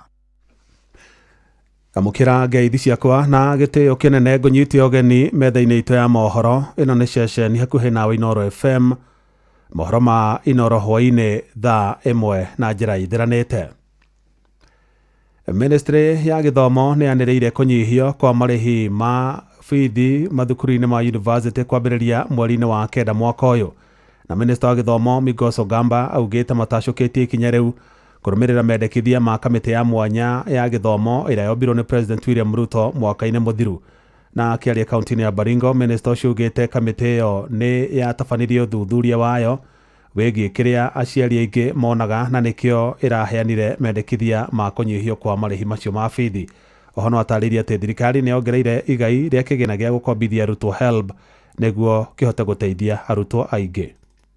Amukira ngeithi ciakwa na gĩtĩo kĩnene ngũnyitie ũgeni metha-inĩ itũ ya mohoro. Ĩno nĩ ceceni hakuhĩ nawe Inooro FM. Mohoro ma Inooro hwainĩ thaa ĩmwe na njĩra ithiranĩte. Ministry ya Gĩthomo nĩ yanĩrĩire kũnyihio kwa marĩhi ma bithi mathukuru-inĩ ma university kwambĩrĩria mweri-inĩ wa kenda mwaka ũyũ. Na Minister wa Gĩthomo Migos Ogamba augĩte matacũkĩtie ikinya rĩu kũrũmĩrĩra mendekithia ma kamĩtĩ ya mwanya ya gĩthomo ĩrĩa yombirwo nĩ President William Ruto mwaka-inĩ mũthiru. Na akĩaria kaunti-inĩ ya Baringo, Minister ũcio augĩte kamĩtĩ ĩyo nĩ yatabanirie ũthuthuria wayo wĩgiĩ kĩrĩa aciari aingĩ monaga na nĩkĩo ĩraheanire mendekithia ma kũnyihio kwa marĩhi macio ma bithi. Oho no atarĩirie atĩ thirikari nĩ yongereire igai rĩa kĩgĩna gĩa gũkombithia arutwo HELB nĩguo kĩhote gũteithia arutwo aingĩ.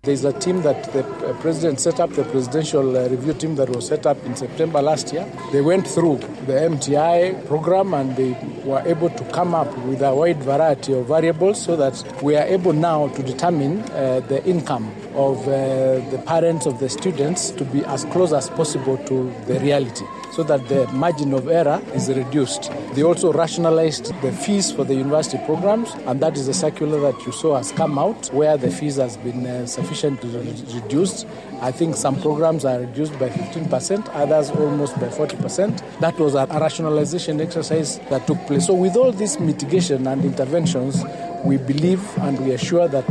There's a team that the president set up, the presidential review team that was set up in September last year. They went through the MTI program and they were able to come up with a wide variety of variables so that we are able now to determine the income of the parents of the students to be as close as possible to the reality, so that the margin of error is reduced. They also rationalized the fees for the university programs, and that is the circular that you saw has come out, where the fees has been sufficiently reduced. I think some programs are reduced by 15%, others almost by 40%. That was a rationalization exercise that took place. So with all this mitigation and interventions, we believe and we are sure that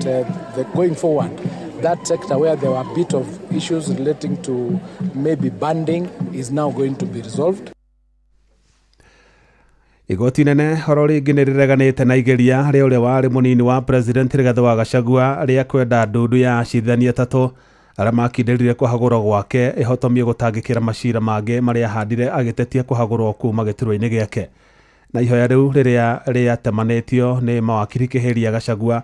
going forward, that sector where there were a bit of issues relating to maybe banding is now going to be resolved. Igoti nene horo rĩngĩ nĩ rĩreganĩte na igeria rĩa ũrĩa warĩ mũnini wa President Rigathi wa Gachagua rĩa kwenda ndundu ya acirithania atatũ arĩa makindĩrire kũhagũrwo gwake ĩhotomie gũtangĩkĩra macira mangĩ marĩa ahandire agĩtetia kũhagũrwo kuuma gĩturwa-inĩ gĩake. Na ihoya rĩu rĩrĩa rĩatemanĩtio nĩ mawakiri Kĩhĩria Gachagua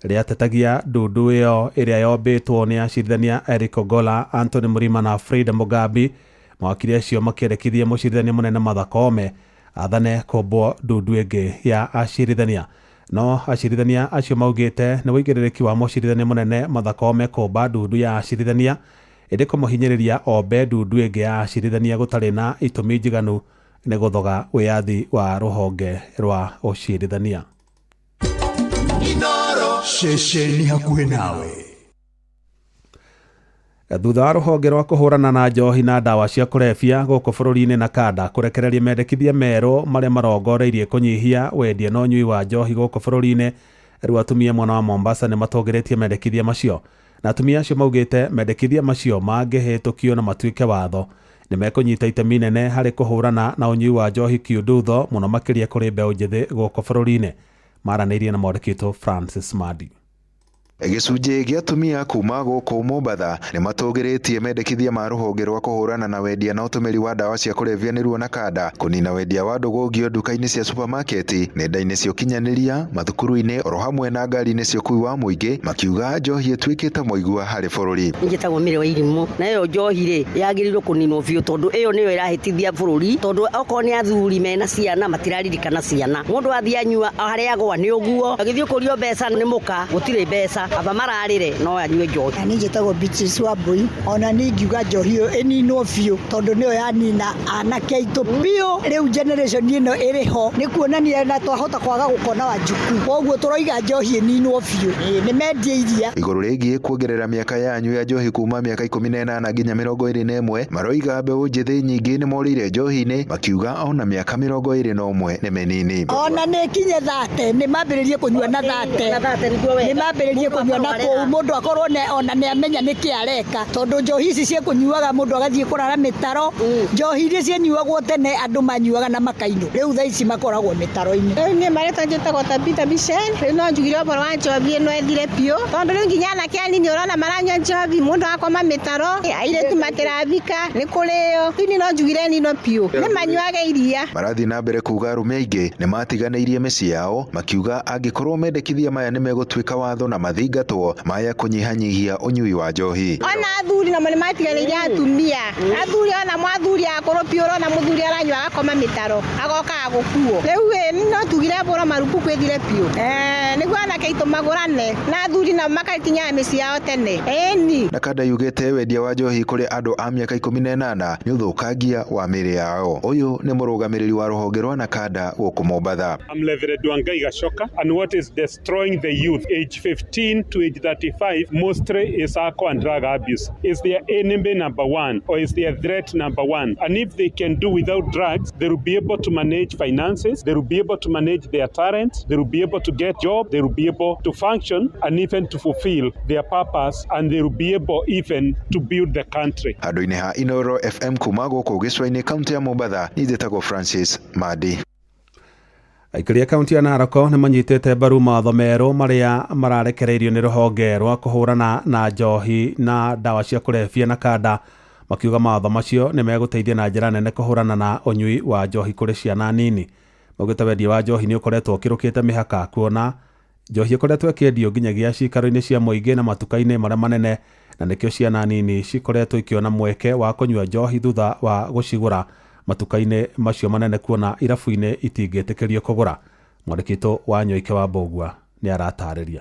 rĩatetagia ndundu ĩyo ĩrĩa yombĩtwo nĩ acirithania Eric Ogolla, Anthony Mrima na Frida Mugambi. Mawakiri acio makĩendekithia mũcirithania mũnene Martha Koome athane kũmbwo ndundu ĩngĩ ya acirithania. No acirithania acio maugĩte nĩ wĩigĩrĩrĩki wa mũcirithania mũnene Martha Koome kũmba ndundu ya acirithania ĩrĩ kũmũhinyĩrĩria ombe ndundu ĩngĩ ya acirithania gũtarĩ na itũmi njiganu nĩ gũthoga wĩyathi wa rũhonge rwa ũcirithania. Inooro, ceceni hakuhĩ nawe. thutha wa rũhonge rwa kũhũrana na njohi na ndawa cia kũrebia gũkũ bũrũri-inĩ na kanda kũrekereria mendekithia merũ marĩa marongoreirie kũnyihia wendia na ũnyui wa njohi gũkũ bũrũri-inĩ, rĩu atumia mwena wa Mombasa nĩ matũgĩrĩtie mendekithia macio, na atumia acio maugĩte mendekithia macio mangĩhĩtũkio na matuĩke watho nĩ mekũnyita itemi inene harĩ kũhũrana na ũnyui wa njohi kiundutho mũno makĩria kũrĩ mbeũ njĩthĩ gũkũ bũrũri-inĩ. Maranĩirie na mwandĩki Francis Madi. Gĩcunjĩ gĩa atumia kuma gũkũ Mombatha nĩ matũgĩrĩtie mendekithia ma rũhonge rwa kũhũrana na wendia na ũtũmĩri wa ndawa cia kũrebia nĩruo na kanda kũnina wendia wa ndũgũngio nduka-inĩ cia supermarket, nenda-inĩ cia ũkinyanĩria, mathukuru-inĩ oro hamwe na ngari-inĩ cia ũkui wa mũingĩ, makiuga njohi ĩtuĩkĩte mũigua harĩ bũrũri. Njĩtagwo Mĩrĩ wa Irimũ, na ĩyo njohi-rĩ yagĩrĩirwo kũninwo biũ tondũ ĩyo nĩyo ĩrahĩtithia bũrũri, tondũ okorwo nĩ athuri mena ciana matiraririkana ciana. Mũndũ athiĩ anyua harĩa agwa nĩ ũguo, agĩthiĩ kũrio mbeca nĩ mũka gũtirĩ mbeca aba mararĩre no anyue njohi. Na niĩ njĩtagwo Beatrice Wambui, ona niĩ ngiuga njohi ĩyo ĩninwo biũ tondũ nĩyo yanina anake aitũ biũ. Rĩu generation ĩno ĩrĩho nĩ kuonania na twahota kwaga gũkona Wanjuku, koguo tũroiga njohi ĩninwo biũ, nĩ mendie iria. Igũrũ rĩgiĩ kuongerera mĩaka yanyu ya njohi kuma mĩaka 18 nginya 21, maroiga mbeũ njĩthĩ nyingĩ nĩ morĩire njohi-inĩ, makiuga ona mĩaka 21 nĩ mĩnini. Ona nĩ kinye 30 nĩ mambĩrĩrie kũnyua na 30, nĩ mambĩrĩrie kũnyua na kũu mũndũ akorwo ona nĩ amenya nĩkĩ areka, tondũ njohi ici cia kũnyuaga mũndũ agathiĩ kũrara mĩtaro. Njohi iria cianyuagwo tene andũ manyuaga na makainũ, rĩu thaa ici makoragwo mĩtaro-inĩ. Rĩu niĩ marĩtwa njĩtagwo Tabitha Bichen, rĩu no njugire ũboro wa njohi ĩno ĩthire biũ, tondũ rĩu nginya anake anini ũrona maranyua njohi, mũndũ akoma mĩtaro, airĩtu matirabika nĩ kũrĩo. Rĩu niĩ no njugire nino biũ, nĩ manyuage iria. Marathiĩ na mbere kuuga arũme aingĩ nĩ matiganĩirie mĩciĩ yao, makiuga angĩkorwo mendekithia maya nĩ megũtuĩka watho na mathingatwo maya kũnyihanyihia ũnyui wa njohi. Ona athuri namo nĩ matiganĩirie atumia, athuri ona mwathuri akorwo biũ ũrona mũthuri aranyua agakoma mĩtaro agoka agũkuo. Rĩu no tugire ũboro marufuku ĩthire biũ, nĩguo anake aitũ magũrane na athuri nao makakinyaga mĩciĩ yao tene. Ĩni na kanda yugĩte wendia wa njohi kũrĩ andũ a mĩaka 18 nĩ ũthũkangia wa mĩĩrĩ yao. Ũyũ nĩ mũrũgamĩrĩri wa rũhonge rwa Nakada gũkũ Mombatha. I'm Reverend Wangai Gachoka, and what is destroying the youth age 15 to age 35 mostly is alcohol and drug abuse. Is their enemy number one, or is their threat number one? And if they can do without drugs, they will be able to manage finances, they will be able to manage their talents, they will be able to get job, they will be able to function and even to fulfill their purpose, and they will be able even to build the country. Handũ-inĩ ha Inooro FM kuma gũkũ gĩcũa-inĩ kaunti ya Mombatha, niĩ njĩtagwo Francis Madi. Aikari a kaunti ya Narok nĩ manyitĩte mbaru mawatho merũ marĩa mararekereirio nĩ rũhonge rwa kũhũrana na njohi na ndawa cia kũrebia na kanda, makiuga mawatho macio nĩ megũteithia na njĩra nene kũhũrana na ũnyui wa njohi kũrĩ ciana nini. Maugĩte wendia wa njohi nĩ ũkoretwo ũkĩrũkĩte mĩhaka, kuona njohi ĩkoretwo ĩkĩendio nginyagia cikaro-inĩ cia mũingĩ na matuka-inĩ marĩa manene, na nĩkĩo ciana nini cikoretwo ikĩona mweke wa kũnyua njohi thutha wa gũcigũra matuka-inĩ macio manene, kuona irabu-inĩ itingĩtĩkĩrio kũgũra. Mwandĩki wa Nyoike wa Mbũgua nĩ aratarĩria.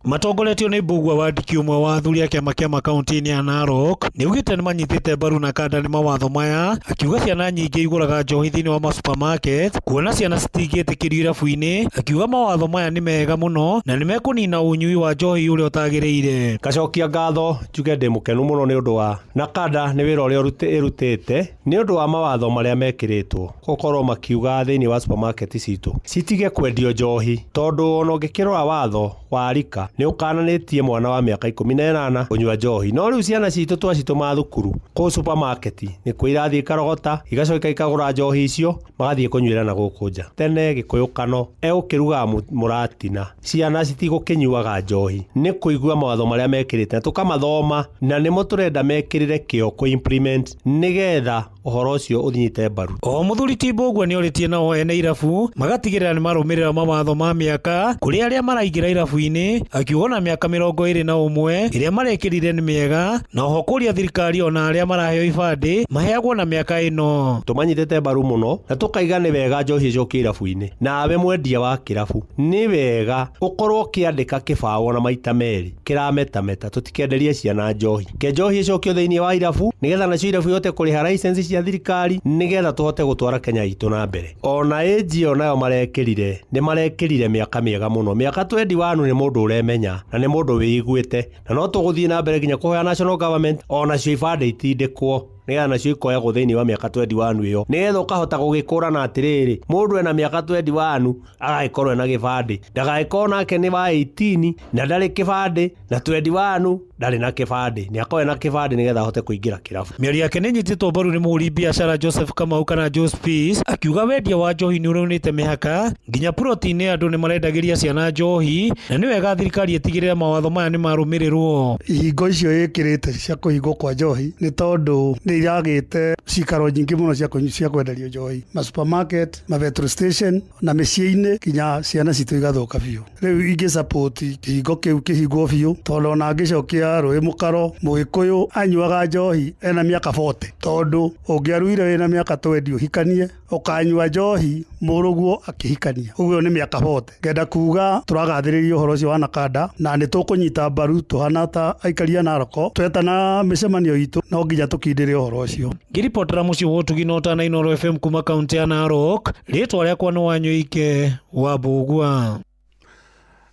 Matongoretio nĩ Mbũgua wandiki ũmwe wa athuri a kĩama kĩa makaunti-inĩ ya Narok nĩ ugĩte nĩ manyitĩte mbaru na kanda nĩ mawatho maya, akiuga ciana nyingĩ igũraga njohi thĩinĩ wa supermarket, kuona ciana citingĩtĩkĩrio irabu-inĩ. Akiuga mawatho maya nĩ mega mũno na nĩ mekũnina ũnyui wa njohi ũrĩa ũtagĩrĩire. Gacokia ngatho njuge ndĩ mũkenu mũno nĩ ũndũ wa Nakada nĩ wĩra ũrĩa ĩrutĩte nĩ ũndũ wa mawatho marĩa mekĩrĩtwo gũkorwo makiuga thĩinĩ wa supermarket citũ citige kwendio njohi, tondũ ona ũngĩkĩrora watho wa rika nĩ ũkananĩtie mwana wa mĩaka 18 kũnyua njohi, no rĩu ciana citũ twacitũma thukuru kũu supermarket nĩ kuo irathiĩ karogota igacoka ikagũra njohi icio magathiĩ kũnyuĩra na gũkũ nja. Tene gĩkũyũkano egũkĩruga mũratina, ciana citigũkĩnyuaga njohi, nĩ kũigua mawatho marĩa mekĩrĩte na tũkamathoma, na nĩmo tũrenda mekĩrĩre kĩo kũ implement nĩgetha ũhoro ũcio ũthinyite mbaru. O mũthuri ti Mbũgua nĩ orĩtie nao ene irabu magatigĩrĩra nĩ marũmĩrĩra mawatho ma mĩaka kũrĩ arĩa maraingĩra irabu-inĩ, akiuga na mĩaka 21 ĩrĩa marekĩrire nĩ mĩega, na oho kũria thirikari ona arĩa maraheo ibandĩ maheagwo na mĩaka ĩno. Tũmanyitĩte mbaru mũno na tũkaiga nĩ wega njohi icokie irabu-inĩ. Nawe mwendia wa kĩrabu nĩ wega ũkorwo ũkĩandĩka kĩbaũ na maita merĩ kĩrametameta, tũtikenderie ciana njohi. Ke njohi icokio thĩinĩ wa irabu nĩgetha nacio irabu ihote kũrĩha license cia thirikari nigetha tuhote gutwara Kenya itu na mbere. Ona age onayo marekirire ni marekirire miaka miega muno. Miaka 21 ni mundu uremenya na ni mundu wiiguite na no tuguthie na mbere nginya kuhoya national government ona cio ibande itindikwo nigetha nacio ikoyagwo thiini wa miaka 21 iyo nigetha ukahota gugikũrana atiriri mundu ena miaka 21 agaikorwo ena gibande ndagaikorwo nake ni wa 18 na ndari kibande na 21 ndari na kibande ni akoe na kibande nigetha ahote kuingira kirabu. Mĩario yake nĩ nyitĩtwo mbaru nĩ mũhũri biacara Joseph Kamau kana Joe Spies akiuga wendia wa njohi nĩ ũraunĩte mĩhaka nginya ploti-inĩ andũ nĩ marendagĩria ciana njohi na nĩ wega thirikari ĩtigĩrĩre mawatho maya nĩ marũmĩrĩrwo. Ihingo icio ĩkĩrĩte cia kũhingwo kwa njohi nĩ tondũ nĩ iragĩte cikaro nyingĩ mũno cia kwenderio njohi ma supermarket ma petrol station na mĩciĩ-inĩ kinya ciana citũ igathũka biũ. Rĩu ingĩ support kĩhingo kĩu kĩhingwo biũ tondũ ona angĩcokia rũĩ mũkaro Mũgĩkũyũ anyuaga njohi ena mĩaka 40 tondũ ũngĩaruire wĩna mĩaka 20 ũhikanie ũkanyua njohi mũrũguo akĩhikania ũguo nĩ mĩaka 40. Ngenda kuga tũragathĩrĩria ũhoro ũcio wa Nakada na nĩ tũkũnyita mbaru tũhana ta aikaria Naroko twetana mĩcemanio itũ no nginya tũkindĩre ũhoro ũcio. Ngĩribotera mũciĩ wa Ũtugi na Inooro FM kuma kaunti ya Narok, rĩtwa rĩakwa nĩ Wanyũike wa Mbugua.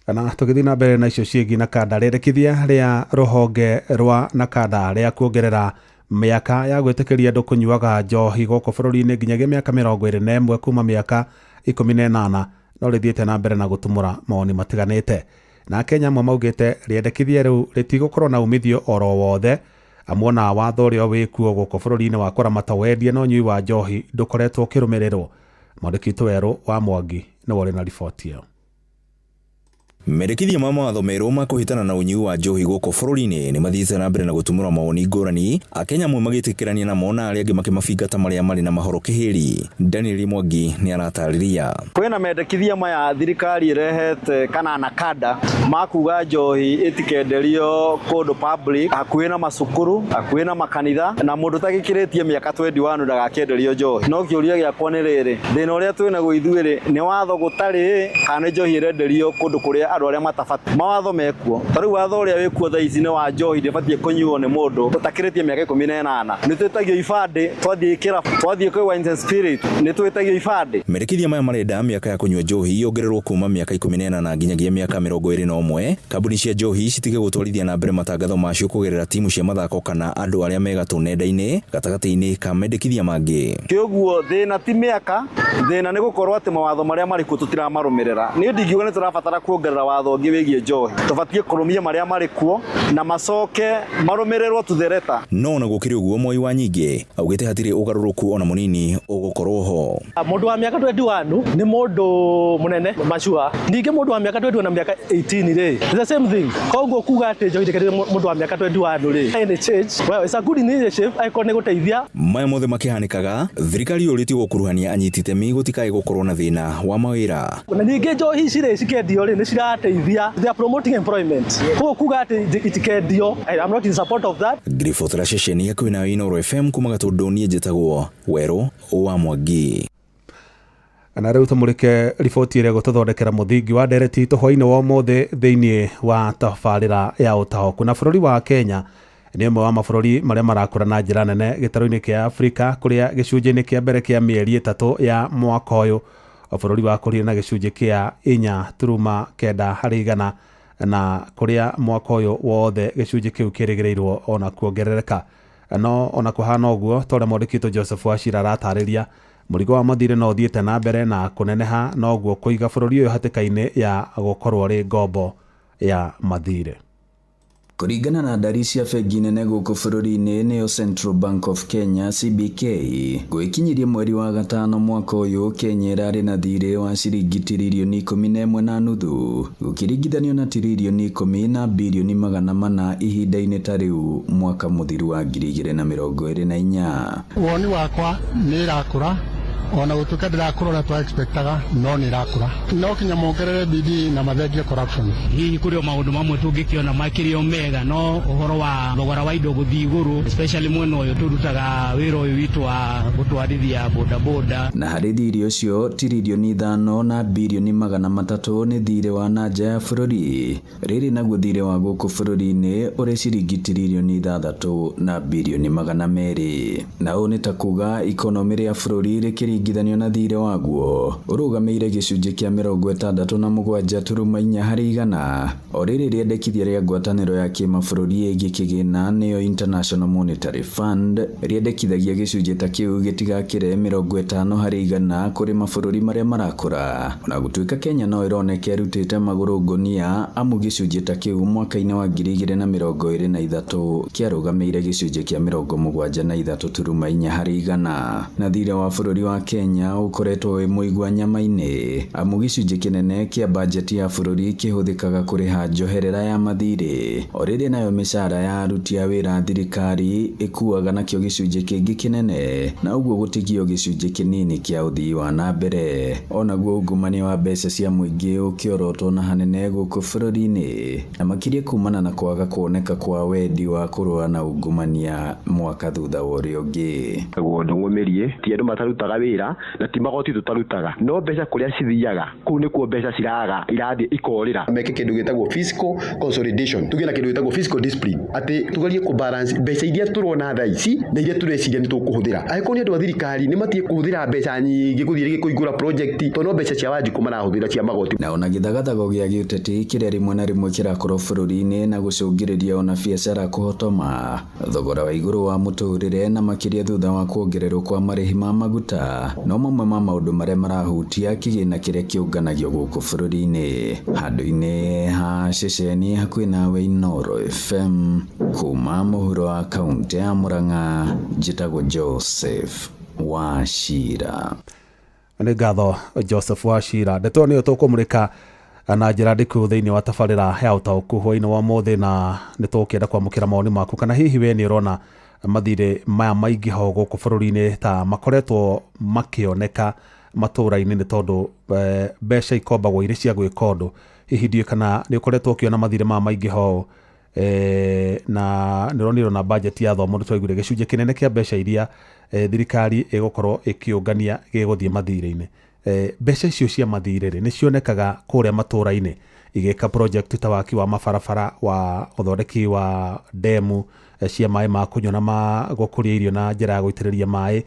Kana tũgĩthiĩ na mbere na icio ciĩgiĩ Nakada, rĩendekithia rĩa rũhonge rwa Nakada rĩa kuongerera mĩaka ya gwĩtĩkĩria andũ kũnyuaga njohi gũkũ bũrũri-inĩ nginyagia mĩaka 21 kuma mĩaka 18 no rĩthiĩte na mbere na gũtumũra mawoni matiganĩte. Na Kenya amwe maugĩte rĩendekithia rĩu rĩtigũkorwo na umithio oro wothe amwona watho ũrĩa wĩkuo gũkũ bũrũri-inĩ wa kũramata wendia na ũnyui wa njohi ndũkoretwo ũkĩrũmĩrĩrwo. Mwandĩki witũ Werũ wa Mwangi nĩ warĩ na riboti ĩyo. Mendekithia ma mawatho merũ ma kũhĩtana na ũnyui wa njohi gũkũ bũrũri-inĩ nĩ mathiĩte na mbere na gũtumũra mawoni ngũrani, Akenya amwe magĩtĩkĩrania namo na arĩa angĩ makĩmabingata marĩa marĩ na mahoro kĩhĩri. Daniel Mwangi nĩ aratarĩria. Kwĩna mendekithia maya thirikari ĩrehete kana Nakada makuga njohi ĩtikenderio kũndũ public hakuhĩ na macukuru hakuhĩ na makanitha na mũndũ ũtagĩkĩrĩtie mĩaka 21 ndagakĩenderio njohi. No kĩũria gĩakwa nĩ rĩrĩ, thĩna ũrĩa twĩnaguo ithuĩ nĩ watho gũtarĩ kana njohi ĩrenderio kũndũ kũrĩa andũ arĩa matabatiĩ. Mawatho mekuo. Tarĩu watho ũrĩa wĩkuo thaa ici nĩ wa njohi ndĩbatiĩ kũnyuo nĩ mũndũ ũtakĩrĩtie mĩaka 18. Nĩ twĩtagio ibandĩ, twathiĩ kĩrabu, twathiĩ kwĩ wine and spirit, nĩ twĩtagio ibandĩ. Mendekithia maya marenda mĩaka ya kũnyua njohi yongererwo kuma mĩaka 18 nginyagia mĩaka 21. Kambuni cia njohi citige gũtwarithia na mbere matangatho macio kũgerera timu cia mathako kana andũ arĩa me gatũ nenda-inĩ gatagatĩ-inĩ ka mendekithia mangĩ. Kĩoguo thĩna ti mĩaka, thĩna nĩ gũkorwo atĩ mawatho marĩa marĩ kuo tũtiramarũmĩrĩra. Niĩ ndingiuga nĩ tũrabatara kuongerera watho ũngĩ wĩgiĩ njohi. Tũbatiĩ kũrũmia marĩa marĩ kuo na macoke marũmĩrĩrwo to the letter. No na gũkĩrĩ ũguo Moi wa Nyingĩ augĩte hatirĩ ũgarũrũku ona mũnini ũgũkorwo ho. Mũndũ wa mĩaka 21 nĩ mũndũ mũnene machua. Ningĩ mũndũ wa mĩaka 21 na mĩaka 18 rĩ, the same thing. Koguo kuga atĩ njohi ndĩkenderio mũndũ wa mĩaka 21 rĩ, any change, well, it's a good initiative, aiko nĩ gũteithia. Maya mothe makĩhanĩkaga, thirikari yũrĩtio gũkuruhania anyiti itemi gũtikae gũkorwo na thĩna wa mawĩra. Na ningĩ njohi ici rĩ cikendio rĩ nĩ cirateithia, they are promoting employment. Koguo kuga atĩ itikendio, I'm not in support of that. Grifoth Rashesheni yakwĩna Inooro FM kuma Gatũndũ niĩ njĩtagwo Werũ wa Mwangi. Na rĩu tũmũrĩke riboti ĩrĩa gũtũthondekera mũthingi wa ndereti tũhwainĩ wa ũmũthĩ thĩinĩ wa tabarĩra ya ũtahoku. Na bũrũri wa Kenya nĩ ũmwe wa mabũrũri marĩa marakũra na njĩra nene gĩtarũ-inĩ kĩa Afrika, kũrĩa gĩcunjĩ-inĩ kĩa mbere kĩa mĩeri 3 ya mwaka ũyũ bũrũri wa kũrĩa na gĩcunjĩ kĩa 4.9 harĩ igana, na kũrĩa mwaka ũyũ wothe gĩcunjĩ kĩu kĩrĩgĩrĩirwo ona kuongerereka. No ona kũhana ũguo ta ũrĩa mwandĩki Joseph Wachira aratarĩria, mũrigo wa mathirĩ no ũthiĩte na mbere na kũneneha, no ũguo kũiga bũrũri ũyũ hatĩka-inĩ ya gũkorwo rĩ ngombo ya mathirĩ. Kũringana na ndari cia bengi nene gũkũ bũrũri-inĩ nĩyo Central Bank of Kenya CBK, gwĩkinyirie mweri wa gatano mwaka ũyũ Kenya ĩrarĩ na thirĩ wa ciringi tiririoni 11.5 gũkĩringithanio na tiririoni 10 na birioni 400 ihinda-inĩ ta rĩu mwaka mũthiru wa 2024. Woni wakwa nĩ irakũra ona gutuka ndirakura twa expectaga no ni rakura no kinya mongerere bidii na mathengia corruption hihi kuri maundu mamwe tungikiona makirio mega no uhoro wa thogora wa indo guthii iguru especially mwena uyu turutaga wira uyu witu wa gutwarithia bodaboda na harĩ thirĩ ũcio tiririoni 5 na bilioni 300 nĩ thirĩ wa nanja ya bũrũri rĩrĩ naguo thirĩ wa gũkũ bũrũri-inĩ ũrĩ ciringi tiririoni 6 na bilioni 200 na ũũ nĩ ta kuga ikonomi rĩa bũrũri rĩkĩringithanio na thirĩ waguo ũrũgamĩire gĩcunjĩ kĩa 67.4 harĩ igana o rĩrĩ rĩendekithia rĩa ngwatanĩro ya kĩmabũrũri ĩgiĩ kĩgĩna nĩyo International Monetary Fund rĩendekithagia gĩcunjĩ ta kĩu gĩtigakĩre 50 harĩ igana kũrĩ mabũrũri marĩa marakũra na gũtuĩka Kenya no ĩroneke ĩrutĩte magũrũ ngonia amu gĩcunjĩ ta kĩu mwaka-inĩ wa 2023 kĩarũgamĩire gĩcunjĩ kĩa 73.4 harĩ igana na thirĩ wa bũrũri wa Kenya ũkoretwo wĩ mũigua nyama-inĩ amu gĩcunjĩ kĩnene kĩa bajeti ya bũrũri kĩhũthĩkaga kũrĩha njoherera ya mathirĩ o rĩrĩ nayo mĩcara ya aruti a wĩra thirikari ĩkuaga nakĩo gĩcunjĩ kĩngĩ kĩnene na ũguo gũtigio gĩcunjĩ kĩnini kĩa ũthii wa na mbere onaguo ungumania wa mbeca cia mũingĩ ũkĩorotwo na hanene gũkũ bũrũri-inĩ na makĩria kumana na kwaga kuoneka kwa wendi wa kũrũa na ungumania mwaka thutha wa ũrĩa ũngĩ ndũng'ũmĩrie ti andũ matarutaga wĩra na ti magoti tutarutaga no mbeca kũrĩa cithiaga kũu nĩkuo mbeca ciraga irathiĩ ikorĩra meke kĩndũ gĩtagwo fiscal consolidation tuge na kĩndũ gĩtagwo fiscal discipline atĩ tugerie kũbalance mbeca iria tũrona thaa ici na iria tũreciria nĩ tũkũhũthĩra angĩkorwo nĩ andũ a thirikari nĩ matige kũhũthĩra mbeca nyingĩ gũthiĩ rĩngĩ kũhingũra project tondũ mbeca cia Wanjiku marahũthĩra cia magoti na ona gĩthagathago gĩa gĩũteti kĩrĩa rĩmwe na rĩmwe kĩrakorwo bũrũri-inĩ na gũcũngĩrĩria ona biacara kũhotoma thogora wa igũrũ wa mũtũrĩre na makĩria thutha wa kuongererwo kwa marĩhi ma maguta no mamwe ma maũndũ marĩa marahutia kĩgĩna kĩrĩa kĩũnganagio gũkũ bũrũri-inĩ handũ-inĩ ha ceceni hakuhĩ nawe Inooro FM kuma mũhuro wa kaunti ya Murang'a njĩtagwo Joseph Wachira. Nĩ ngatho Joseph Wachira ndeto nĩyo tũkũmũrĩka na njĩra ndĩku thĩinĩ wa tabarĩra ya ũtaũku hwaĩ-inĩ wa ũmũthĩ na nĩ tũkĩenda kwamũkĩra mawoni maku kana hihi we nĩ ũrona mathirĩ maya maingĩ ho gũkũ bũrũri-inĩ ta makoretwo makĩoneka matũra-inĩ nĩ tondũ mbeca ikombagwo irĩ cia gwĩka ũndũ hihi ndiũĩ kana nĩ ũkoretwo ũkĩona mathirĩ maya maingĩ ho na nĩ ũronirwo na bajeti ya thomo nĩ twaiguire gĩcunjĩ kĩnene kĩa mbeca iria thirikari ĩgũkorwo ĩkĩũngania gĩgũthiĩ mathirĩ-inĩ mbeca icio cia mathirĩ nĩ cionekaga kũrĩa matũra-inĩ igĩka project ta waki wa mabarabara wa ũthondeki wa demu cia maĩ ma kũnyua na ma gũkũria irio na njĩra ya gũitĩrĩria maĩ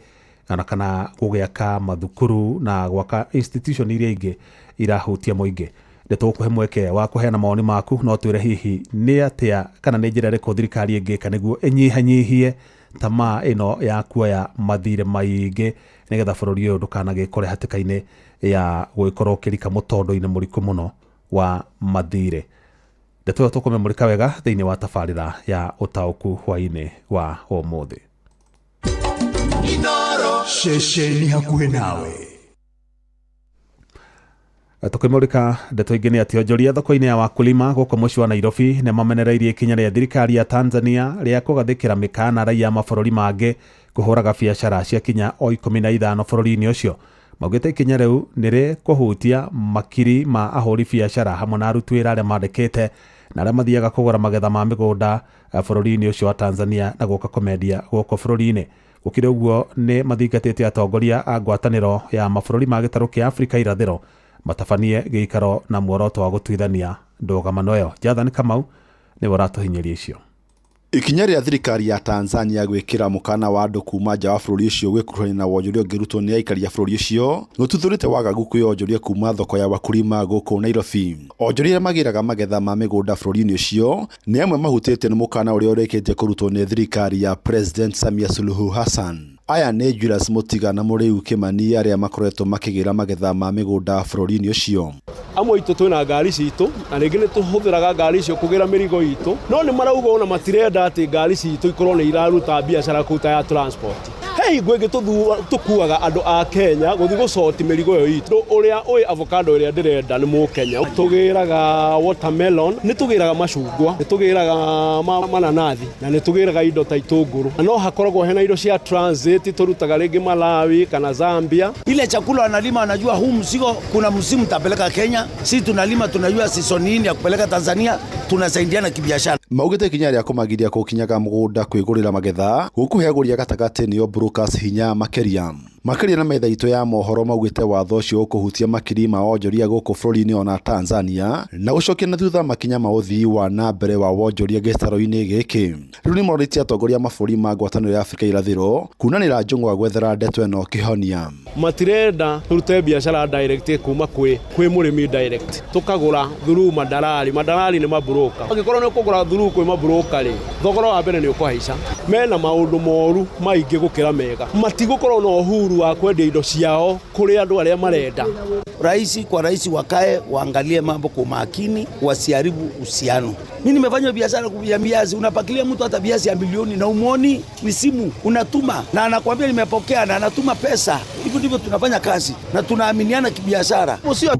kana gũgĩaka mathukuru na gwaka institution iria ingĩ irahutia mũingĩ ndĩtũkũhe mweke wa kũheana mawoni maku no twĩre hihi nĩ atĩa kana nĩ njĩra ĩrĩkũ thirikari ĩngĩka nĩguo ĩnyihanyihie tamaa ĩno ya kuoya mathirĩ maingĩ nĩgetha bũrũri ũyũ ndũkanagĩkore hatĩka-inĩ ya gũgĩkorwo ũkĩrika mũtondo-inĩ mũriku mũno wa mathirĩ ndeto ĩyo tũkũmĩmũrĩka wega thĩinĩ wa tabarĩra ya ũtaũku hwaĩ-inĩ wa ũmũthĩ. Inooro ceceni hakuhĩ nawe. Tukimurika ndeto ingĩ nĩ atĩ onjoria thoko-inĩ ya wakulima gũkũ mũciĩ wa Nairobi nĩ mamenereirie ikinya rĩa thirikari ya Tanzania rĩa kũgathĩkĩra mĩkana raia mabũrũri mangĩ kũhũraga biacara cia kinya o 15 bũrũri-inĩ ũcio. Maugĩte ikinya rĩu nĩ rĩkũhutia makiri ma ahũri biacara hamwe na aruti wĩra arĩa mandĩkĩte na arĩa mathiaga kũgũra magetha ma mĩgũnda bũrũri-inĩ ũcio wa Tanzania na gũka kũmendia gũkũ bũrũri-inĩ. Gũkĩrĩ ũguo nĩ mathingatĩte atongoria a ngwatanĩro ya mabũrũri ma gĩtarũ kĩa Afrika irathĩro matabanie gĩikaro na muoroto wa gũtuithania ndũgamano ĩyo. Jathan Kamau nĩ ũratũhinyĩria icio. Ikinya rĩa thirikari ya Tanzania gwĩkĩra mũkana wa andũ kuma nja wa bũrũri ũcio gwĩkuruhania na wonjoria ũngĩrutwo nĩ aikari a bũrũri ũcio gũtuthũrĩte wagagu kwĩyonjoria kuma thoko ya wakulima gũkũ Nairobi. Onjoria magĩraga magetha ma mĩgũnda bũrũri-inĩ ũcio nĩ amwe mahutĩtio nĩ mũkana ũrĩa ũrĩkĩtie kũrutwo nĩ thirikari ya President Samia Suluhu Hassan. Aya nĩ Julius Mũtiga na Mũrĩu Kĩmani arĩa makoretwo makĩgĩra magetha ma mĩgũnda bũrũri-inĩ ũcio. Amwe itũ twĩna ngari citũ na rĩngĩ nĩ tũhũthĩraga ngari icio kũgĩra mĩrigo itũ no nĩ marauga ona matirenda atĩ ngari citũ ikorwo nĩ iraruta biacara kũu ta ya transport. Hey gwege tukuaga andu a Kenya guthi gucoti mirigo yo itu uria oi avocado iria ndirenda ni mu Kenya tugiraga watermelon ni tugiraga mashungwa ni tugiraga mananathi na ni tugiraga indo ta itunguru no hakoragwo hena indo cia transit turutaga ringi Malawi kana Zambia. Ile chakula wanalima wanajua huu msigo kuna msimu tapeleka Kenya, si tunalima tunajua season hii ya kupeleka Tanzania, tunasaidiana kibiashara. Maugite kinya ria kumagiria kukinyaga mugunda kwigurira magetha gukuheaguria gatagati niyo brokers hinya makeria na metha itu ya mohoro maugite watho ucio ukuhutia makiri ma wonjoria guku bururi-ini ona Tanzania na gucokia na thutha makinya ma uthii wa na mbere wa wonjoria gĩtaro-inĩ gĩkĩ. Riu ni morĩtie atongoria mabũrũri ma ngwatanĩro ya Afrika irathĩro kunanĩra njũng'wa gwethera ndeto ĩno kĩhonia. Matirenda turute biashara direct kuma kwĩ mũrĩmi direct tukagura through madarari ni mabroka. Angĩkorwo ni kugura through kwĩ mabroka ri thogora wa mbere ni ukuhaica. Mena maundu moru maingĩ gukira mega. Matigũkorwo na uhuru wa kwendia indo ciao kuri andu aria marenda. Rais wakae waangalie mambo kwa makini, wasiharibu uhusiano. Mimi nimefanya biashara ya viazi, unapakilia mtu hata viazi ya milioni na umoni ni simu unatuma na anakuambia nimepokea na anatuma pesa. Hivyo ndivyo tunafanya kazi na tunaaminiana kibiashara.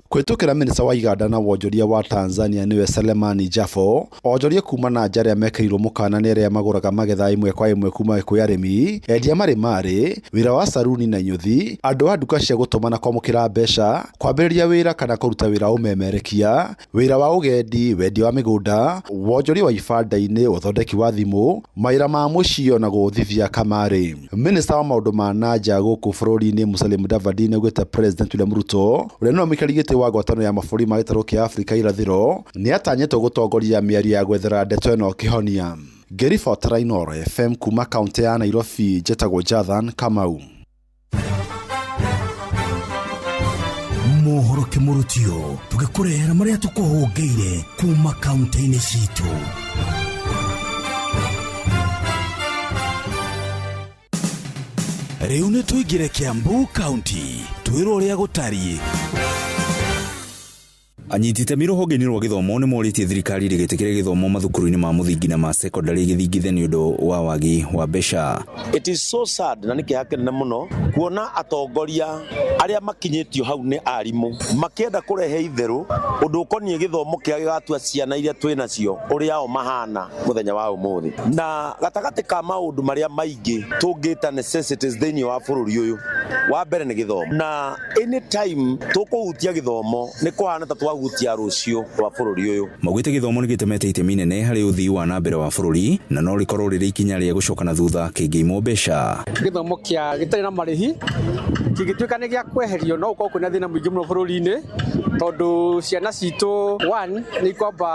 Kwitukira minista wa iganda na wonjoria wa Tanzania niwe Selemani Jafo onjoria kuma na njara mekirirwo mukana ni aria maguraga magetha imwe kwa imwe kuma kwĩ arimi endia marĩ wira wa saruni na nyuthi andu a nduka cia gutumana kwamukira mbeca kwambĩrĩria wĩra kana kũruta wĩra ũmemerekia wĩra wa ũgendi wendia wa mĩgũnda wonjoria wa ibanda-inĩ ũthondeki wa thimũ mawĩra ma mũciĩ na gũthithia kamarĩ. Minista wa maũndũ ma nanja gũkũ bũrũri-inĩ Musalia Mudavadi nĩaugĩte President William Ruto ũrĩa nĩwe mũikarĩri gĩtĩ wa ngwatanĩro ya mabũrũri ma gĩtarũ kĩa Afrika irathĩro nĩatanyĩtwo gũtongoria mĩario ya gwethera ndeto ĩno kĩhonia. Gary Forterainor FM kuma kaunti ya Nairobi njĩtagwo Jathan Kamau. Mohoro kimurutio tugikurehera maria tukuhungeire kuma kaunti-ini citu. Riu ni tuigire Kiambu County twirwo ria gutari. Anyitite mirohogeni rwa githomo ni morĩtie thirikari rĩgĩtĩkĩre gĩthomo mathukuru-inĩ ma mũthingi na ma secondary gĩthingithe nĩ ũndũ wa wagi wa mbeca. It is so sad na nĩkĩhakene mũno kuona atongoria arĩa makinyĩtio hau nĩ arimũ makĩenda kũrehe itherũ ũndũ ũkoniĩ gĩthomo kĩrĩa gĩgatua ciana iria twĩ nacio ũrĩa o mahana mũthenya wa ũmũthĩ. Na gatagatĩ ka maũndũ marĩa maingĩ tũngĩta necessities thĩinĩ wa bũrũri ũyũ wa mbere nĩ gĩthomo. Na anytime tũkũhutia gĩthomo nĩ kũhana ta twahutia rũciũ rwa bũrũri ũyũ. Maugĩte gĩthomo nĩ gĩtemete itemi inene harĩ ũthii wa na mbere wa bũrũri na no rĩkorwo rĩrĩ ikinya rĩa gũcoka na thutha kĩngĩimwo mbeca. Gĩthomo kĩa gĩtarĩ na marĩhi kĩngĩtuĩka nĩ gĩa kweherio no gũkorwo kwĩna thĩna mũingĩ mũno bũrũri-inĩ tondũ ciana citũ one nĩ ikwamba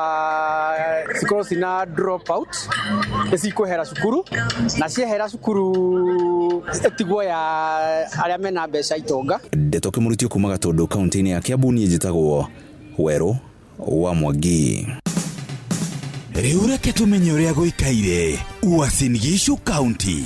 cikorwo cina drop out cikũhera cukuru na ciehera cukuru ĩtigwo ya arĩa mena mbeca itonga. Ndeto Kĩmũrutio kuma Gatũndũ kaunti-inĩ ya Kiambu niĩ njĩtagwo Werũ wa Mwangi. Rĩu reke tũmenye ũrĩa gũikaire Uasin Gishu County.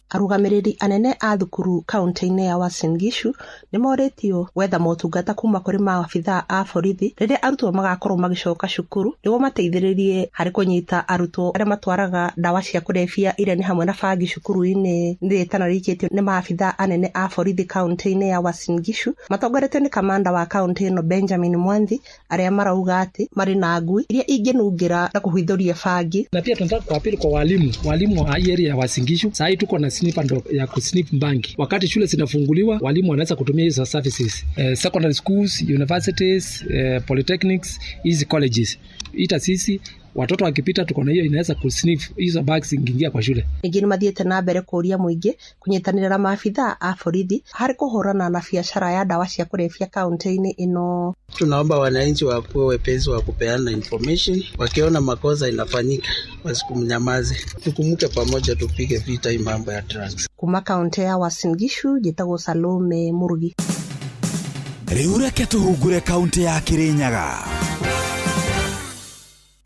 Arũgamĩrĩri anene a thukuru kaunti-inĩ ya Uasin Gishu nĩ morĩtio gwetha motungata kuma kũrĩ maabithaa a borithi rĩrĩa arutwo magakorwo magĩcoka cukuru nĩguo mateithĩrĩrie harĩ kũnyita arutwo arĩa matwaraga ndawa cia kũrebia iria nĩ hamwe na bangi cukuru-inĩ. Rĩtana rĩikĩtio nĩ maabithaa anene a borithi kaunti-inĩ ya Uasin Gishu matongoretio nĩ kamanda wa kaunti ĩno Benjamin Mwanthi arĩa marauga atĩ marĩ na ngui iria ingĩnungĩra na kũhithũria bangi. Na pia tunataka kuapili kwa walimu wa area ya Uasin Gishu. Sasa hii tuko na snipando ya kusnip bangi. Wakati shule zinafunguliwa, walimu wanaweza kutumia hizo services. Secondary schools, universities, polytechnics, hizi colleges. Ita sisi watoto wakipita tuko na hiyo inaweza kusniff hizo bags ingiingia kwa shule. Ingine mathiete na mbere kũria mũingĩ kunyitanĩra na maabithaa a borithi harĩ kũhũrana na biashara ya dawa cia kũrebia kaunti-inĩ ino. Tunaomba wananchi wakuwe wepesi wa kupeana information, wakiona makosa inafanyika wasikumnyamaze. Tukumbuke pamoja tupige vita hii mambo ya drugs. Kuma kaunti ya Uasin Gishu njĩtagwo Salome Murugi. Rĩu reke tũhungure kaunti ya Kirinyaga.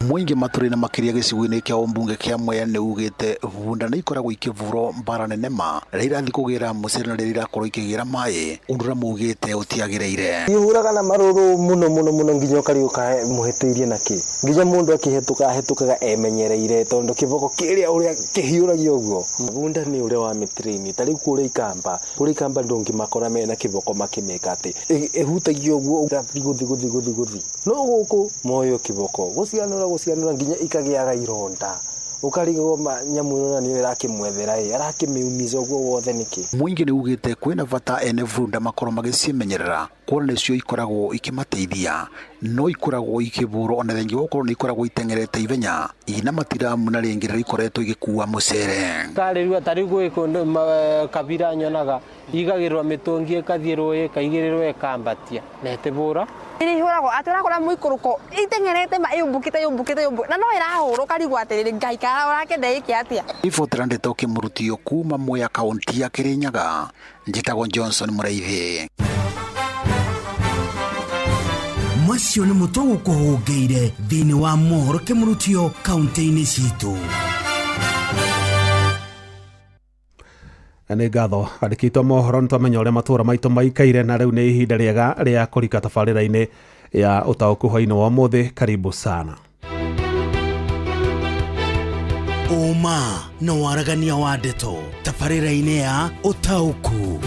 Muingi maturi na makiria gicigo-ini kia umbunge kia Mwea ni ugite bunda ni ikoragwo ikivuro mbara nene ma irathi kugira mucere na irakorwo ikigira mai undura mugite utiagireire ihuraga na maruru muno nginya ukariuka muhitiirie naki nginya mundu akihitukaga emenyereire tondu kiboko kiria uria kihiuragio uguo bunda ni uria wa mitrini tari kuria ikamba ndungi makora mena kiboko makimeka ati ehutagio uguo guthi no guku moyo kiboko gucianura nginya ikagiaga ironda ukarigoma nyamu ino ni irakimwethera arakimiumiza uguo wothe niki Muingi ni ugite kwina bata ene bunda makoro magicimenyerera kuona nicio ikoragwo ikimateithia no ikoragwo ikiburo ona thengi gukorwo ni ikoragwo itengerete ivenya ina matiramu na ringirira ikoretwo igikuwa mucere tari gwikondo kabira nyonaga igagirwa mitungi ikathirwo kaigirirwo ikambatia netebura iri huragwo atũrakora muikuruko itengerete ma yumbukite na no irahurwo karigwa atiriri ngaikara urakende iki atia ifotera ndeto kimurutio kuma Mwea kaunti ya Kirinyaga njitagwo Johnson Muraithi Macio nĩ mũtugo kũhũngeire thĩinĩ wa mohoro Kimurutio kaunti-inĩ citũ. Nĩ ngatho andĩkĩtwo mohoro nĩtwamenya ũrĩa matũra maitũ maikaire na rĩu nĩ ihinda rĩega rĩa kũrika tabarĩra-inĩ ya ũtaũku hwainĩ wa ũmũthĩ. Karibu sana. Ũma na waragania wa ndeto tabarĩra-inĩ ya ũtaũku.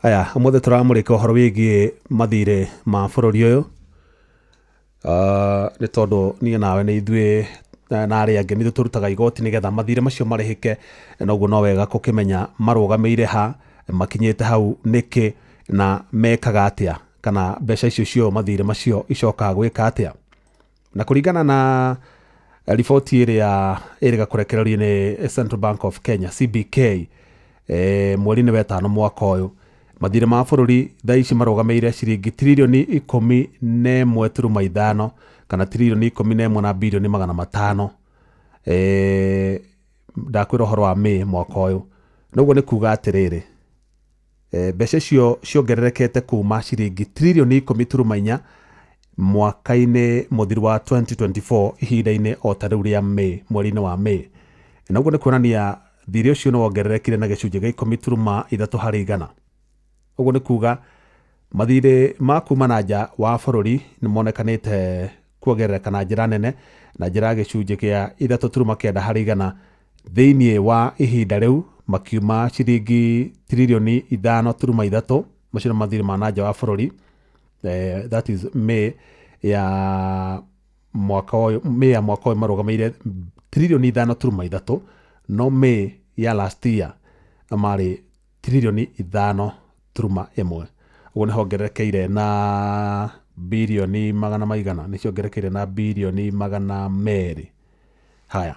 Aya, ũmũthĩ tũramũrĩka ũhoro wĩgiĩ mathirĩ ma bũrũri ũyũ nĩ tondũ niĩ nawe nĩ ithuĩ na arĩa angĩ nĩ tũrutaga igoti nĩgetha mathirĩ macio marĩhĩke, na ũguo no wega kũkĩmenya marũgamĩire ha, makinyĩte hau nĩkĩ na mekaga atĩa, kana mbeca icio cio mathirĩ macio icokaga gwĩka atĩa. Na kũringana na riboti ĩrĩa ĩrĩga kũrekererio nĩ Central Bank of Kenya CBK mweri-inĩ wa ĩtano mwaka ũyũ, mathirĩ ma bũrũri thaa ici marũgamĩire ciringi tiririoni 11.5 kana tiririoni 11 na bilioni 500 ndakwĩra ũhoro wa May mwaka ũyũ. Noguo nĩ kuga atĩrĩrĩ, mbeca icio ciongererekete kuma ciringi tiririoni 10.4 mwaka-inĩ mũthiru wa 2024 ihinda-inĩ o ta rĩu rĩa May, mweri-inĩ wa May. Noguo nĩ kuonania thirĩ ũcio nĩ wongererekire na gĩcunjĩ gĩa 10.3 harĩ igana. Ũguo nĩ kuga mathirĩ ma kuma na nja wa bũrũri nĩ monekanĩte kuongerereka na njĩra nene na njĩra gĩcunjĩ kĩa 3.9 harĩ igana thĩinĩ wa ihinda rĩu, makiuma ciringi tiririoni 5.3 macio nĩ mathirĩ ma na nja wa bũrũri, that is May ya mwaka ũyũ marũgamĩire tiririoni 5.3, no May ya last year marĩ tiririoni 5.1. Ũguo nĩ hongererekeire na bilioni magana maigana, nĩ ciongererekeire na bilioni 200. Haya,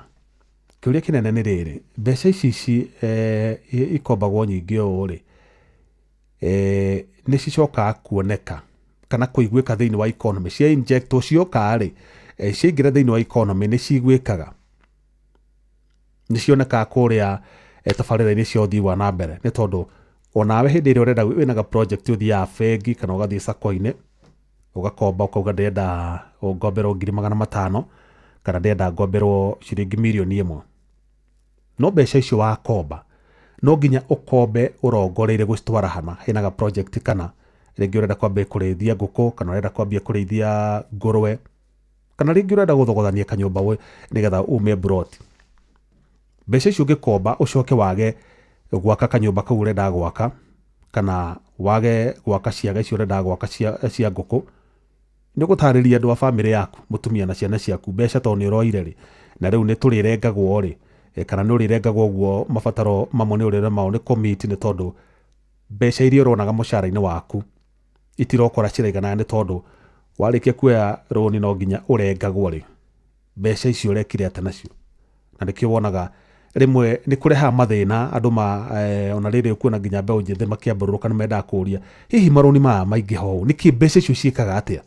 kĩũria kĩnene nĩ rĩrĩ, mbeca ici ikombagwo nyingĩ ũũ rĩ, nĩ cicokaga kuoneka kana kũiguĩka thĩinĩ wa economy, cia inject cioka rĩ, ciaingĩra thĩinĩ wa economy nĩ cigwĩkaga, nĩ cionekaga kũrĩa tabarĩra-inĩ cia ũthii wa na mbere. Nĩ tondũ onawe hĩndĩ ĩrĩa ũrenda wĩnaga project ũthiaga bengi kana ũgathiĩ sacco-inĩ ũgakomba ũkauga ndĩrenda ngomberwo 500,000 kana ndĩrenda ngomberwo ciringi milioni 1, no mbeca icio wakomba no nginya ũkombe ũrongoreire gũcitwara hana henaga project, kana rĩngĩ ũrenda kwambia kũrĩithia ngũkũ kana ũrenda kwambia kũrĩithia ngũrwe kana rĩngĩ ũrenda gũthogothania kanyũmba nĩgetha ume broti. Mbeca icio ũngĩkomba ũcoke wage gwaka kanyũmba kau ũrenda gwaka kana wage gwaka ciaga icio ũrenda gwaka cia ngũkũ, nĩ gũtarĩria andũ a bamĩrĩ yaku, mũtumia na ciana ciaku mbeca to nĩ ũroire rĩ, na rĩu nĩ tũrĩrengagwo rĩ, kana nĩ ũrĩrengagwo ũguo mabataro mamwe nĩ ũrĩre mao nĩ commit, nĩ tondũ mbeca iria ũronaga mũcara-inĩ waku itirokora ciraigana, nĩ tondũ warĩkia kuoya rũni no nginya ũrengagwo rĩ, mbeca icio ũrekire atĩa nacio. Na nĩkĩo wonaga rĩmwe nĩ kũrehaga mathĩna andũ ona rĩrĩ ũkuona nginya mbeũ njĩthĩ makĩambũrũrũka nĩ mendaga kũũria hihi marũni maya maingĩ ho nĩkĩ mbeca icio ciĩkaga atĩa.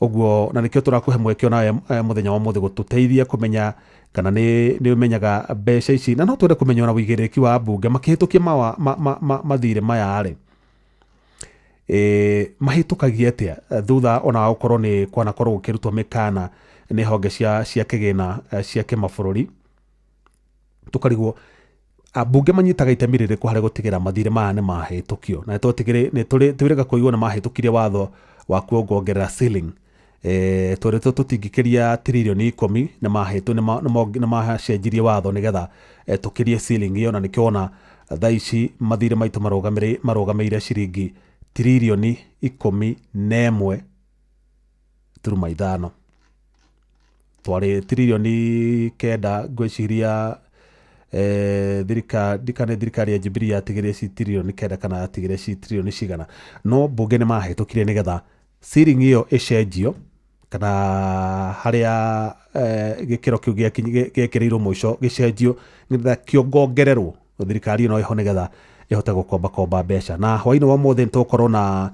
Oguo na nikio turakuhe mwekio nawe muthenya wa muthi gututeithia kumenya kana ni umenyaga mbeca ici na no twende kumenya na wigiriki wa bunge makihitukia mathire maya ri mahitukagia atia thutha ona ukorwo ni kwana korwo gukirutwo mikana ni honge cia kigina cia kimabũrũri tukarigwo abunge manyitaga itemi rĩrĩkũ harĩ gũtigĩra mathirĩ maya nĩ mahĩtũkio na twĩrĩga kũigua nĩ mahĩtũkirie watho wa kuongerera ceiling tũrĩtwo tũtingĩkĩria tiririoni 10 nĩ macenjirie watho nĩgetha tũkĩrie ceiling ĩyo na nĩkĩo ona thaa ici mathirĩ maitũ marũgamĩire ciringi tiririoni 11.5 twarĩ tiririoni 9 ngwĩciria thirikari ya Jubilee yatigĩrĩre ci tiririoni 9 kana yatigĩrĩre ci tiririoni cigana no bunge nĩ mahĩtũkire nĩgetha ceiling ĩyo ĩcenjio kana harĩa gĩkĩro kĩu gĩekĩrĩirwo mũico gĩcenjio nĩgetha kĩongongererwo thirikari ĩno ĩho nĩgetha ĩhote gũkomba mbeca na hwainĩ wa mũthĩ nĩtũgũkorwo na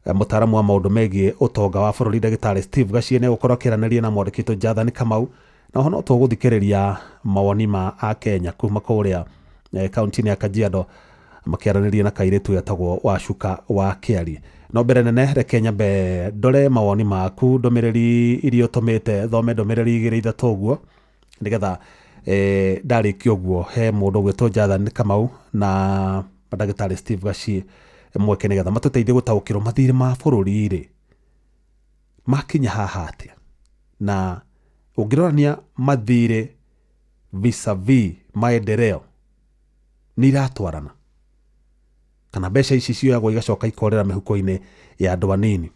mũtaaramu wa maũndũ megiĩ ũtonga wa bũrũri ndagĩtarĩ Steve Gachie nĩ gũkorwo akĩaranĩria na mwandĩkĩtwo Jonathan Kamau na ho no tũgũthikĩrĩria mawoni ma Akenya kuma kũrĩa kaunti-inĩ ya Kajiado makĩaranĩria na kairĩtu getagwo Wacuka wa Kĩari. No mbere nene reke nyambe ndore mawoni maku ndũmĩrĩri iria ũtũmĩte thome ndũmĩrĩri 2-3 ũguo nĩgetha ndarĩkia ũguo he mũndũ ũgwĩtwo Jonathan Kamau na ndagĩtarĩ Steve Gachie mweke nĩgetha matũteithie gũtaũkĩrwo mathirĩ ma bũrũri rĩ makinya haha atĩa na ũngĩrorania mathirĩ vis-a-vis maendeleo nĩ iratwarana kana mbeca ici cioyagwo igacoka ikorera mĩhuko-inĩ ya andũ anini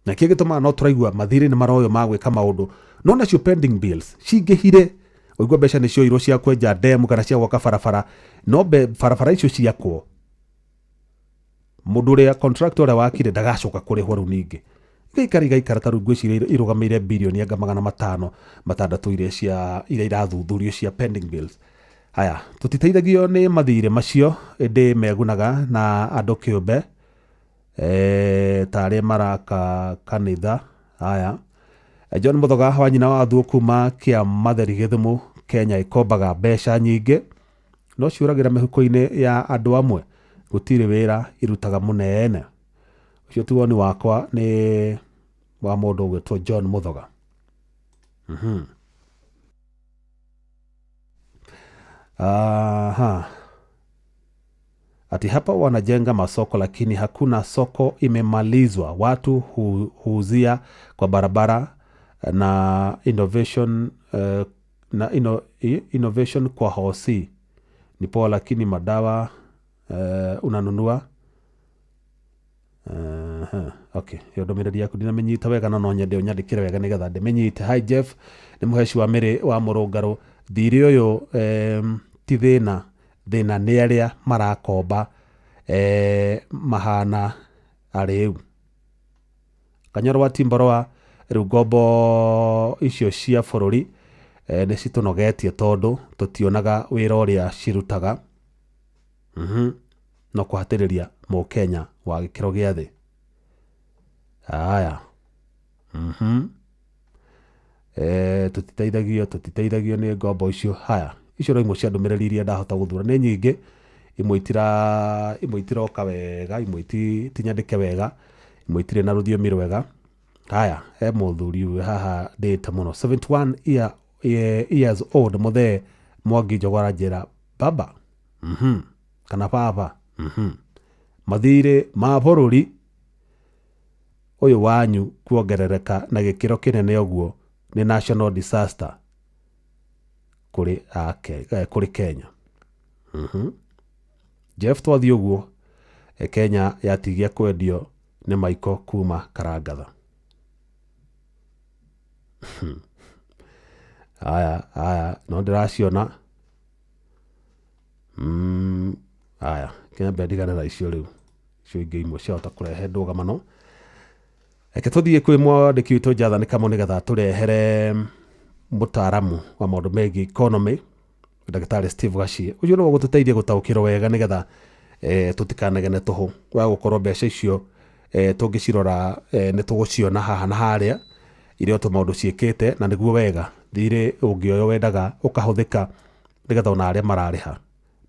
na kĩĩ gĩtũmaga no tũraigua mathirĩ nĩ maroywo ma gwĩka maũndũ no nacio pending bills cingĩhire ũigua mbeca nĩ cioirwo cia kwenja ndemu kana cia gwaka barabara no barabara icio ciakwo mũndũ ũrĩa contractor ũrĩa wakire ndagacoka kũrĩhwo rĩu ningĩ igaikara ta rĩu ngwĩciria irũgamĩire birioni anga 500 iria irathuthurio cia pending bills. Haya tũtiteithagio nĩ mathirĩ macio ĩndĩ megunaga na andũ kĩũmbe ta arĩa maraka kanitha. Haya John Muthoga wa nyina wa Thuo kuma kĩa Matheri Gĩthumu Kenya ĩkombaga mbeca nyingĩ no ciũragĩra mĩhuko-inĩ ya andũ amwe gũtirĩ wĩra irutaga mũnene. Ũcio tu woni wakwa nĩ wa mũndũ ũgwĩtwo John Muthoga. Ati hapa wanajenga masoko lakini hakuna soko imemalizwa, watu huuzia kwa barabara na innovation kwa hosi ni poa lakini madawa unanunua. Okay, hiyo ndomirĩri yaku ndinamenyita wega no nyende ũnyandĩkĩre wega nĩgetha ndĩmenyite. Hi Jeff, nĩ mũheci wa mĩrĩ wa Mũrũngarũ. Thirĩ ũyũ ti thĩna nĩ arĩa marakomba mahana arĩu. Kanyoro wa Timboroa, rĩu ngombo icio cia bũrũri nĩ citũnogetie tondũ tũtionaga wĩra ũrĩa cirutaga no kũhatĩrĩria Mũkenya wa gĩkĩro gĩa thĩ. Haya tũtiteithagio nĩ ngombo icio. Haya icio no imwe cia ndũmĩrĩri iria ndahota gũthura, nĩ nyingĩ imwe itiroka wega, imwe itinyandĩke wega, imwe itirĩ na rũthiomi rwega. Haya he mũthuri ũyũ haha ndĩte mũno 71 years old Mũthee Mwangi Njogora njĩra baba kana baba mathirĩ ma bũrũri ũyũ wanyu kuongerereka na gĩkĩro kĩnene ũguo nĩ national disaster kũrĩ Kenya. Jeff twathiĩ ũguo Kenya yatigia kwendio nĩ Maiko kuma Karangatha. Haya no ndĩraciona. Haya kĩambe ndigane na icio rĩu icio ingĩ imwe ciahota kũrehe ndũgamano. Reke tũthiĩ kwĩ mwandĩki witũ Jonathan Kamau nĩgetha tũrehere mũtaaramu wa maũndũ megiĩ economy ndagĩtarĩ Steve Gachie. Ũcio no gũtũteithia gũtaũkĩrwo wega nĩgetha tũtikanegene tũhũ wa gũkorwo mbeca icio tũngĩcirora nĩ tũgũciona haha na harĩa iria o tũmaũndũ ciĩkĩte, na nĩguo wega thirĩ ũngĩoyo wendaga ũkahũthĩka nĩgetha ona arĩa mararĩha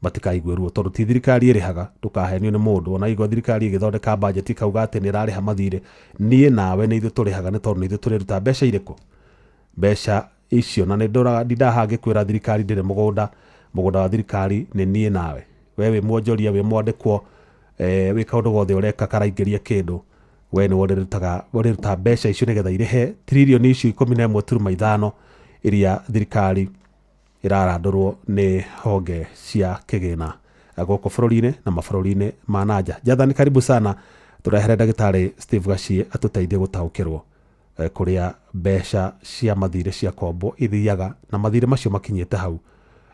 matikaigue ruo, tondũ ti thirikari ĩrĩhaga ndũkahenio nĩ mũndũ. Ona igua thirikari ĩgĩthondeka budget ikauga atĩ nĩ ĩrarĩha mathirĩ, niĩ nawe nĩ ithuĩ tũrĩhaga, nĩ tondũ nĩ ithuĩ tũrĩruta mbeca irĩkũ, mbeca icio. Na nĩ ndaha ngĩkwĩra thirikari ndĩrĩ mũgũnda wa thirikari nĩ niĩ nawe, we wĩ mwonjoria, wĩ mwandĩkwo, wĩ kaũndũ gothe ũreka karaingĩria kĩndũ, we nĩ ũrĩruta mbeca icio nĩgetha irĩhe tririoni icio 11.5 iria thirikari irarandũrwo nĩ honge cia kĩgĩna gũkũ bũrũri-inĩ na mabũrũri-inĩ ma nanja. Jathani, karibu sana, tũrehere ndagĩtarĩ Steve Gacie atũteithie gũtaũkĩrwo kũrĩa mbeca cia mathirĩ cia kombo ithiaga na mathirĩ macio makinyĩte hau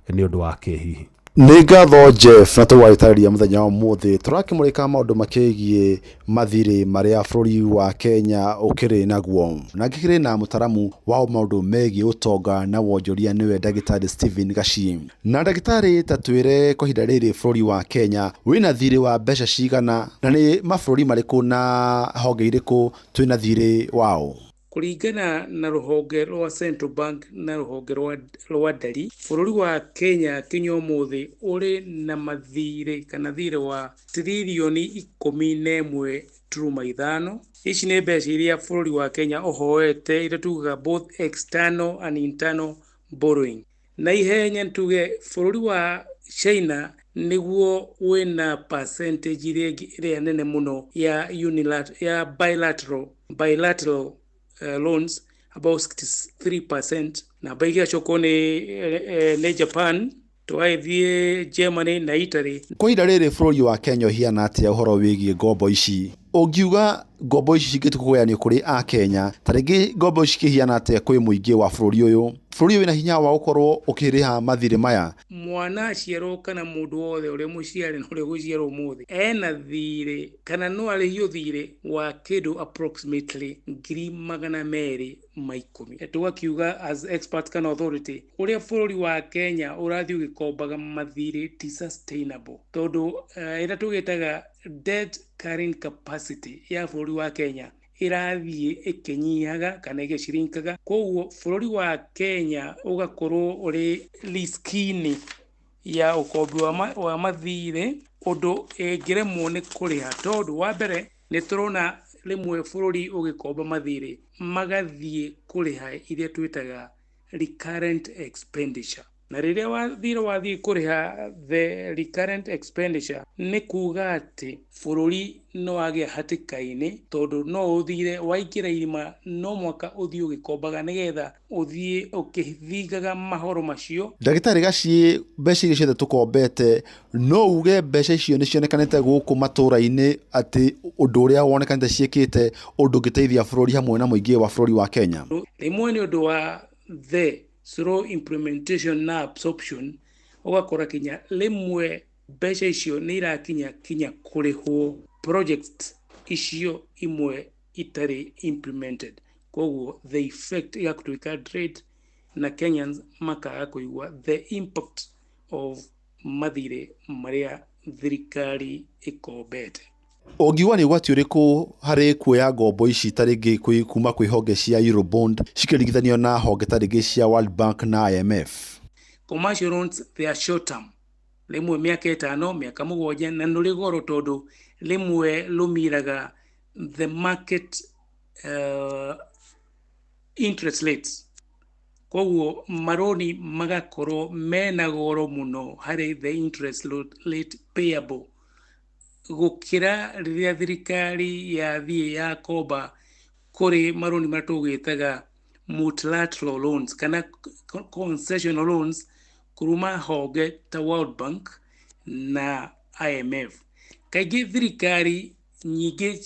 nĩ ũndũ wa kĩhihi. Nĩ ngatho Jeff, na tũgagĩtarĩria mũthenya wa ũmũthĩ tũrakĩmũrĩka maũndũ makĩgiĩ mathirĩ marĩa bũrũri wa Kenya ũkĩrĩ naguo, na ngĩkĩrĩ na mũtaramu wa maũndũ megiĩ ũtonga na wonjoria nĩwe ndagĩtarĩ Stephen Gacie. Na ndagĩtarĩ, ta twĩre kwa ihinda rĩrĩ bũrũri wa Kenya wĩna thirĩ wa mbeca cigana, na nĩ mabũrũri marĩkũ na honge irĩkũ twĩna thirĩ wao? Kuringana na ruhonge rwa Central Bank na ruhonge rwa ndari, bũrũri wa Kenya kinya ũmũthĩ ũrĩ na mathirĩ kana thirĩ wa tririoni 11.5. Ici nĩ mbeca iria bũrũri wa Kenya ũhoete, iria tugaga both external and internal borrowing. Na ihenya tuge bũrũri wa China nĩguo wĩna percentage ĩrĩa nene mũno ya bilateral loans, about 63%. Na baigi acoko nĩ Japan, twaithie Germany na Italy. Kwa ihinda rĩrĩ bũrũri wa Kenya hiana atĩa ũhoro wĩgiĩ ngombo ici? Ũngiuga ngombo ici cingĩtukũgũyanio kũrĩ a Kenya, ta rĩngĩ ngombo ici kĩhiana atĩa kwĩ mũingĩ wa bũrũri ũyũ wĩna hinya wa gũkorwo ũkĩrĩha mathirĩ maya? Mwana aciarwo kana mũndũ wothe ũrĩa mũciari na ũrĩa gũciarwo ũmũthĩ ena thirĩ kana no arĩhio thirĩ wa kĩndũ approximately 210,000. Tugakiuga as expert kana authority, ũrĩa bũrũri wa Kenya ũrathiĩ ũgĩkombaga mathirĩ ti sustainable, tondũ ĩrĩa tũgĩtaga debt carrying capacity ya bũrũri wa Kenya irathiĩ ĩkĩnyihaga kana ĩgĩcirinkaga. Koguo bũrũri wa Kenya ũgakorwo ũrĩ riski-inĩ ya ũkombi wa mathirĩ, ũndũ ĩngĩremwo nĩ kũrĩha, tondũ wa mbere nĩ tũrona rĩmwe bũrũri ũgĩkomba mathirĩ magathiĩ kũrĩha iria twĩtaga recurrent expenditure. Na rĩrĩa wathiĩ kũrĩha the recurrent expenditure, nĩ kuga atĩ bũrũri no wagĩa hatĩka-inĩ, tondũ no ũthire waingĩra irima no mwaka ũthiĩ ũgĩkombaga nĩgetha ũthiĩ ũkĩthingaga mahoro macio. Ndagĩtarĩ Gacie, mbeca iria ciothe tũkombete, no uge mbeca icio nĩ cionekanĩte gũkũ matũũra-inĩ atĩ ũndũ ũrĩa wonekanĩte ciĩkĩte ũndũ ũngĩteithia bũrũri hamwe na mũingĩ wa bũrũri wa Kenya? Rĩmwe nĩ ũndũ wa the slow implementation na absorption, ũgakora kinya rĩmwe mbeca icio nĩ irakinya kũrĩhwo projects icio imwe itarĩ implemented. Koguo the effect ya kũtuĩka dread na Kenyans makaga kũigua the impact of mathirĩ marĩa thirikari ĩkombete. Ũngiuga nĩ ũgwati ũrĩkũ harĩ kuoya ngombo ici ta rĩngĩ kuma kwĩ honge cia Eurobond cikĩringithanio na honge ta rĩngĩ cia World Bank na IMF? Commercial loans, they are short term, rĩmwe mĩaka 5, mĩaka 7, na nĩ goro tondũ rĩmwe lumiraga the market interest rates. Koguo maroni magakorwo mena goro mũno harĩ the interest rate payable gũkĩra rĩrĩa thirikari yathiĩ yakomba kũrĩ maroni marĩa tũgĩtaga multilateral loans kana concessional loans kuruma honge ta World Bank na IMF. Kaingĩ thirikari nyingĩ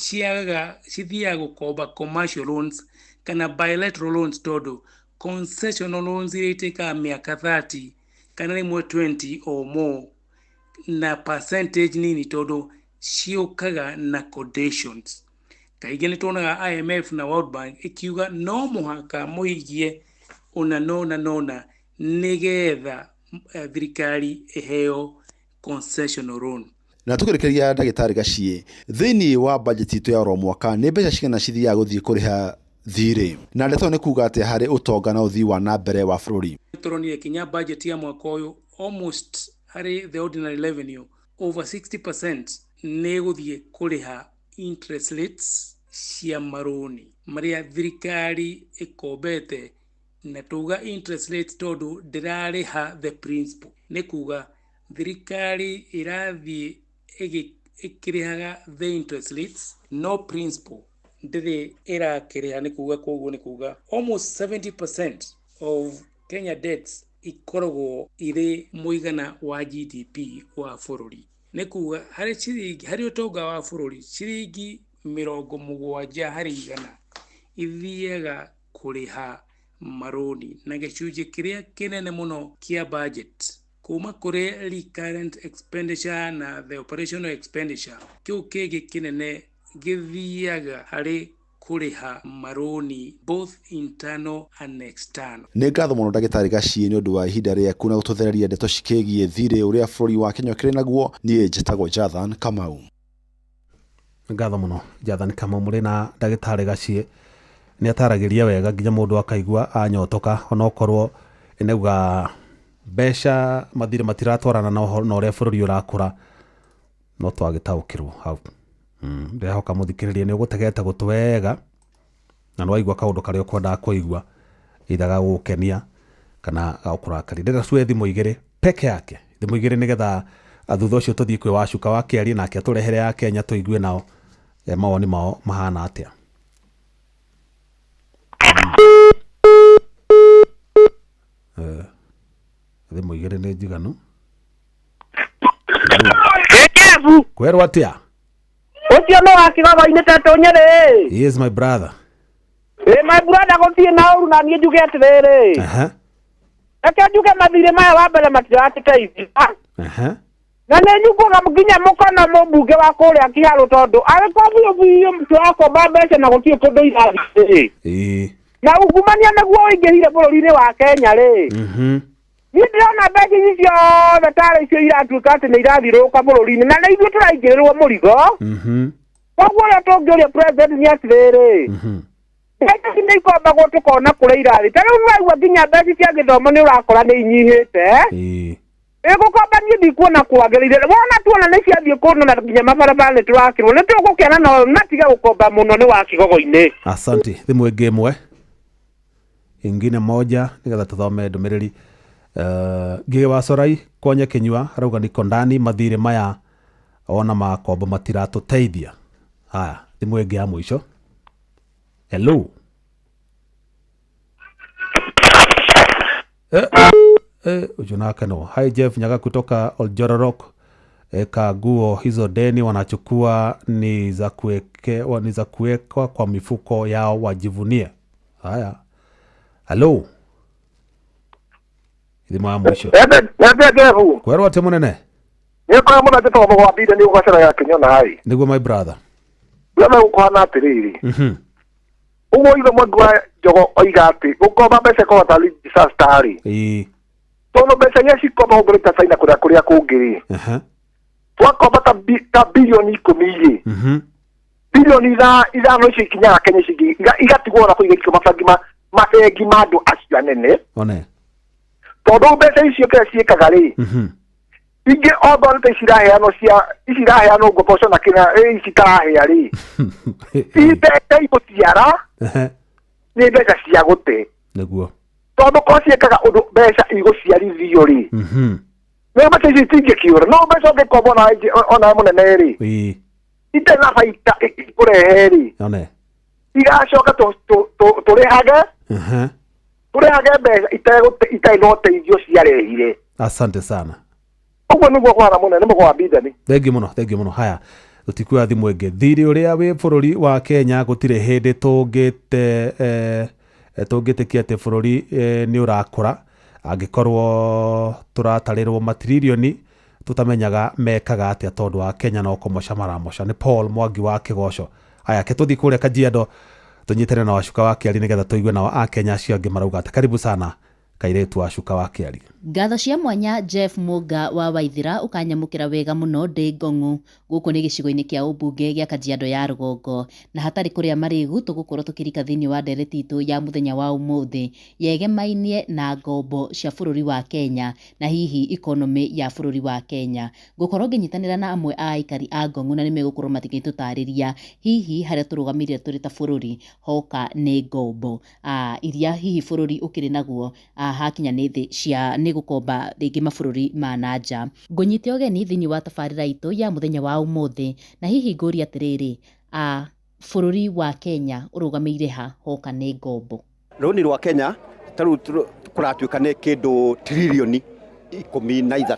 cithiaga gũkomba commercial loans kana bilateral loans, tondũ concessional loans iria itĩkaga mĩaka 30 kana rĩmwe 20 or more na percentage nini, tondũ ciũkaga na conditions. Kaingĩ nĩ tuonaga IMF na World Bank ikiuga no mũhaka mũhigie nona nĩgetha thirikari ĩheo concessional loan. Na tukirekeria ndagĩtarĩ Gaciĩ, thĩinĩ wa budget itu ya oro mwaka nĩ mbeca cigana cithiaga gũthiĩ kũrĩha thirĩ, na ndeto nĩ kuga atĩ harĩ ũtonga na ũthii wa na mbere wa bũrũri. Turonire kinya budget ya mwaka ũyũ almost harĩ the ordinary revenue over 60% nĩ gũthiĩ kũrĩha interest rates cia marũni marĩa thirikari ĩkombete, na tuga interest rates tondũ ndĩrarĩha the principal, nĩ kuga thirikari ĩrathiĩ ĩkĩrĩhaga the interest rates no principal ndĩrĩ ĩrakĩrĩha, nĩ kuga koguo nĩ kuga almost 70% of Kenya debts ikoragwo irĩ mũigana wa GDP wa bũrũri. Nĩ kuga harĩ ũtonga wa bũrũri ciringi 70 harĩ igana ithiaga kũrĩha marũni, na gĩcunjĩ kĩrĩa kĩnene mũno kĩa budget kuma kũrĩ recurrent expenditure na the operational expenditure, kĩu kĩngĩ kĩnene gĩthiaga harĩ kũrĩha marũni both internal and external. Nĩ ngatho mũno ndagĩtarĩ Gaciĩ nĩ ũndũ wa ihinda rĩaku na gũtũthereria ndeto cikĩgiĩ thirĩ ũrĩa bũrũri wa Kenya ũkĩrĩ naguo. Niĩ njĩtagwo Jathan Kamau. Ngatho mũno Jathan Kamau. Mũrĩ na ndagĩtarĩ Gaciĩ nĩ ataragĩria wega nginya mũndũ akaigua anyotoka, ona okorwo inauga mbeca mathirĩ matiratwarana na ũrĩa bũrũri ũrakũra, no twagĩtaũkĩrwo hau. Ndehoka mũthikĩrĩria nĩ ũgũtegete gũtũ wega na nĩ waigua kaũndũ karĩa ũkwendaga kũigua, ithaga gũkenia kana gũkũrakaria. Ndĩra tuoye thimũ igĩrĩ peke yake, thimũ igĩrĩ nĩgetha thutha ũcio tũthiĩ kwĩ Wacuka wa Kĩarie nake atũrehere ya Kenya tũigue nao mawoni mao mahana atĩa. Thimũ igĩrĩ nĩ njiganu. Kwerwo atĩa? Ucio no wakigogo-inĩ Tatu Nyeri. He is my brother. My brother gũtirĩ na ũru na niĩ njuge atĩrĩrĩ. Reke njuge mathirĩ maya wa mbere matiratũteithia. Na nĩ nyugaga nginya mũkono mũmbunge wa kũrĩa Kĩharũ tondũ agĩkorwo biũ tũrakomba mbeca na gũtirĩ kũndũ irathiĩ. Na ungumania nĩguo ũingĩhire bũrũri-inĩ wa Kenya rĩ. Niĩ ndĩrona mbeca ici ciothe tarĩ icio iratuĩka atĩ nĩ irathirũka bũrũri-inĩ na nĩ ithuĩ tũraingĩrĩrwo mũrigo. Koguo ũrĩa tũngĩũria president nĩ atĩrĩrĩ, mbeca ici nĩ ikombagwo tũkona kũrĩa irathiĩ. Ta rĩu nĩwaigua nginya mbeca cia gĩthomo nĩ ũrakora nĩ inyihĩte. Gũkomba niĩ ndikuona kwagĩrĩire. Wona tuona nĩ ciathiĩ kũndũ na nginya mabarabara nĩ tũrakĩrwo, nĩ tũgũkena no natige gũkomba mũno nĩ wa Kigogo-inĩ. Asante. Thimũ ĩngĩ ĩmwe ingine moja nĩgetha tũthome ndũmĩrĩri. Ngigĩ wa Corai Konya Kĩnyua arauga niko ndani mathirĩ maya ona makombo matiratũteithia. Haya, thimũ ĩngĩ ya mũico. Hello. Ujunaka no. Hi Jeff Nyaga kutoka Oljororok. Kaguo hizo deni wanachukua ni za kuwekwa kwa mifuko yao wajivunie. Haya. Hello. Thimũ ya mũico. Kwerwo atĩ mũnene? Nĩũkora mũno atĩ tondũ wa mbinde nĩ ũgacara ya Kenya na hai. Nĩguo my brother. Wema ũkũhana atĩrĩrĩ. Ũguo ithe Mwangi wa Njogo oiga atĩ gũkomba mbeca kũhota disaster rĩ. Tondũ mbeca iria cikomba ũngĩrĩ ta China kũrĩa kũngĩ rĩ. Twakomba ta bilioni 10 bilioni ithano icio ikinyaga Kenya igatigwo na kũiga ikio mabengi ma andũ acio anene. Tondũ mbeca icio kĩrĩa ciĩkaga rĩ, ingĩ okorwo nĩ ta iciraheanwo ngombo na kĩna itarahea rĩ, mbeca igũciara nĩ mbeca cia gũte. Nĩguo tondũ korwo ciĩkaga ũndũ mbeca igũciarithio rĩ, nĩ mbeca icio itingĩkĩũra. No mbeca ũngĩkomba ona mũnene rĩ, itarĩ na baita ikũrehe rĩ, igacoka tũrĩhage mbeca itarĩ na ũteithio ciarehire. Asante sana. Ũguo nĩguo kwana mũnene mũgo wa bindani. Thengi mũno. Haya, tũtikuoya thimũ ĩngĩ. Thirĩ ũrĩa wĩ bũrũri wa Kenya gũtirĩ hĩndĩ tũngĩtĩkia atĩ bũrũri nĩ ũrakũra angĩkorwo tũratarĩrwo matiririoni tũtamenyaga mekaga atĩa tondũ wa Kenya no kũmoca maramoca. Nĩ Paul Mwangi wa Kĩgoco. Haya, ke tũthiĩ kũrĩa Kajiado tunyitane na Wacuka wa Kĩarie nĩgetha tũigue nao a Kenya acio angĩ marauga atĩ. Karibu sana kairĩtu Wacuka wa Kĩarie. Ngatho cia mwanya Jeff Muga wa Waithira ukanyamukira wega muno ndi Ngong'u guku ni gicigo-ini kia ubunge gia Kajiado ya Rugongo na hatari kuria marigu tugukorwo tukirika thiini wa ndereti itu ya muthenya wa umuthi yegemainie na ngombo cia bururi wa Kenya na hihi economy ya bururi wa Kenya gukorwo nginyitanira na amwe a aikari a Ngong'u na nimegukorwo matigitutariria hihi haria turugamirire turi ta bururi hoka ni ngombo iria hihi bururi ukiri naguo hakinya ni thi cia gukomba ringi mabururi ma nanja ngonyite ogeni thiini wa tabarira itu ya muthenya wa umuthi na hihi nguri atiriri bururi wa Kenya urugameire ha hoka ni ngombo roni rwa Kenya taru kuratuika ni kindu trilioni 13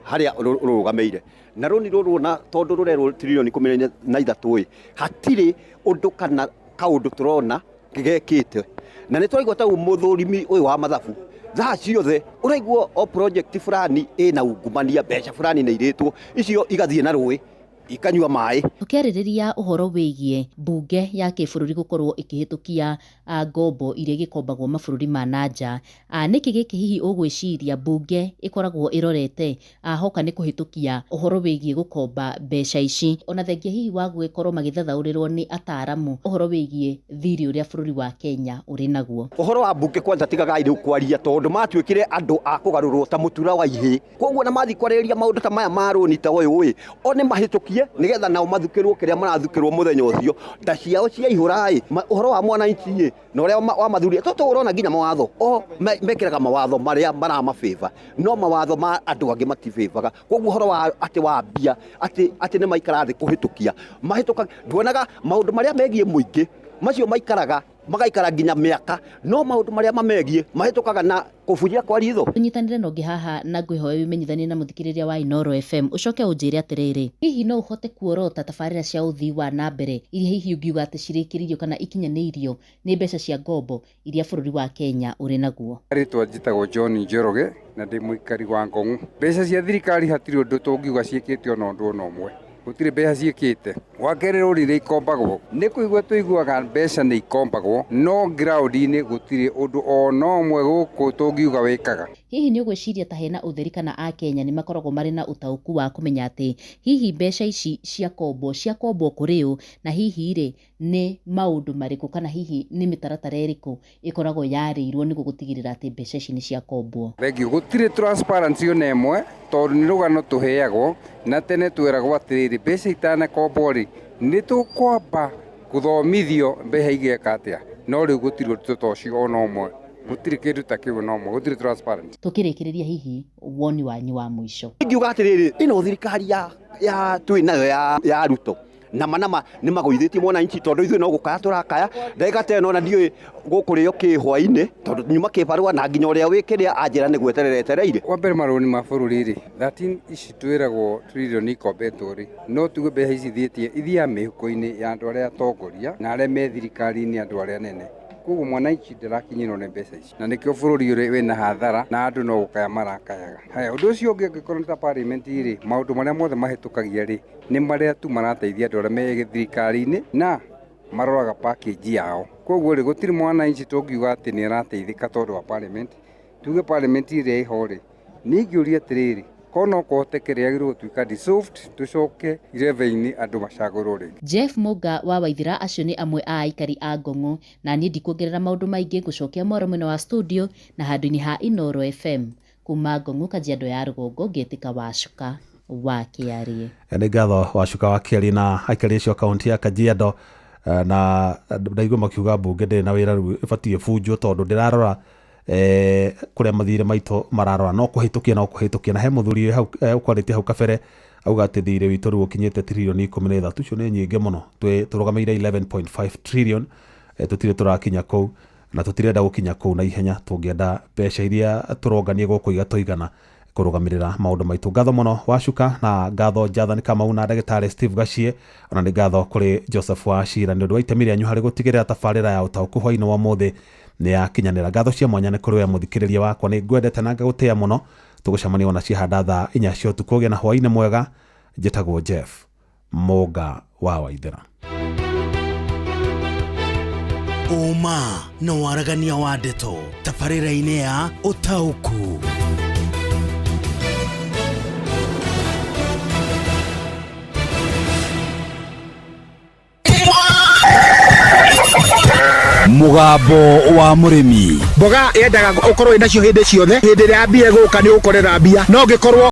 haria urugameire na roni ruru na tondu rurerwo trilioni 13 hatiri undu kana kaundu turona gigekite na ni twaigwa ta umuthurimi uyu wa mathabu thaa ciothe uraigwo o project fulani ina ungumania mbeca fulani na iritwo icio igathie na rui ikanyua mai tukiaririria uhoro wigie bunge ya kibururi gukorwo ikihitukia ngombo iria gikombagwo mabururi ma nanja niki giki hihi ugwiciria bunge ikoragwo irorete hoka ni kuhitukia uhoro wigie gukomba mbeca ici ona thengia hihi wa gwikorwo magithathaurirwo ni ataramu uhoro wigie thiri uria bururi wa Kenya uri naguo uhoro wa bunge kwanza tigaga iri kwaria tondu matuikire andu a kugarurwo ta mutura wa ihe koguo na mathi kwareria maundu ta maya maroni ta uyu one mahitukia nigetha nao mathukirwo kiria marathukirwo muthenya ucio nda ciao cia ihurai uhoro wa mwananchi na uria wa mathuri toto urona nginya mawatho mekiraga mawatho maria maramafeva no mawatho ma andu angi matifevaga koguo uhoro wa ati wa mbia ati ni maikara thi kuhitukia mahituka nduonaga maundu maria megie muingi macio maikaraga magaikara nginya miaka no maundu maria mamegie mahitukaga na kufuria kwa ritho unyitanire no gihaha na ngwihoe wimenyithanie na muthikiriria wa Inoro FM ucoke unjire atiriri hihi no uhote kuorota tabarira cia uthii wa na mbere iria hihi ungiuga ati cirikiririo kana ikinyanirio ni mbeca cia ngombo iria bururi wa Kenya uri naguo ritwa njitagwo John Njoroge na ndi muikari wa Ngong'u mbeca cia thirikari hatiri undu tungiuga ciikite ona undu ona umwe gutire mbeca ciikite wakere ruri ikombagwo ni kuigwa tuiguaga mbeca ni ikombagwo no ground-ini gutire undu ona umwe guku tungiuga wikaga hihi ni ugwiciria ta hena utheri kana a Kenya ni makoragwo mari na utauku wa kumenya ati hihi mbeca ici cia kombo kuriu na hihi ri ni maundu mariku kana hihi ni mitaratara iriku ikoragwo yarirwo ni gugutigirira ati mbeca ici ni cia kombo thegi gutire transparency ona imwe tondu ni rugano tuheagwo na tene twiragwo atiriri mbeca itana kombo ri ni tukwamba kuthomithio mbeca igeka atia no riu gutire tutocio ona umwe gutire kindu ta kiu no mo gutire transparent tukirikiriria hihi woni wanyu wa mwisho ngiuga atiriri ino thirikari ya twinayo ya Ruto nama ni magoithitie mwananchi tondu ithu no gukaya turakaya ndeka teno na ndiu gukurio kihwa-ini tondu nyuma kibarua na nginya uria wikiria anjira ni gwetereretereire kwa mbere maroni ma bururi ri 13 ici twiragwo trilioni ikombetwo ri no tuge mbeca ici thietie ithia mihuko-ini ya andu aria atongoria na aria me thirikari-ini andu aria nene koguo mwananchi ndirakinyirwo ni mbeca ici na nikio bururi uri wina hathara na andu no gukaya marakayaga haya undu ucio ungi ngikorwo ta parliament ri maundu maria mothe mahitukagia ri ni maria tu marateithia andu aria me thirikari-ini na maroraga package yao koguo ri gutiri mwananchi tungiuga ati ni arateithika tondu wa parliament tuge parliament ri iho ri ningiuria atiriri kono kohotekere yagirwo tuika dissolved tucoke ireve-ini andu macagurwo ri Jeff Muga wa Waithira acio ni amwe a aikari a Ngong'u na ni ndikuongerera maundu maingi gucokia mwaro mwena wa studio na handu-ini ha Inoro FM kuma Ngong'u Kajiado ya Rugongo ngetika Wacuka wa Kiarie ni ngatho Wacuka wa Kiarie na aikari acio kaunti ya Kajiado na ndaigua makiuga bunge ndiri na wira riu ibatie bunjwo tondu ndirarora kuria mathire maito mararora no kuhitukia na he muthuri hau ukwarite hau kabere auga ati thire witu riu ukinyite trilioni 13 tucio ni nyingi muno turugameire 11.5 trillion tutire turakinya kou na tutirenda gukinya kou na ihenya tungienda mbeca iria turonganie guku igatoigana kurugamirira maundu maitu ngatho muno Wacuka na ngatho Jathan Kamau na ndagitari Steve Gachie ona ni ngatho kuri Joseph Wachira ni undu wa itemi ryanyu hari gutigirira tabarira ya utauku hwaini wa mothe ni yakinyanira ngatho cia mwanya ni kuri we muthikiriria wakwa ni ngwendete na ngagutia muno tugucemania ona cihanda thaa 4 cia utuku na hwaini mwega njitagwo Jeff Muga wa Waithira Uma na waragania wa ndeto tabarira-ini ya utauku mugambo wa murimi. Mboga yendaga ukorwo inacio hindi ciothe, hindi ria mbia guka ni ukorera mbia, no ngikorwo